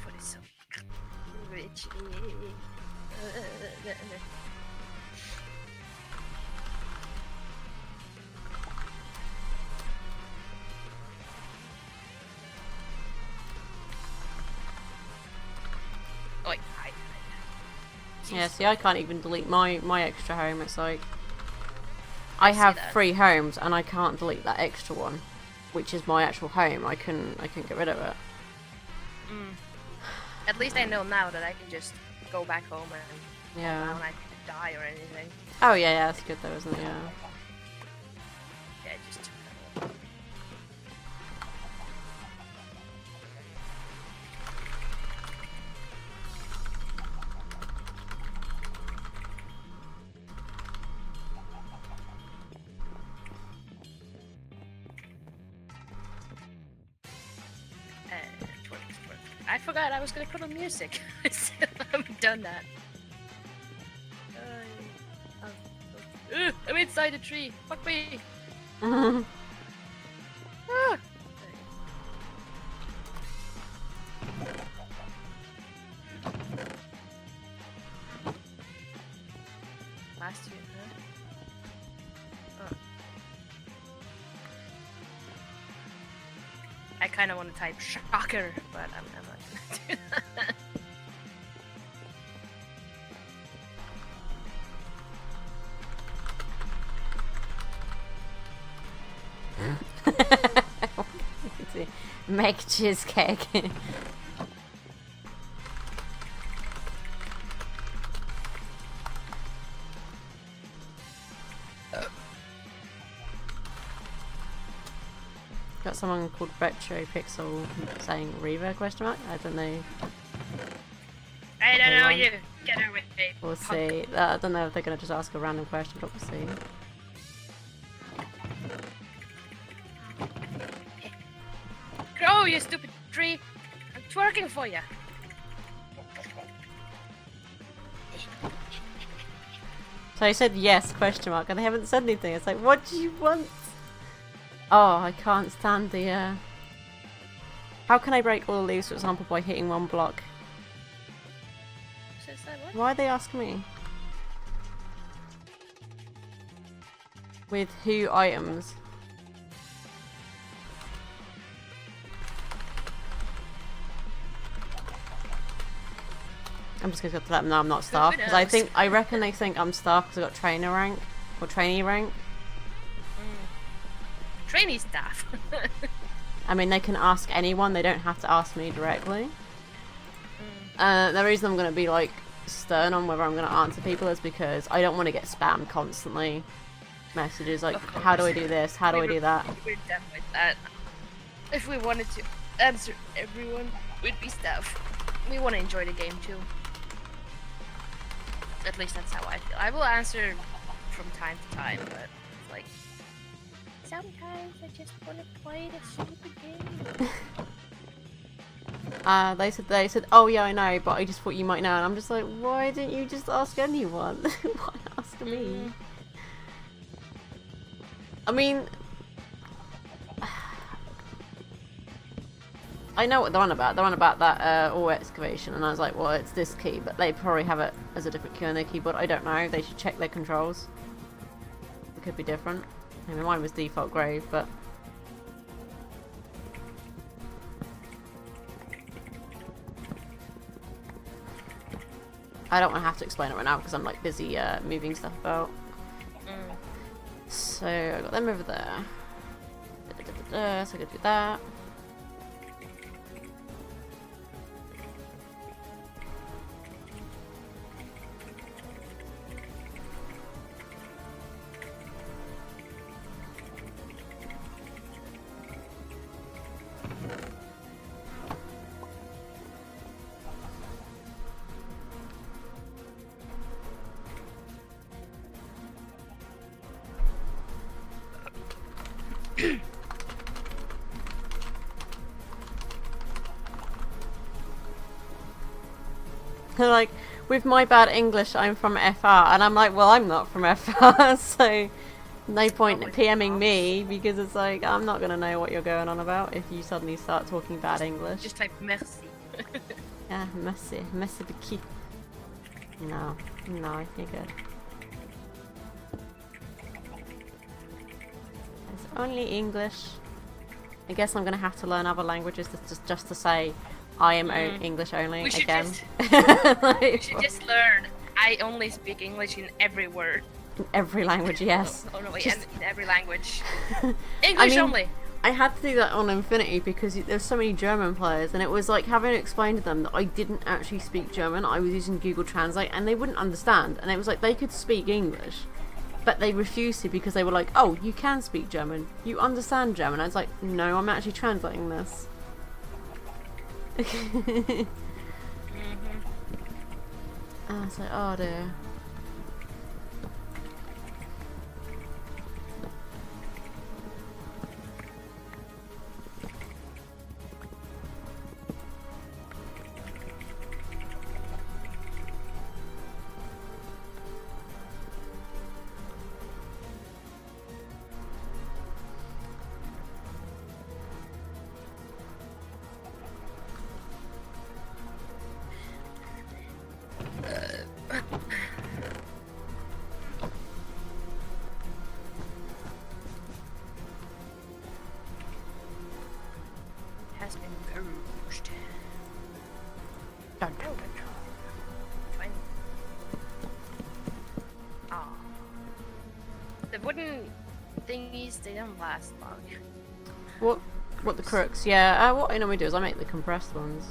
S2: What is so rich? Oi, hi.
S1: Yeah, see, I can't even delete my extra home. It's like I
S2: see
S1: have
S2: that.
S1: 3 homes and I can't delete that extra one, which is my actual home. I couldn't get rid of it.
S2: At least I know now that I can just go back home and
S1: Yeah.
S2: now I can die or anything.
S1: Oh yeah, that's good though, isn't it? Yeah.
S2: Yeah, just. I forgot I was gonna put on music. I still haven't done that. I'm inside the tree. Fuck me. Ah. Last year, huh? Oh. I kind of want to type shocker, but I'm not gonna do that.
S1: Make cheesecake. Got someone called Retro Pixel saying Reaver question mark? I don't know.
S2: I don't know
S1: Hold on.
S2: you. Get away.
S1: We'll
S2: punk.
S1: see. I don't know if they're gonna just ask a random question, but we'll see.
S2: Grow, you stupid tree. I'm twerking for you.
S1: So I said yes question mark and they haven't said anything. It's like, what do you want? Oh, I can't stand the How can I break all the leaves, for example, by hitting one block?
S2: Says that what?
S1: Why are they asking me? With who items? I'm just gonna let them know I'm not staff because I reckon they think I'm staff because I got trainer rank or trainee rank.
S2: trainee staff.
S1: I mean, they can ask anyone. They don't have to ask me directly. The reason I'm going to be like stern on whether I'm going to answer people is because I don't want to get spammed constantly. Messages like, how do I do this? How do I do that?
S2: We're done with that. If we wanted to answer everyone, we'd be staff. We want to enjoy the game too. At least that's how I feel. I will answer from time to time, but like sometimes I just want to play the stupid game.
S1: They said, oh yeah, I know, but I just thought you might know, and I'm just like, why didn't you just ask anyone? Why ask me? I mean, I know what they're on about. They're on about that all excavation, and I was like, well, it's this key, but they probably have it as a different key on their keyboard. I don't know. They should check their controls. It could be different. I mean, mine was default grave, but I don't want to have to explain it right now because I'm like busy moving stuff about. So I got them over there. So I could do that. Like, with my bad English, I'm from FR, and I'm like, well, I'm not from FR, so no point PMing me, because it's like, I'm not gonna know what you're going on about if you suddenly start talking bad English.
S2: Just type merci.
S1: Yeah, merci beaucoup. No, you're good. It's only English. I guess I'm gonna have to learn other languages just to say I am English only again.
S2: We should just learn. I only speak English in every word.
S1: In every language, yes.
S2: Oh no, wait, in every language. English only.
S1: I had to do that on Infinity because there's so many German players, and it was like having to explain to them that I didn't actually speak German. I was using Google Translate, and they wouldn't understand. And it was like they could speak English, but they refused to because they were like, "Oh, you can speak German. You understand German." I was like, "No, I'm actually translating this." I was like, oh dear.
S2: Has been purged.
S1: Done.
S2: Fine. Ah. The wooden thingies, they don't last long.
S1: What the crooks? Yeah, what I normally do is I make the compressed ones.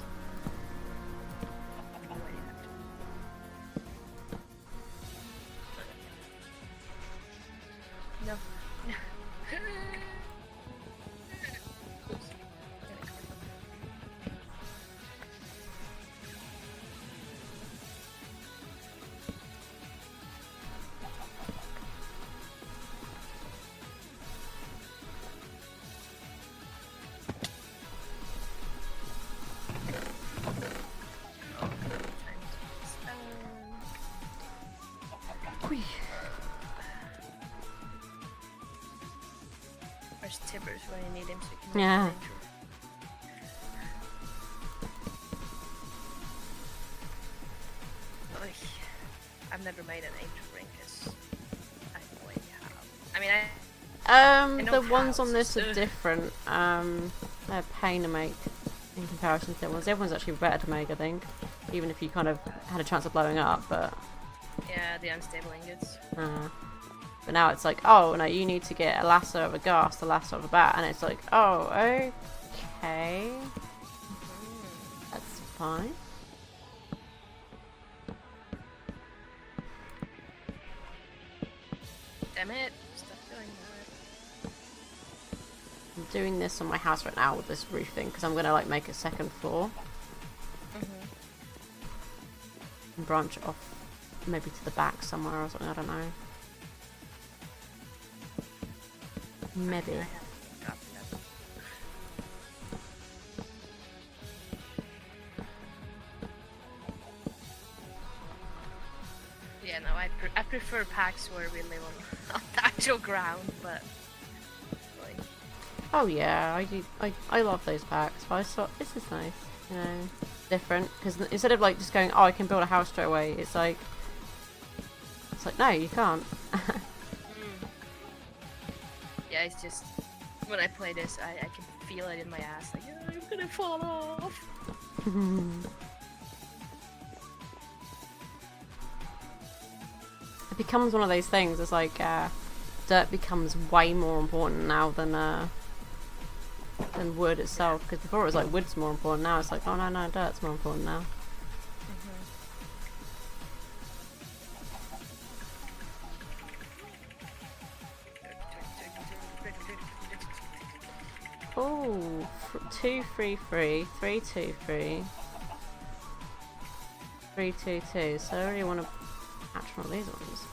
S2: No. Where's Tibbers when you need him so you can
S1: Yeah.
S2: make the intro? I've never made an intro ring because I have no idea how. I mean, I
S1: The
S2: know
S1: ones
S2: how,
S1: on this
S2: so-
S1: are different. They're a pain to make in comparison to the ones. The other one's actually better to make, I think. Even if you kind of had a chance of blowing up, but
S2: yeah, the unstable ingots.
S1: But now it's like, oh no, you need to get a lasso of a ghast, a lasso of a bat, and it's like, oh, okay, that's fine.
S2: Damn it! Stop doing that.
S1: I'm doing this on my house right now with this roof thing because I'm gonna like make a second floor and branch off maybe to the back somewhere or something. I don't know. Maybe.
S2: Yeah, no, I prefer packs where we live on the actual ground, but like,
S1: Oh yeah, I do. I love those packs. But I thought this is nice, you know, different. Because instead of like just going, oh, I can build a house straight away, it's like no, you can't.
S2: yeah, it's just when I play this, I can feel it in my ass, like I'm gonna fall off.
S1: It becomes one of those things. It's like dirt becomes way more important now than wood itself. Because before it was like wood's more important. Now it's like, oh no, dirt's more important now. Oh, 2 3 3 3 2 3 3 2 2. So I really want to hatch one of these ones.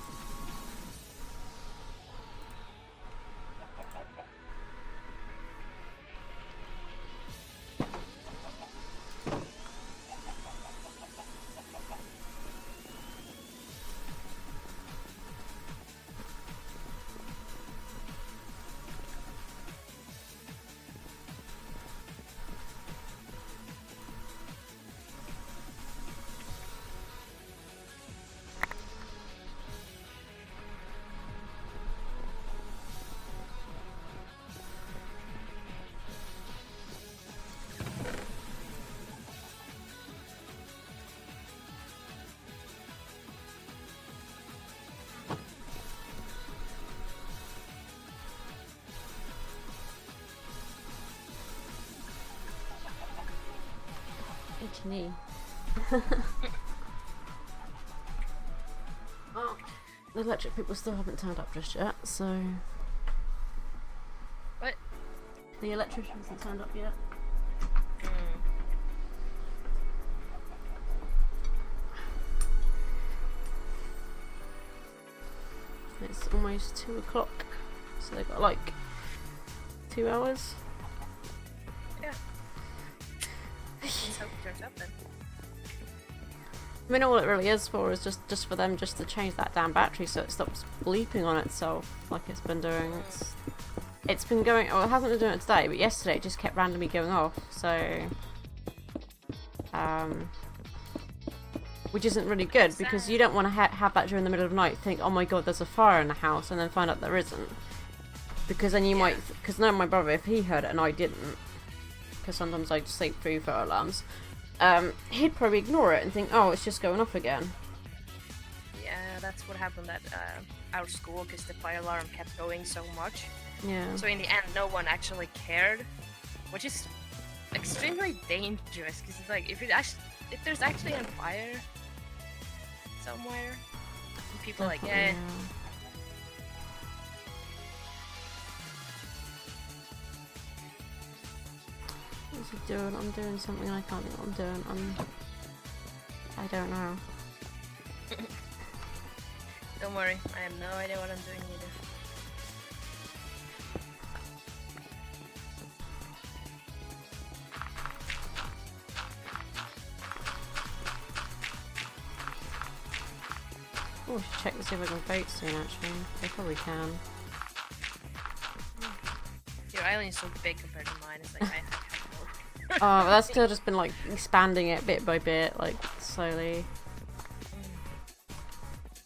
S1: H&E. Oh, the electric people still haven't turned up just yet, so...
S2: What?
S1: The electrician hasn't turned up yet. It's almost 2 o'clock, so they've got like 2 hours.
S2: Yeah. Let's hope it turns up then.
S1: I mean, all it really is for is just for them just to change that damn battery so it stops bleeping on itself like it's been doing. It's been going. Well, it hasn't been doing it today, but yesterday it just kept randomly going off. So, which isn't really good because you don't want to have that during the middle of the night. Think, oh my god, there's a fire in the house, and then find out there isn't. Because then you might. Because no, my brother, if he heard it and I didn't, because sometimes I sleep through fire alarms. He'd probably ignore it and think, oh, it's just going off again.
S2: Yeah, that's what happened at our school because the fire alarm kept going so much.
S1: Yeah.
S2: So in the end, no one actually cared, which is extremely dangerous because it's like if there's actually a fire somewhere, and people are like, yeah.
S1: What's he doing? I'm doing something I can't think what I'm doing. I don't know.
S2: Don't worry, I have no idea what I'm doing either.
S1: Oh, I should check to see if I can vote soon actually. They probably can.
S2: Your island is so big compared to mine, it's like I have no.
S1: Oh, but that's still just been like expanding it bit by bit, like slowly.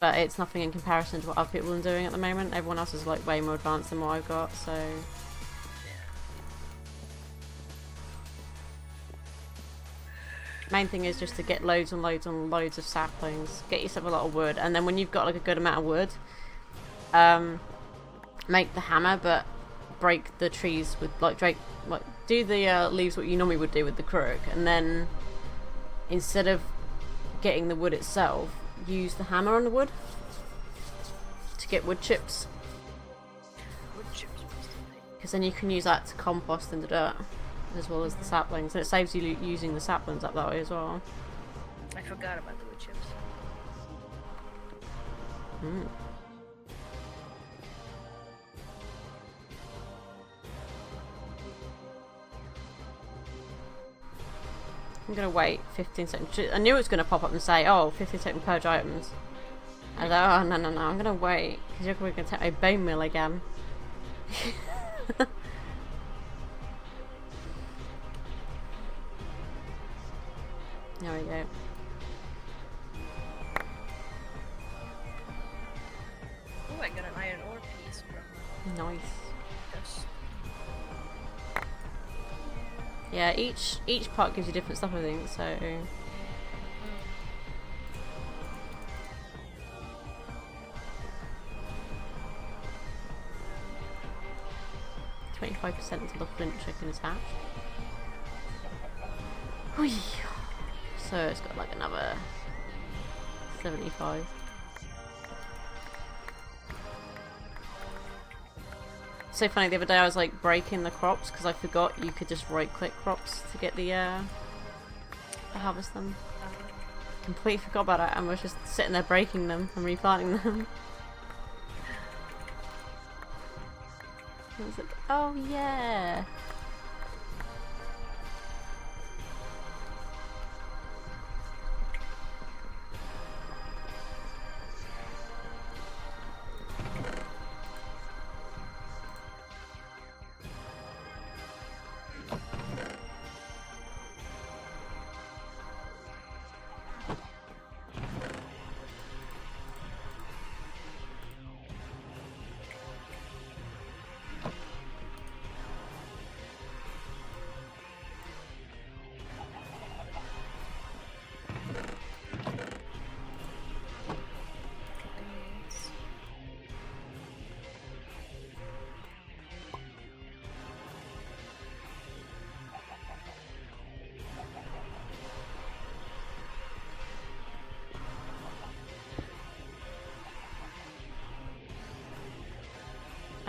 S1: But it's nothing in comparison to what other people are doing at the moment. Everyone else is like way more advanced than what I've got, so... Main thing is just to get loads and loads and loads of saplings. Get yourself a lot of wood, and then when you've got like a good amount of wood, make the hammer, but break the trees with do the leaves what you normally would do with the crook, and then instead of getting the wood itself, use the hammer on the wood to get wood chips.
S2: Wood chips.
S1: Because then you can use that to compost in the dirt, as well as the saplings, and it saves you using the saplings up that way as well.
S2: I forgot about the wood chips.
S1: Mm. I'm gonna wait 15 seconds. I knew it was gonna pop up and say, oh, 15-second purge items. I was like, oh, no, I'm gonna wait, because you're probably gonna take my bone meal again. There we go.
S2: Oh, I got an iron ore piece from
S1: Nice.
S2: this.
S1: Yeah, each part gives you different stuff, I think, so... 25% until the flint chicken is hatched. Whee! So it's got like another 75. So funny, the other day I was like breaking the crops because I forgot you could just right click crops to get the to harvest them. Completely forgot about it and was just sitting there breaking them and replanting them. I was like, oh yeah.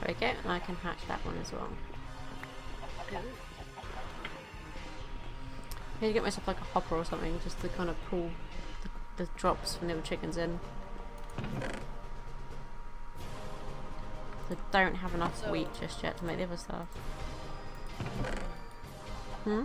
S1: There we go, and I can hatch that one as well.
S2: Good.
S1: I need to get myself like a hopper or something just to kind of pull the drops from the other chickens in. I don't have enough wheat just yet to make the other stuff. Hmm?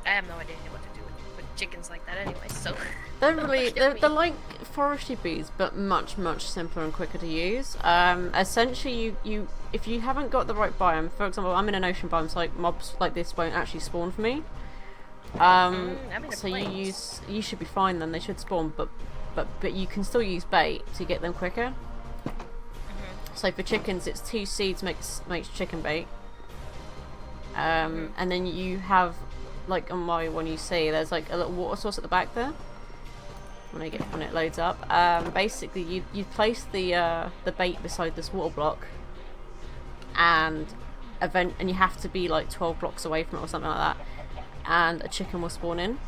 S2: I have no idea what to do with chickens like that anyway, so...
S1: They're really, they're like forestry bees, but much simpler and quicker to use. Essentially, you if you haven't got the right biome, for example, I'm in an ocean biome, so like mobs like this won't actually spawn for me. So you should be fine then. They should spawn, but you can still use bait to get them quicker. So for chickens, it's 2 seeds makes chicken bait. And then you have, like on my one you see, there's like a little water source at the back there. When it loads up, basically you place the bait beside this water block, and you have to be like 12 blocks away from it or something like that, and a chicken will spawn in.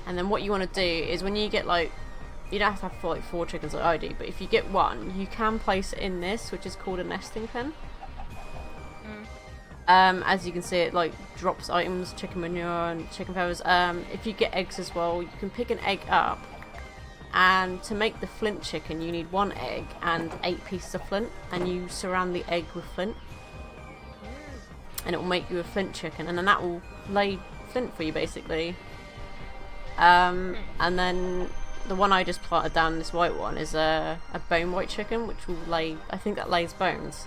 S1: And then what you want to do is when you get like, you don't have to have like 4 chickens like I do, but if you get one, you can place it in this, which is called a nesting pen. As you can see, it like drops items, chicken manure and chicken feathers. If you get eggs as well, you can pick an egg up, and to make the flint chicken you need 1 egg and 8 pieces of flint, and you surround the egg with flint, and it will make you a flint chicken, and then that will lay flint for you basically. And then the one I just planted down, this white one, is a bone white chicken, which will lay, I think that lays bones.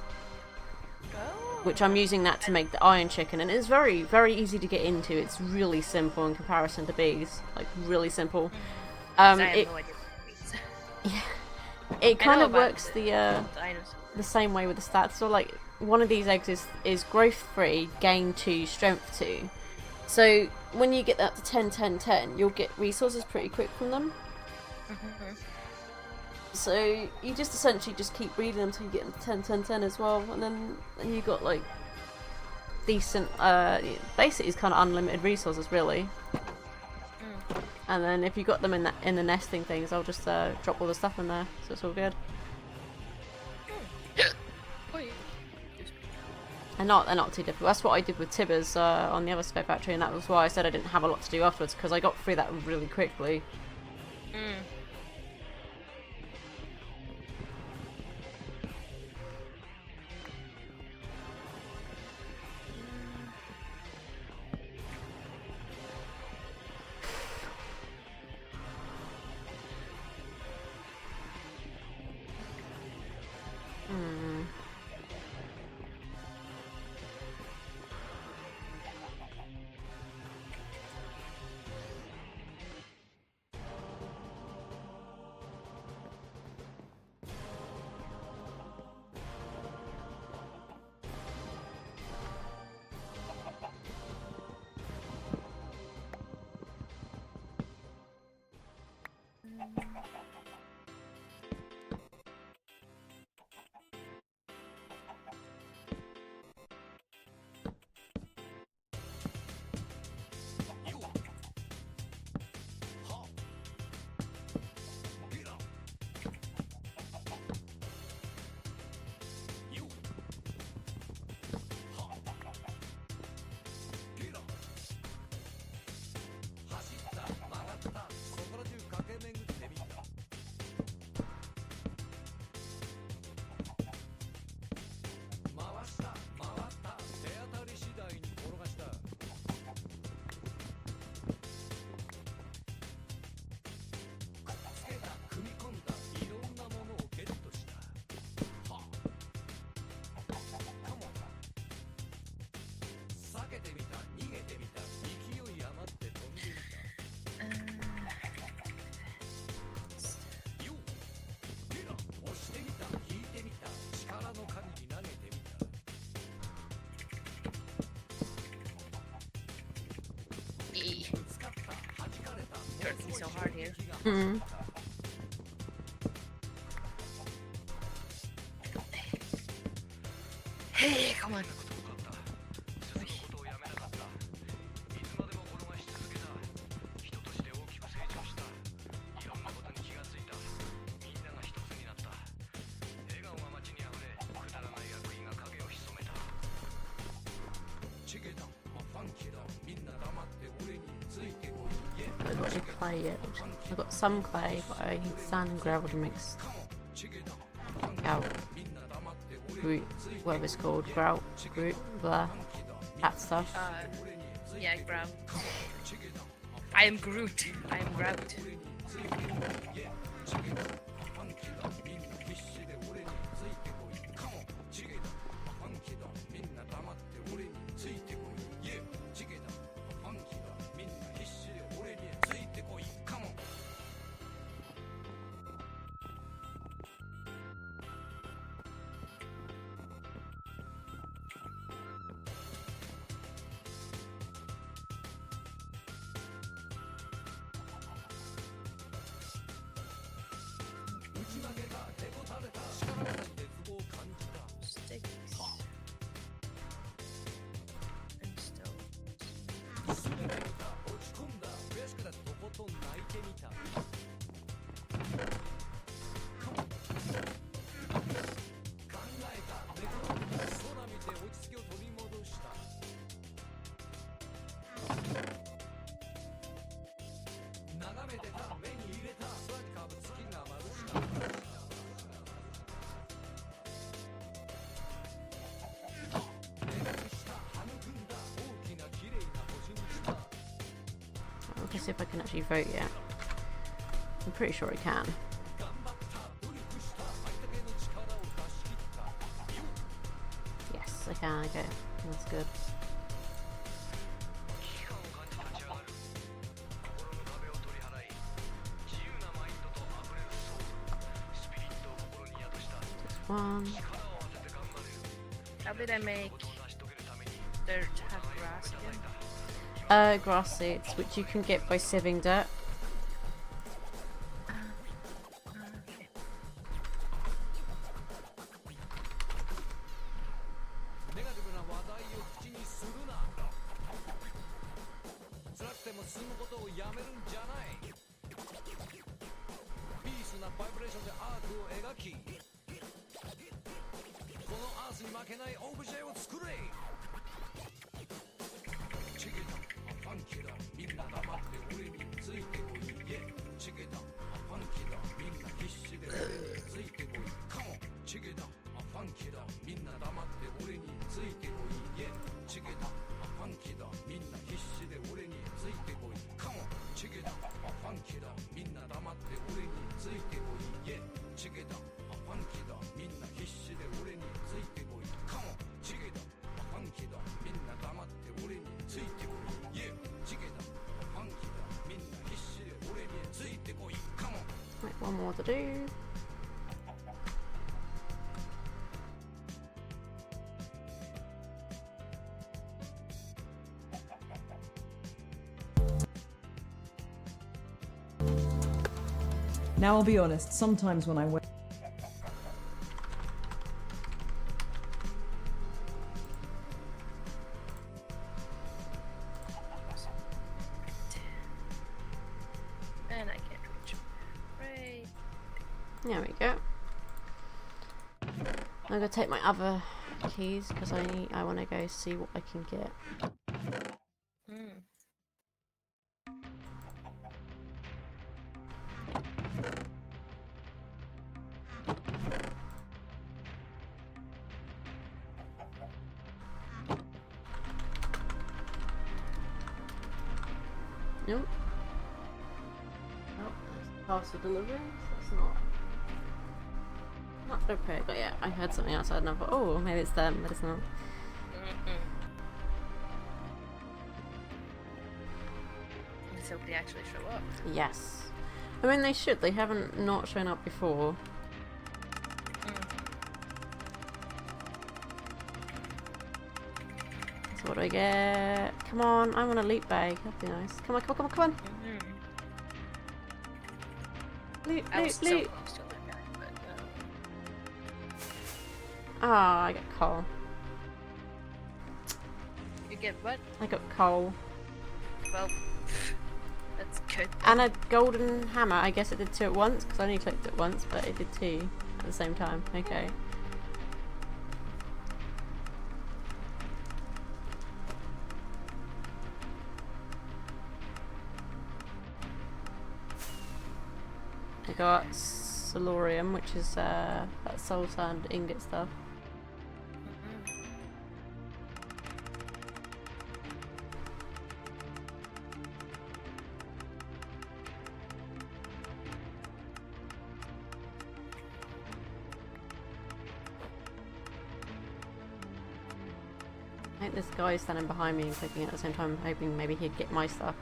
S1: Which I'm using that to make the iron chicken, and it's very easy to get into. It's really simple in comparison to bees, like really simple.
S2: I have no idea what it means.
S1: Yeah, it kind of works the same way with the stats. So like one of these eggs is growth 3, gain 2, strength 2. So when you get that to 10, 10, 10, you'll get resources pretty quick from them. So you just essentially just keep breeding them until you get into 10, 10, 10 as well, and then you got like decent, basically it's kind of unlimited resources really. And then if you got them in the nesting things, I'll just drop all the stuff in there, so it's all good. And they're not too difficult. That's what I did with Tibbers on the other Sky Factory, and that was why I said I didn't have a lot to do afterwards, because I got through that really quickly.
S2: Working so hard here. Hey, come on.
S1: I've got any clay yet. I've got some clay, but I need sand and gravel to mix out Groot, whatever it's called, grout, Groot, blah, that stuff.
S2: Yeah, grout. I am Groot. I am grout. Sticks. And stones.
S1: Let's see if I can actually vote yet. I'm pretty sure I can. Yes, I can. Okay, that's good. Just one.
S2: How did I make dirt have grass again?
S1: Grass seeds, which you can get by sieving dirt.
S2: Okay.
S4: ても進むことをやめるんじゃない。ピースなバイブレーションでアートを描き、このアースに負けないオブジェを作れ。チゲだ、ファンキーだ、みんな黙って俺についてこい。チゲだ、ファンキーだ、みんな必死で俺についてこい。カモン。チゲだ、ファンキーだ、みんな黙って俺についてこい。チゲだ、ファンキーだ、みんな必死で俺についてこい。カモン。チゲだ、ファンキーだ、みんな黙って俺についてこい。チゲだ、ファンキーだ、みんな必死で俺についてこい。カモン。チゲだ、ファンキーだ、みんな黙って俺についてこい。チゲだ、ファンキーだ、みんな必死で俺についてこい。カモン。
S1: Right, one more to do.
S5: Now I'll be honest, sometimes when I went
S2: And I can't reach. Right.
S1: There we go. I'm gonna take my other keys because I want to go see what I can get.
S2: Hmm.
S1: Nope. Oh, that's parcel delivery. So that's not okay. But yeah, I heard something outside and I thought, oh, maybe it's them, but it's not.
S2: Let's hope they actually show up.
S1: Yes. I mean, they should. They haven't not shown up before. So what do I get? Come on, I want a loot bag. That'd be nice. Come on, come on, come on, come on. Loot,
S2: I was
S1: loot,
S2: so
S1: loot.
S2: close to that guy, but
S1: Ah, I got coal.
S2: you get what?
S1: I got coal.
S2: Well, that's good.
S1: And a golden hammer. I guess it did two at once, because I only clicked it once, but it did two at the same time. Okay. I got Solarium, which is that soul sand ingot stuff. I think this guy is standing behind me and clicking it at the same time, hoping maybe he'd get my stuff.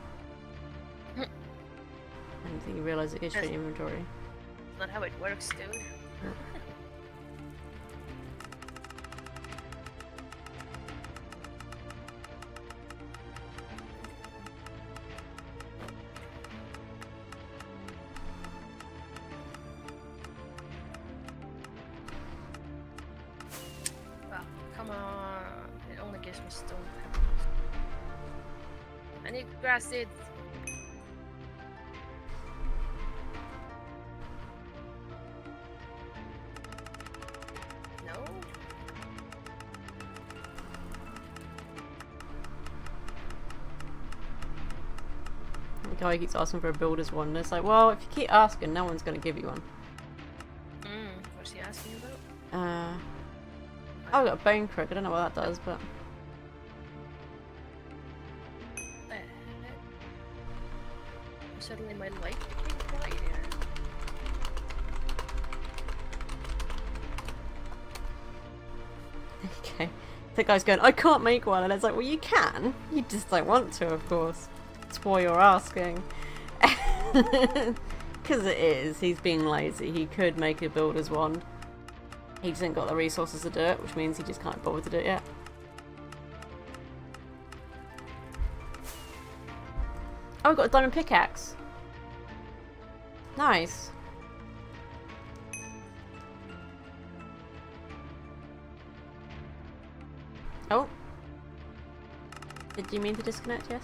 S1: I didn't think he realised it goes straight in inventory.
S2: Not how it works, dude. Well, come on. It only gives me stone pebbles. I need grass seeds. No?
S1: The guy keeps asking for a builder's one, and it's like, well, if you keep asking, no one's going to give you one.
S2: What's he asking about?
S1: Oh, I got a bone crook. I don't know what that does, but
S2: Suddenly my light became brighter.
S1: okay. The guy's going, I can't make one, and it's like, well, you can. You just don't want to, of course. That's why you're asking. Because it is. He's being lazy. He could make a builder's wand. He just ain't got the resources to do it, which means he just can't bother to do it yet. Oh, I got a diamond pickaxe. Nice. Oh. Did you mean to disconnect? Yes.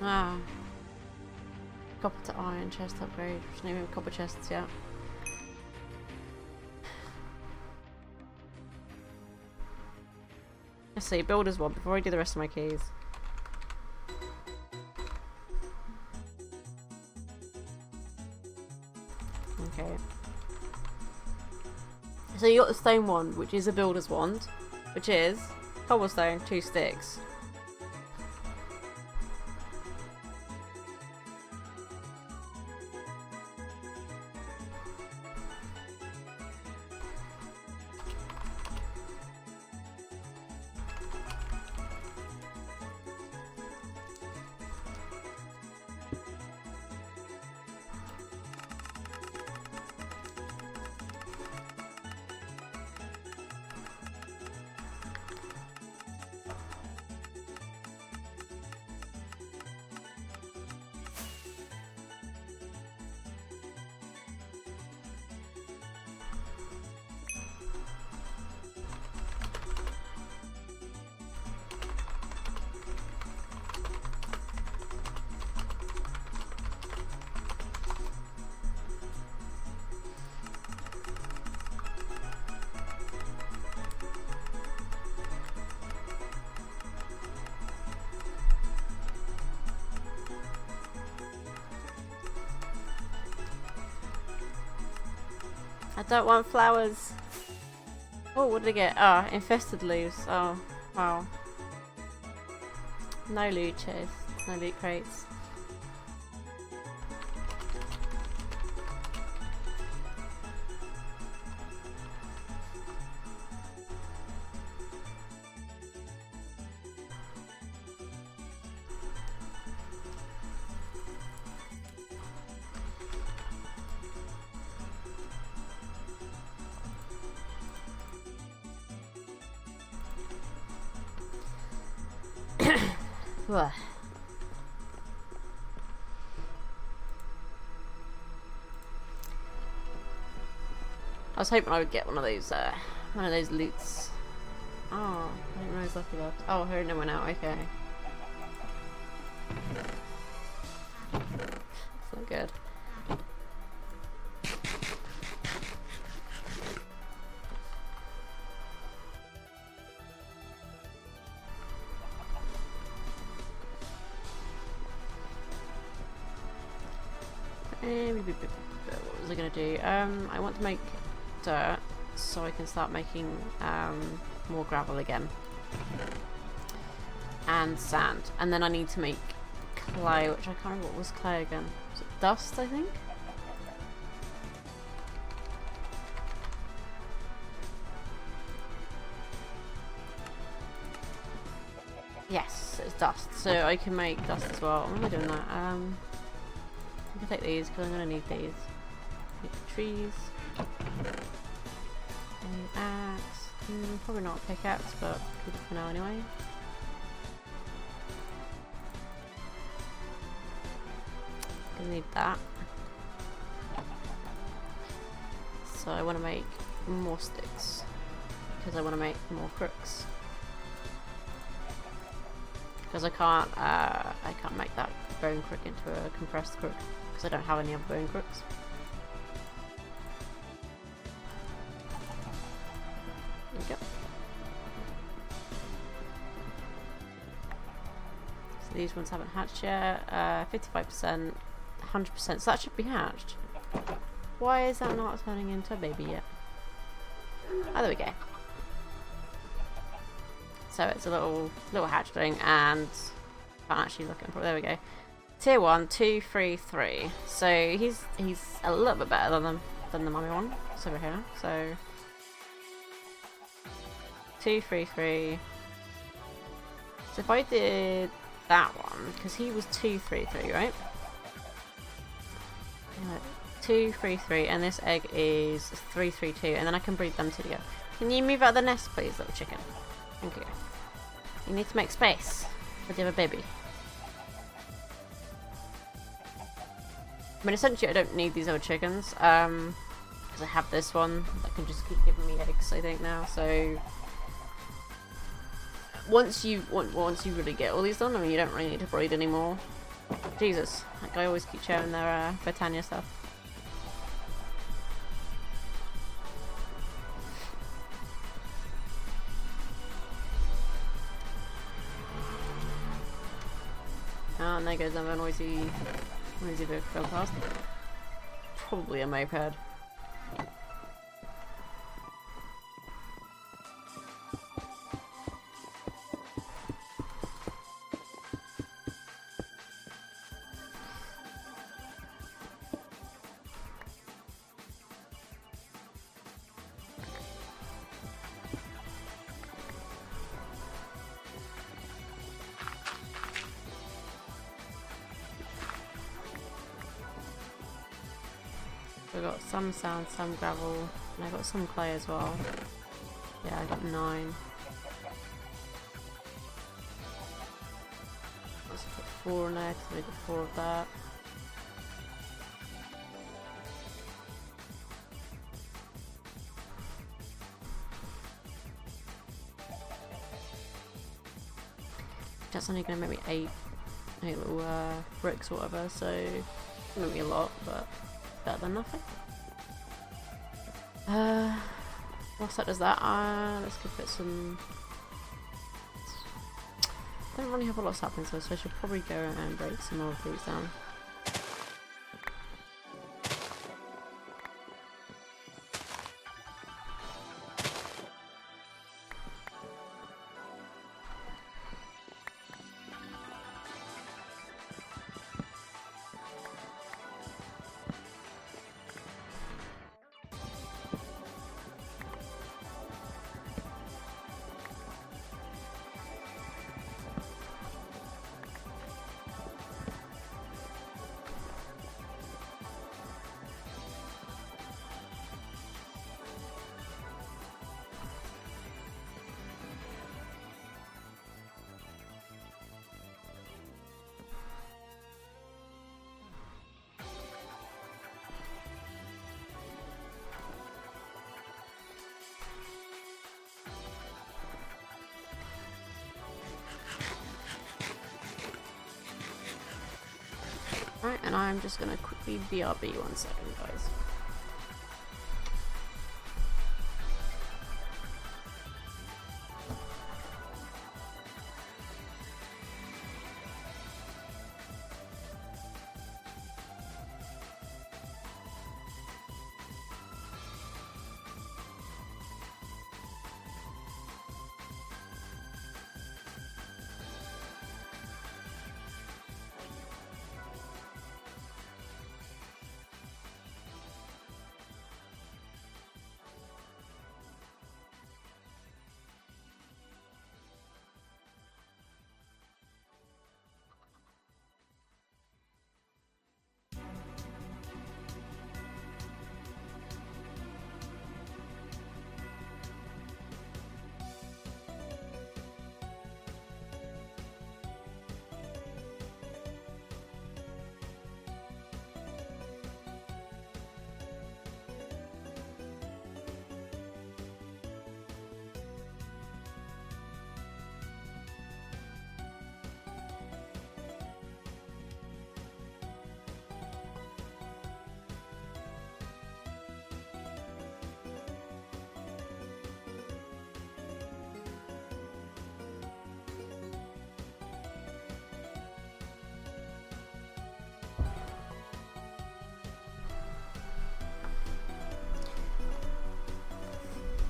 S1: Ah. Copper to iron chest upgrade. There's not even copper chests yet. Let's see, builders one before I do the rest of my keys. Okay. So you got the stone wand, which is a builder's wand, which is cobblestone, 2 sticks. I don't want flowers. Oh, what did I get? Ah, infested leaves. Oh, wow. No loot chests, no loot crates. Ugh. I was hoping I would get one of those loots. Oh, I didn't realize lucky left. Oh, her no went out. Okay. It's not good. What was I gonna do? I want to make dirt so I can start making more gravel again. And sand. And then I need to make clay, which I can't remember what was clay again. Was it dust, I think? Yes, it's dust. So I can make dust as well. When am I doing that? I can take these because I'm going to need these. Need the trees. An axe. Probably not a pickaxe, but keep it for now anyway. Gonna need that. So I want to make more sticks because I want to make more crooks. Because I can't make that bone crook into a compressed crook because I don't have any other bone crooks. There we go. So these ones haven't hatched yet. 55%, 100%. So that should be hatched. Why is that not turning into a baby yet? Oh, there we go. So it's a little hatchling, and can't actually look at him. There we go. Tier 1, 2, 3, 3. So he's a little bit better than the mummy one. It's over here. So 2, 3, 3. So if I did that one, because he was 2, 3, 3, right? 2, 3, 3, and this egg is 3, 3, 2, and then I can breed them two together. Can you move out of the nest, please, little chicken? Thank you. You need to make space for the other baby. I mean, essentially, I don't need these other chickens, because I have this one that can just keep giving me eggs, I think, now. So once you really get all these done, I mean, you don't really need to breed anymore. Jesus, that guy always keeps sharing their Britannia stuff. Oh, and there goes another noisy vehicle going past. Probably a moped. I got some sand, some gravel, and I got some clay as well. Yeah, I got 9. Let's put 4 in there because I got 4 of that. That's only going to make me 8 little bricks or whatever, so it's going to be a lot, but better than nothing. What's that does that? Let's give it some... don't really have a lot happening, so I should probably go and break some more of these down. Right, and I'm just gonna quickly BRB 1 second, guys.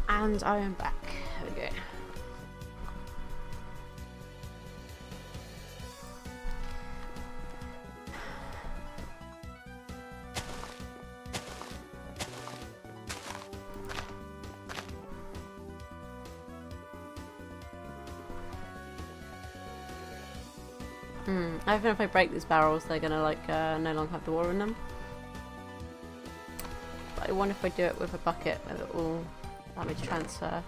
S1: And I am back. There we go. I think if I break these barrels, they're gonna like no longer have the water in them. But I wonder if I do it with a bucket, whether it will allow me to transfer.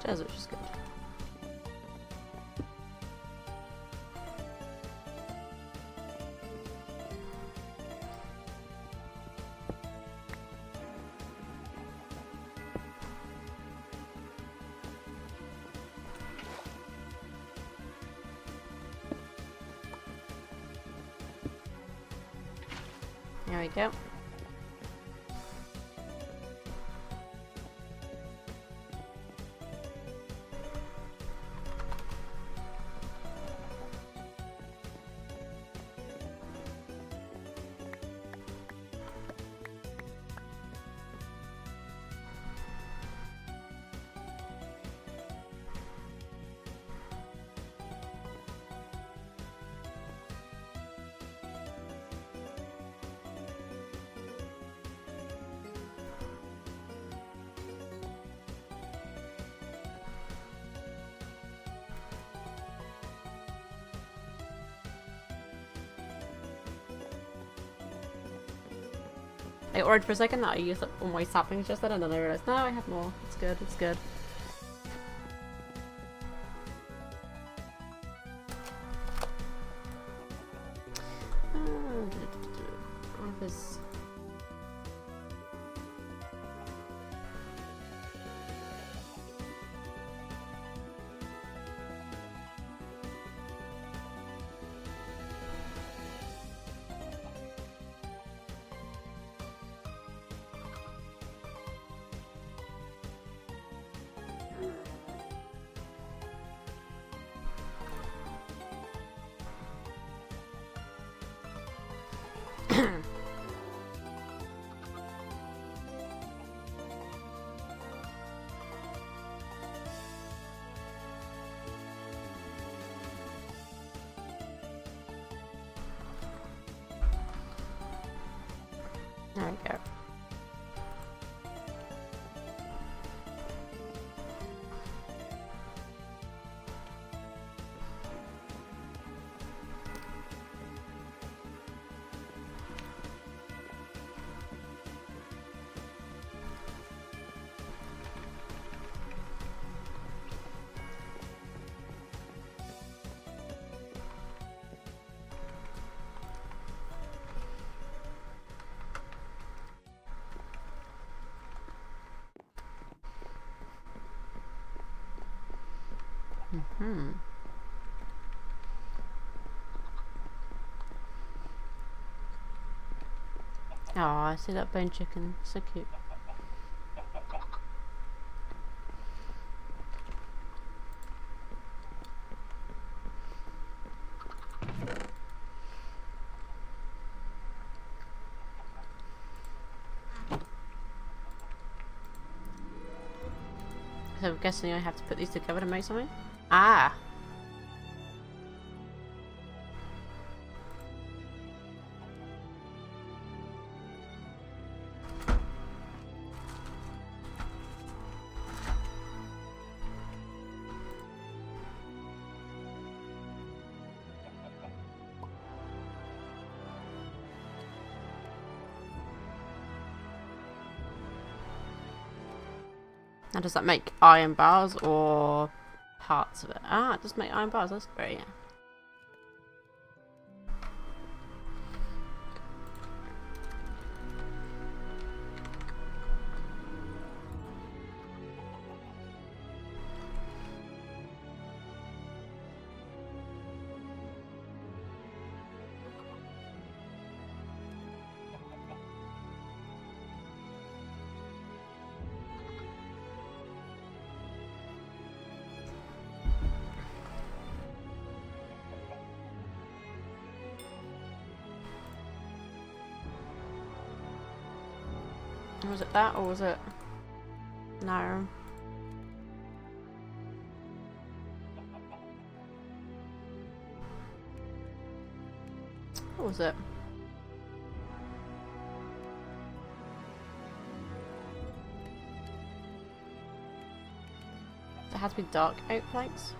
S1: stairs, which is good. There we go. I worried for a second that I used up all my saplings just then, and then I realised, no, I have more. It's good, it's good. What is... There we go. Oh, I see that bone chicken. So cute. So I'm guessing I have to put these together to make something? Ah! Now does that make iron bars or parts of it? Ah, it does make iron bars, that's great. Was it that or was it no? What was it? It had to be dark oak planks.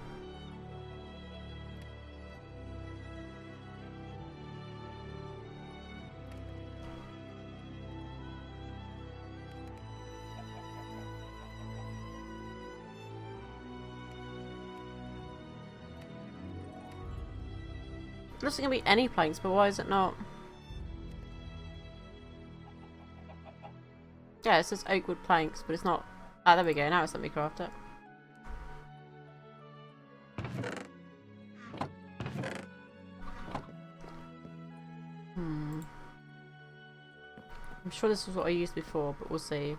S1: There's not gonna be any planks, but why is it not? Yeah, it says oak wood planks, but it's not. Ah, there we go. Now it's let me craft it. I'm sure this was what I used before, but we'll see.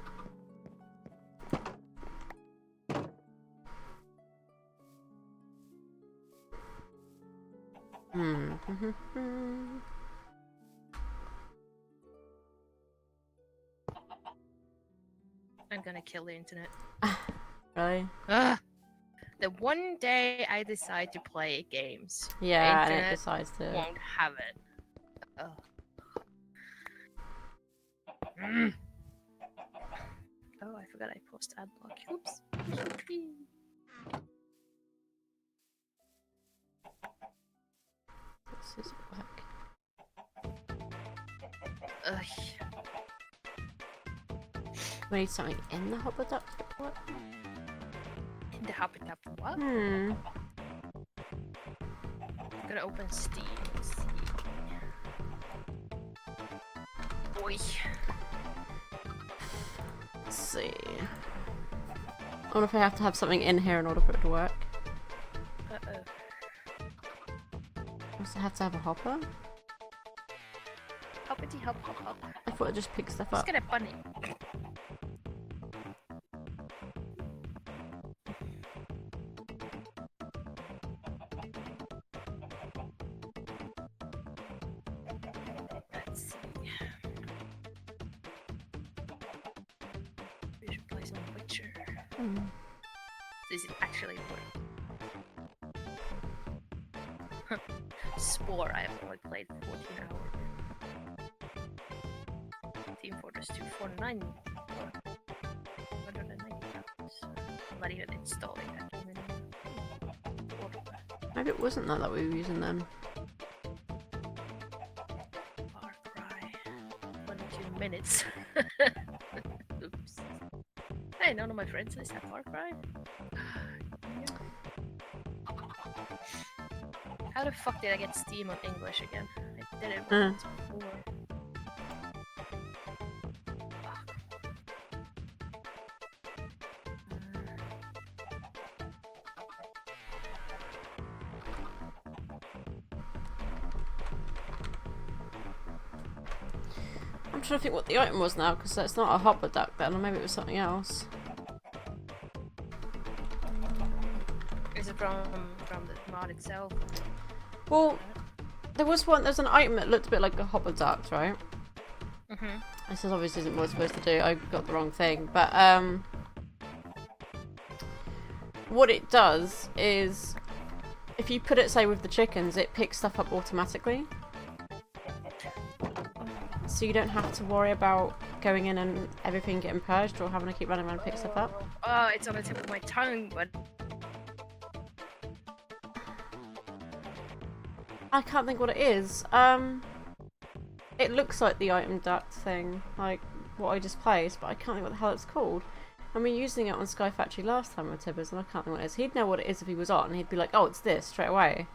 S2: I'm gonna kill the internet.
S1: Really?
S2: Ugh. The one day I decide to play games,
S1: Yeah,
S2: the
S1: and it
S2: internet
S1: decides to.
S2: won't have it. Ugh. Mm. Oh, I forgot I paused ad block. Oops.
S1: This is work.
S2: Ugh.
S1: We need something in the hopper duck. What?
S2: In the habitat for what?
S1: Hmm.
S2: I'm gonna open Steam. Let's see. Boy.
S1: Let's see. I wonder if I have to have something in here in order for it to work.
S2: Uh-oh.
S1: Does it have to have a hopper?
S2: Hoppity hop hop hop.
S1: I thought it just picks stuff
S2: Let's
S1: up.
S2: get a bunny. Let's see. We should play some Witcher. This is actually important. Spore, I have only played 14 hours. Team Fortress 2 for 190 hours. I'm not even installing that game anymore.
S1: Maybe it wasn't that we were using then.
S2: Far Cry. 22 minutes. Oops. Hey, none of my friends list have Far Cry. How the fuck did I get Steam on English again? I did it once before.
S1: I'm trying to think what the item was now, because that's not a hopper duck then, or maybe it was something else.
S2: Is it from the mod itself?
S1: Well, there's an item that looked a bit like a hopper duck, right?
S2: Mm-hmm.
S1: This is obviously isn't what it's supposed to do. I got the wrong thing, but what it does is, if you put it, say, with the chickens, it picks stuff up automatically. So you don't have to worry about going in and everything getting purged or having to keep running around and pick stuff up.
S2: Oh, it's on the tip of my tongue, but
S1: I can't think what it is. It looks like the item duct thing, like what I just placed, but I can't think what the hell it's called. I mean, using it on Sky Factory last time with Tibbers, and I can't think what it is. He'd know what it is if he was on, he'd be like, oh, it's this, straight away.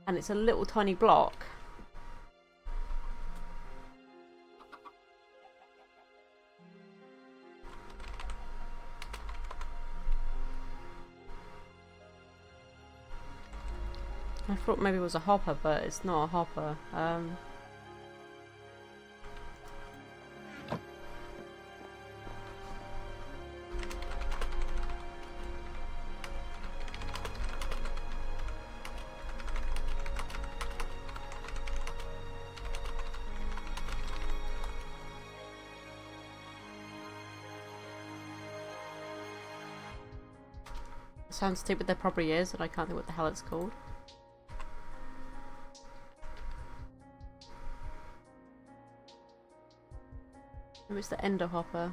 S1: And it's a little tiny block. I thought maybe it was a hopper, but it's not a hopper. Sounds stupid, there probably is, and I can't think what the hell it's called. Maybe it's the ender hopper.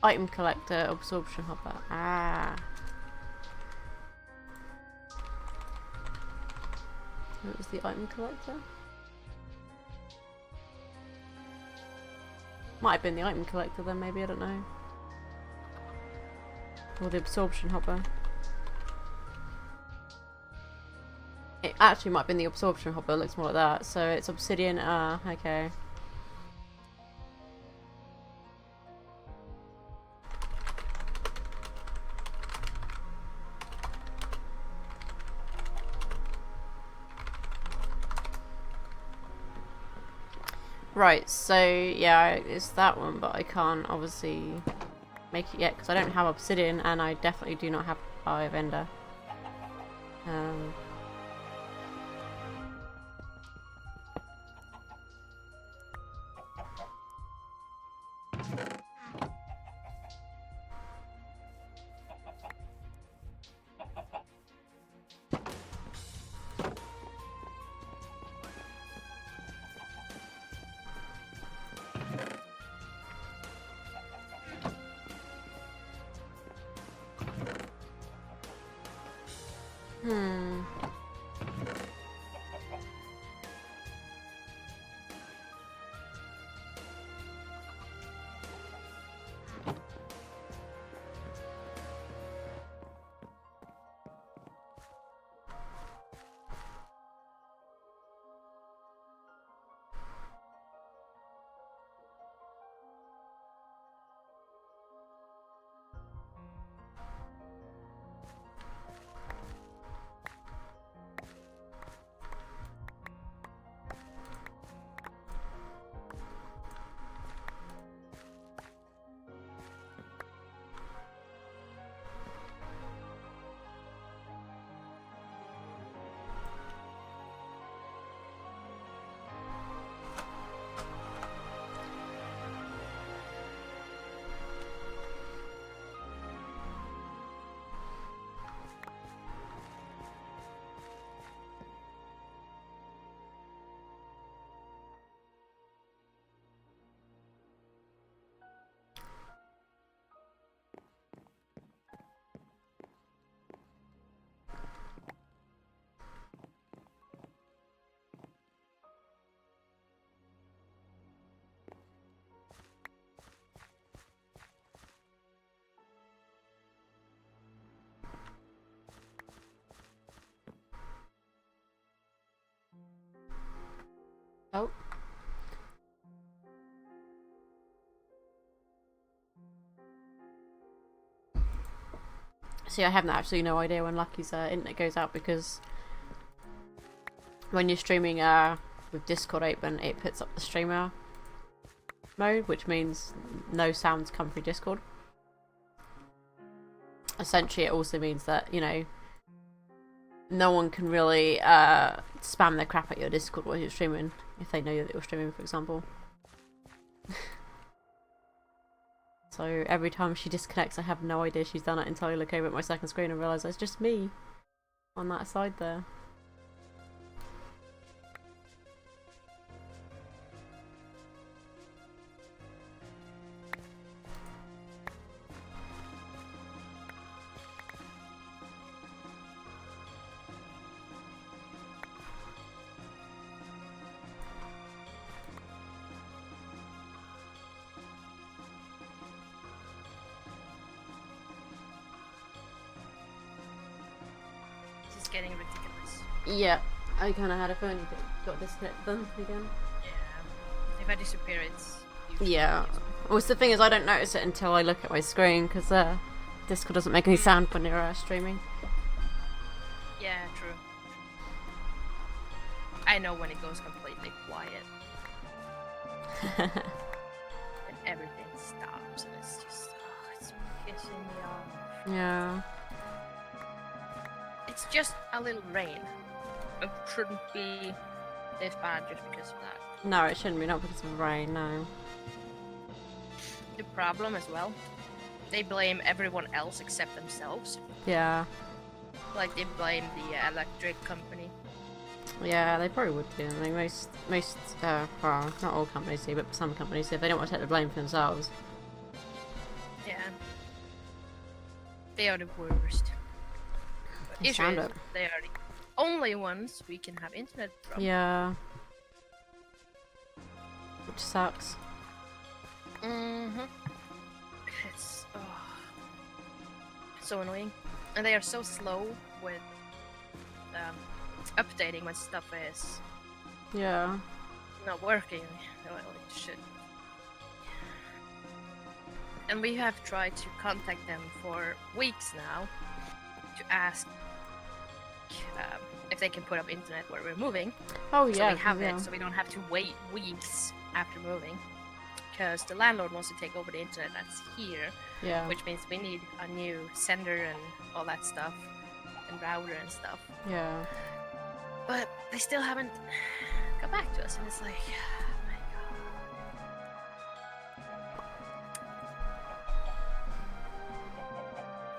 S1: Item collector, absorption hopper. Ah. It was the item collector? Might have been the item collector then, maybe, I don't know. Or the absorption hopper. It actually might have been the absorption hopper. It looks more like that. So it's obsidian. Ah, okay. Right, so yeah, it's that one, but I can't obviously make it yet because I don't have obsidian, and I definitely do not have Eye of Ender. Um, hmm. Oh. See, I have absolutely no idea when Lucky's internet goes out because when you're streaming with Discord open, it puts up the streamer mode, which means no sounds come through Discord. Essentially, it also means that, you know, no one can really spam their crap at your Discord while you're streaming, if they know that you're streaming, for example. So every time she disconnects, I have no idea she's done it until I look over at my second screen and realise it's just me on that side there.
S2: This is getting ridiculous.
S1: Yeah, I kind of had a phone got disconnected then again.
S2: Yeah. If I disappear, it's usually
S1: Yeah. Well, the thing is, I don't notice it until I look at my screen because Discord doesn't make any sound when you're streaming.
S2: Yeah, true. I know when it goes completely quiet. And everything stops and it's just, it's pissing me off.
S1: Yeah.
S2: It's just a little rain. It shouldn't be this bad just because of that.
S1: No, it shouldn't be, not because of rain, no.
S2: The problem as well, they blame everyone else except themselves.
S1: Yeah.
S2: Like they blame the electric company.
S1: Yeah, they probably would do. I mean, most, well, not all companies do, but some companies do. If they don't want to take the blame for themselves.
S2: Yeah. They are the worst.
S1: They
S2: Issue
S1: sound
S2: is
S1: it.
S2: they are the only ones we can have internet from.
S1: Yeah. Which sucks.
S2: Mm-hmm. It's so annoying. And they are so slow with updating when stuff is
S1: Yeah.
S2: not working. Well, it should. And we have tried to contact them for weeks now to ask if they can put up internet where we're moving.
S1: Oh
S2: So
S1: yeah.
S2: we have
S1: yeah.
S2: it, so we don't have to wait weeks after moving. Because the landlord wants to take over the internet that's here,
S1: Yeah.
S2: which means we need a new sender and all that stuff, and router and stuff.
S1: Yeah.
S2: But they still haven't got back to us, and it's like, oh my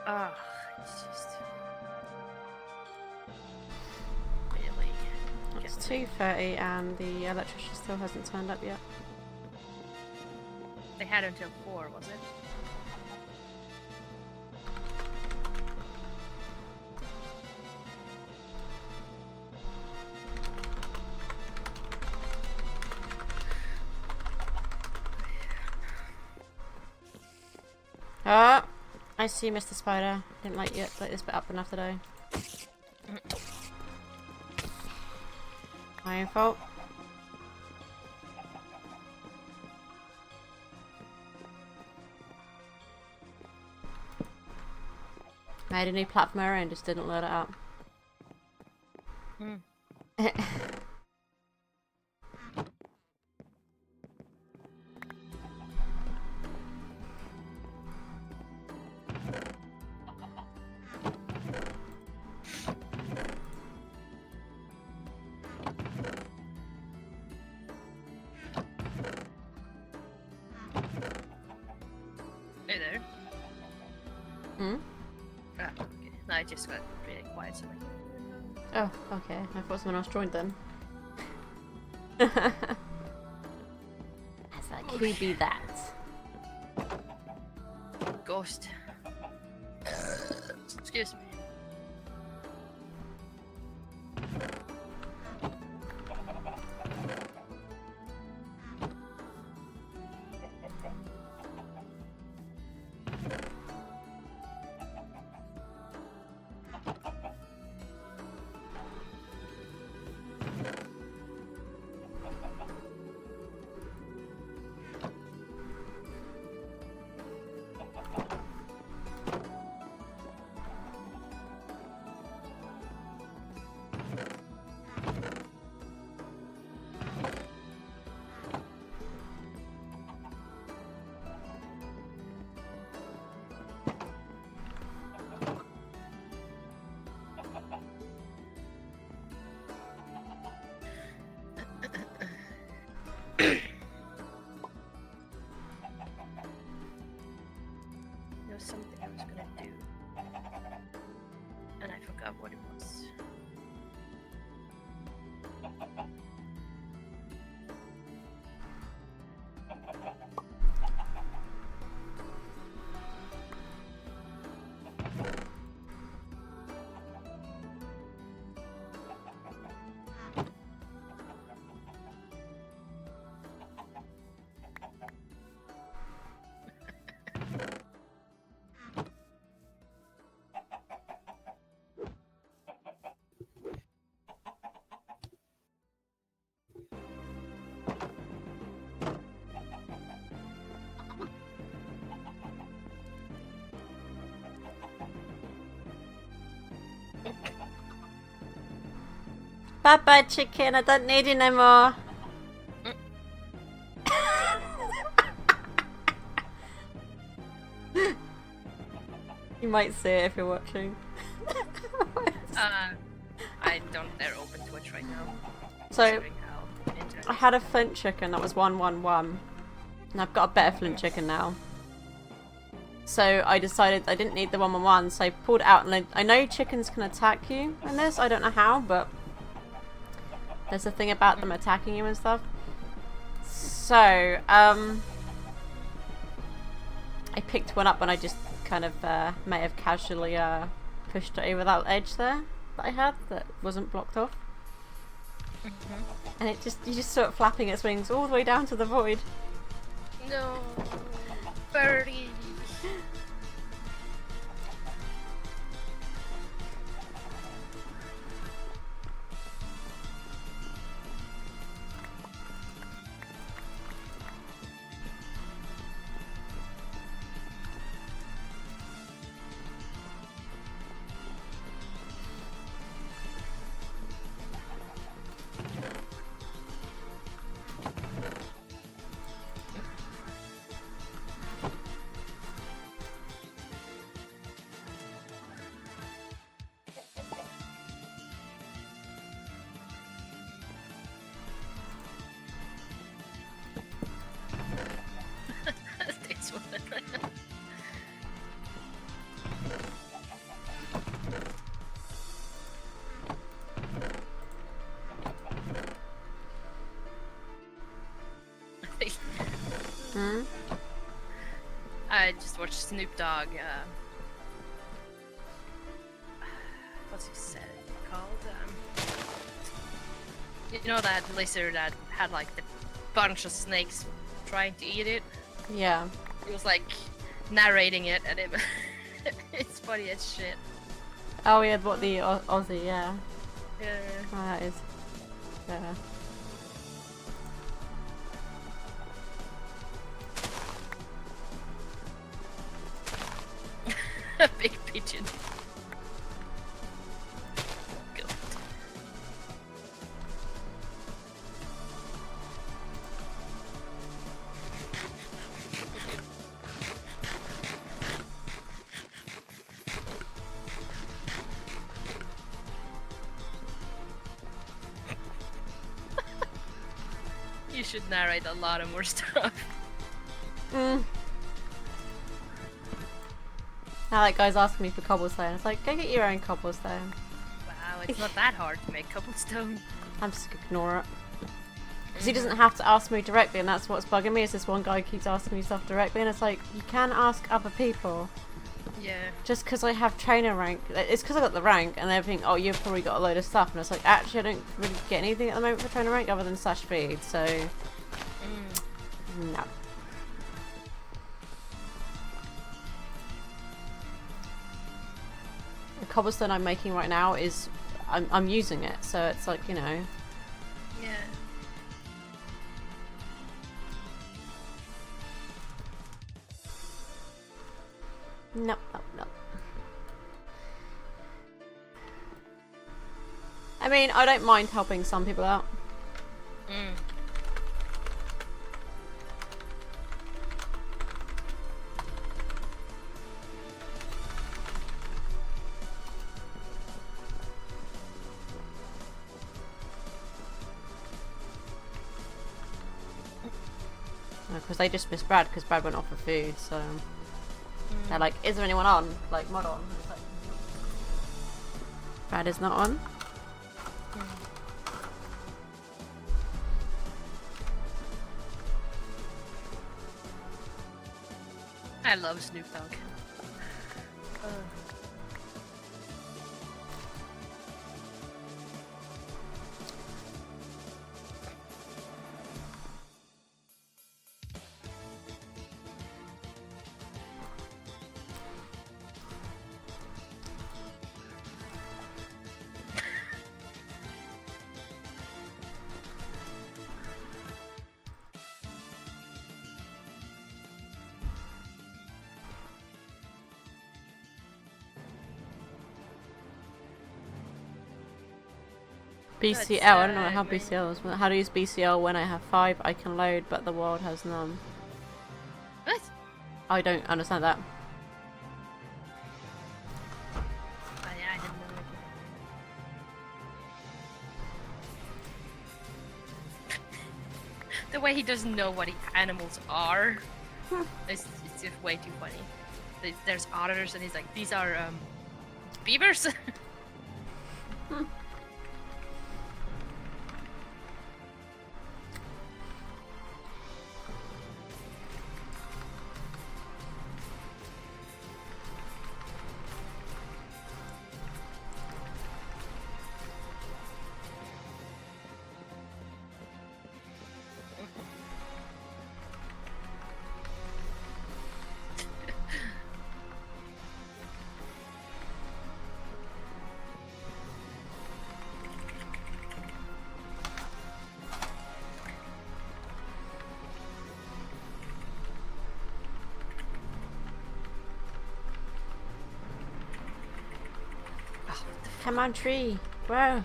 S2: god. Oh, it's just really.
S1: It's
S2: getting-
S1: 2:30 and the electrician still hasn't turned up yet.
S2: They had until 4, was it?
S1: Oh, I see, Mr. Spider. Didn't like this bit up enough today. My own fault. Made a new platform error and just didn't load it up.
S2: Hmm. Hey there.
S1: Hmm?
S2: Ah, okay. No, I just got really quiet, so like.
S1: Oh, okay. I thought someone else joined then. It's like, who be that?
S2: Ghost. Excuse me. There was something I was gonna do, and I forgot what it was.
S1: Bye bye, chicken. I don't need you no more. You might see it if you're watching.
S2: I don't dare open Twitch right now.
S1: So,
S2: considering how internet
S1: I had a flint chicken that was 111. And I've got a better flint chicken now. So I decided I didn't need the 111, so I pulled it out, and I know chickens can attack you in this. I don't know how, but there's a thing about them attacking you and stuff. So, I picked one up and I just kind of may have casually pushed it over that edge there that I had that wasn't blocked off. And it you just saw it flapping its wings all the way down to the void.
S2: No, birdie.
S1: Hmm?
S2: I just watched Snoop Dogg. What's he said called? You know that lizard that had like the bunch of snakes trying to eat it?
S1: Yeah.
S2: He was like narrating it, and it's funny as shit.
S1: Oh, yeah, what the Aussie, yeah.
S2: Yeah.
S1: Oh, that is. Yeah.
S2: A big pigeon. God. You should narrate a lot of more stuff.
S1: Mm. Now that guy's asking me for cobblestone. It's like, go get your own cobblestone.
S2: Wow, it's not that hard to make cobblestone.
S1: I'm just gonna ignore it. Because he doesn't have to ask me directly, and that's what's bugging me, is this one guy keeps asking me stuff directly, and it's like, you can ask other people.
S2: Yeah.
S1: Just because I have trainer rank, it's because I got the rank, and they think, oh, you've probably got a load of stuff, and it's like, actually, I don't really get anything at the moment for trainer rank other than slash feed, so no. The cobblestone I'm making right now is, I'm using it, so it's like, you know.
S2: Yeah.
S1: No. I mean, I don't mind helping some people out.
S2: Mm.
S1: Because they just missed Brad, because Brad went off for food, so they're like, is there anyone on? Like, mod on. It's like, Brad is not on.
S2: I love Snoop Dogg.
S1: BCL, I don't know how BCL is. How to use BCL when I have 5 I can load, but the world has none.
S2: What?
S1: I don't understand that.
S2: Oh, yeah, I didn't know that. The way he doesn't know what animals are it's just way too funny. There's otters, and he's like, these are beavers.
S1: Come on, tree. Whoa. I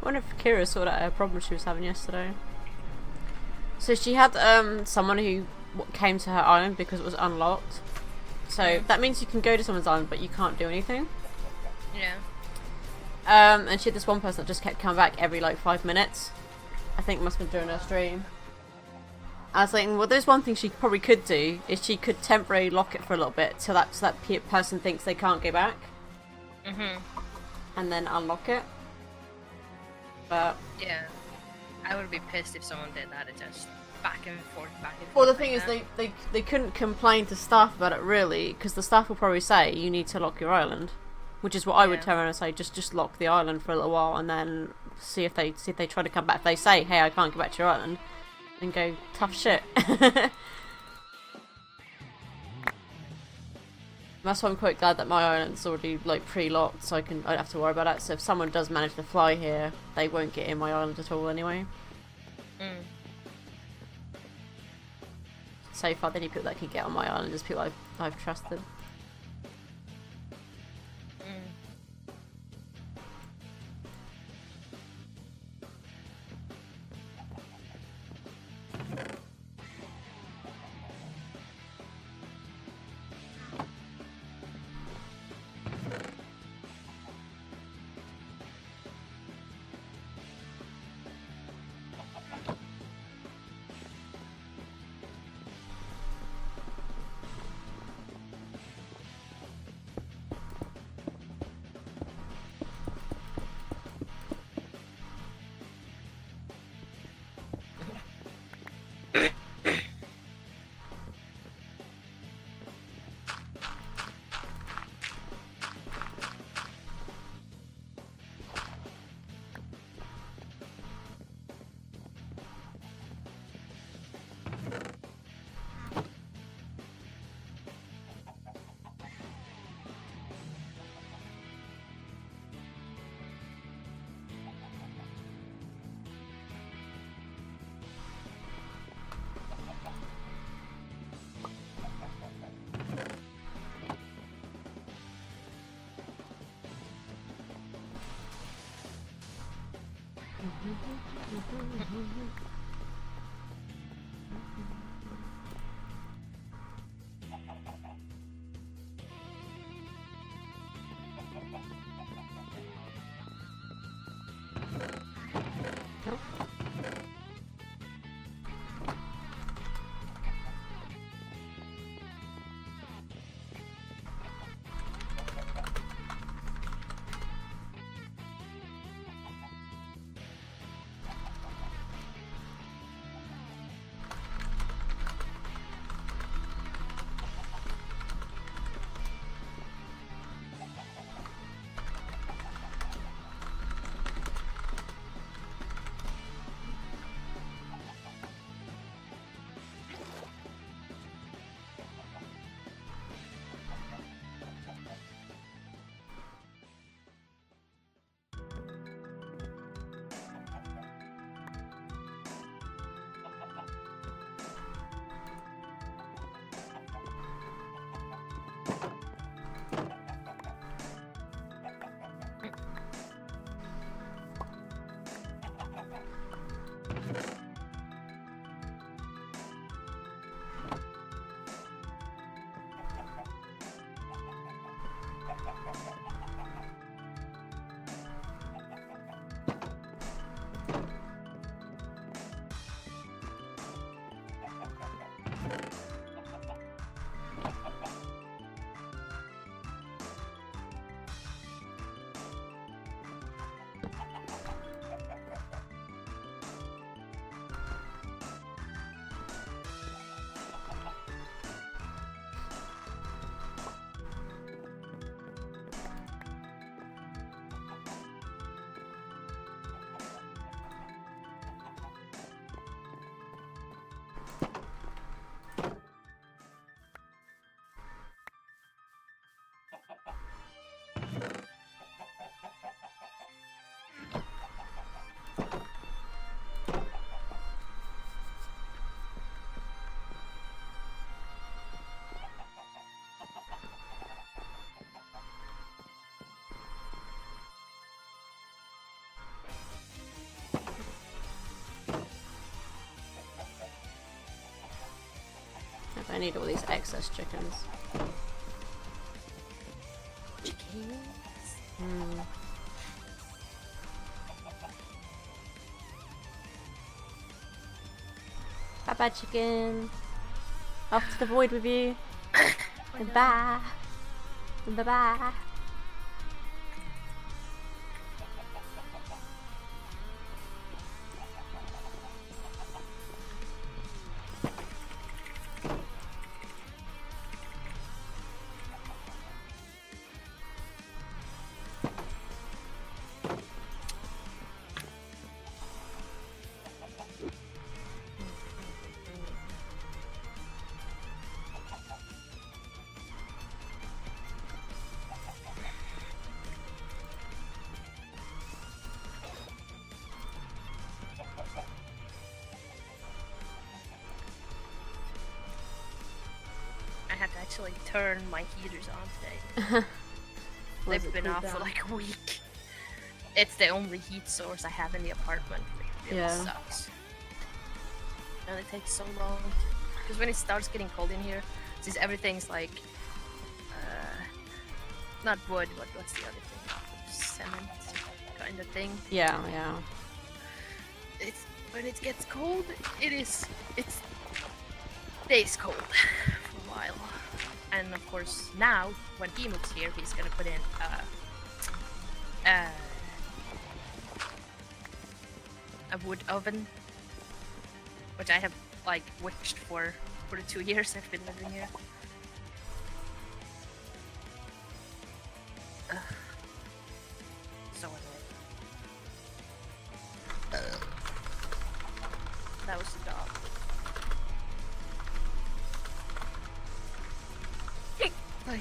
S1: wonder if Kira sorted out a problem she was having yesterday. So she had someone who came to her island because it was unlocked. So that means you can go to someone's island, but you can't do anything.
S2: Yeah.
S1: And she had this one person that just kept coming back every like 5 minutes. I think it must have been during her stream. I was thinking, well, there's one thing she probably could do is she could temporarily lock it for a little bit so that person thinks they can't go back. And then unlock it. But
S2: yeah, I would be pissed if someone did that. It just back and forth, back and forth.
S1: well, the thing
S2: like
S1: is,
S2: that.
S1: they couldn't complain to staff about it really, because the staff will probably say you need to lock your island, which is what I would
S2: Yeah.
S1: turn around and say, just lock the island for a little while and then see if they try to come back. If they say, hey, I can't get back to your island, then go tough shit. That's why I'm quite glad that my island's already like pre-locked, so I don't have to worry about it. So if someone does manage to fly here, they won't get in my island at all anyway. So far, the only people that can get on my island is people I've trusted. I need all these excess chickens.
S2: Chickens.
S1: Bye, chicken. Off to the void with you. Goodbye. Bye-bye.
S2: I had to actually turn my heaters on today.
S1: Was
S2: They've
S1: it
S2: been
S1: cooled
S2: off for
S1: down?
S2: like a week. It's the only heat source I have in the apartment. It really
S1: Yeah.
S2: sucks. And it takes so long. Because when it starts getting cold in here, since everything's like, not wood, but what's the other thing? Cement kind of thing.
S1: Yeah, yeah.
S2: It's when it gets cold, it's stays cold for a while. And of course now, when he moves here, he's gonna put in a wood oven, which I have like wished for the 2 years I've been living here. Ugh. So annoying. That was the dog. Ay.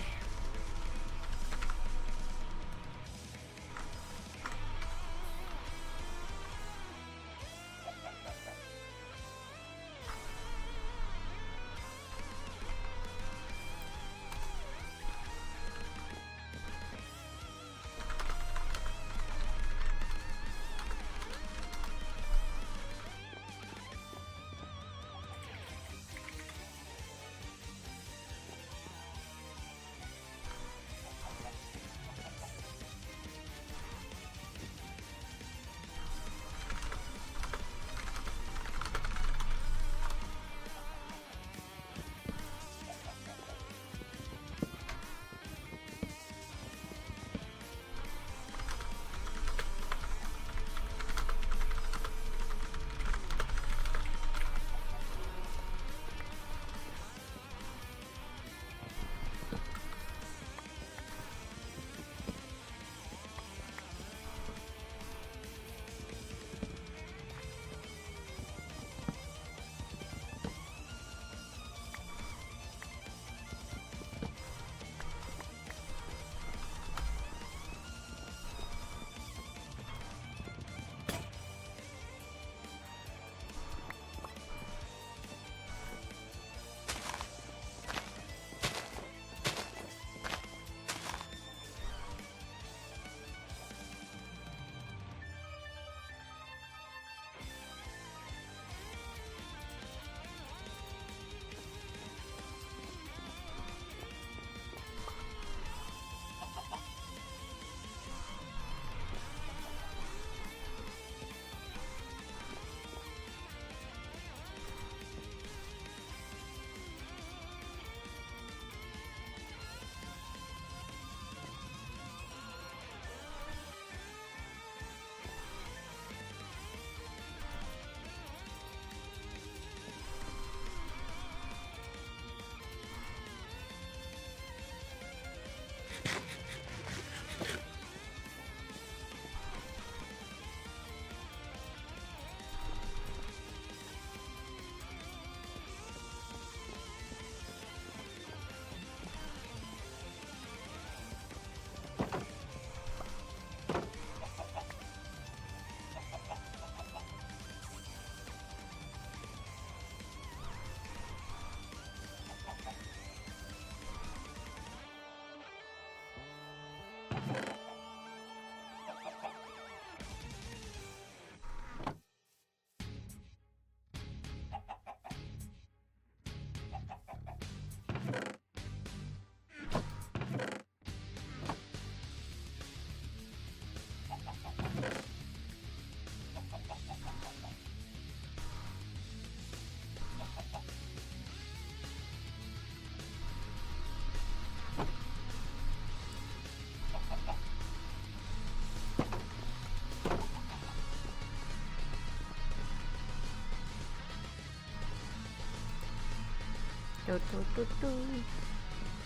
S1: Do, do, do, do.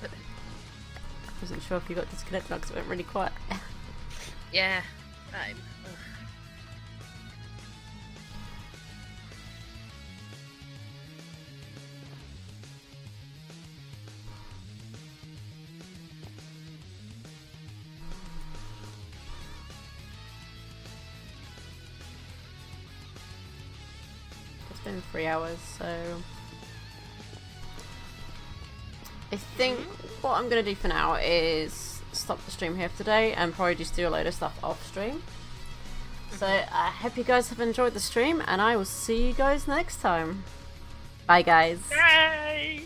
S1: I wasn't sure if you got disconnected because it went really quiet.
S2: Yeah. I'm. Ugh.
S1: It's been 3 hours, so I think what I'm gonna do for now is stop the stream here for today and probably just do a load of stuff off stream. So I hope you guys have enjoyed the stream, and I will see you guys next time. Bye, guys.
S2: Bye.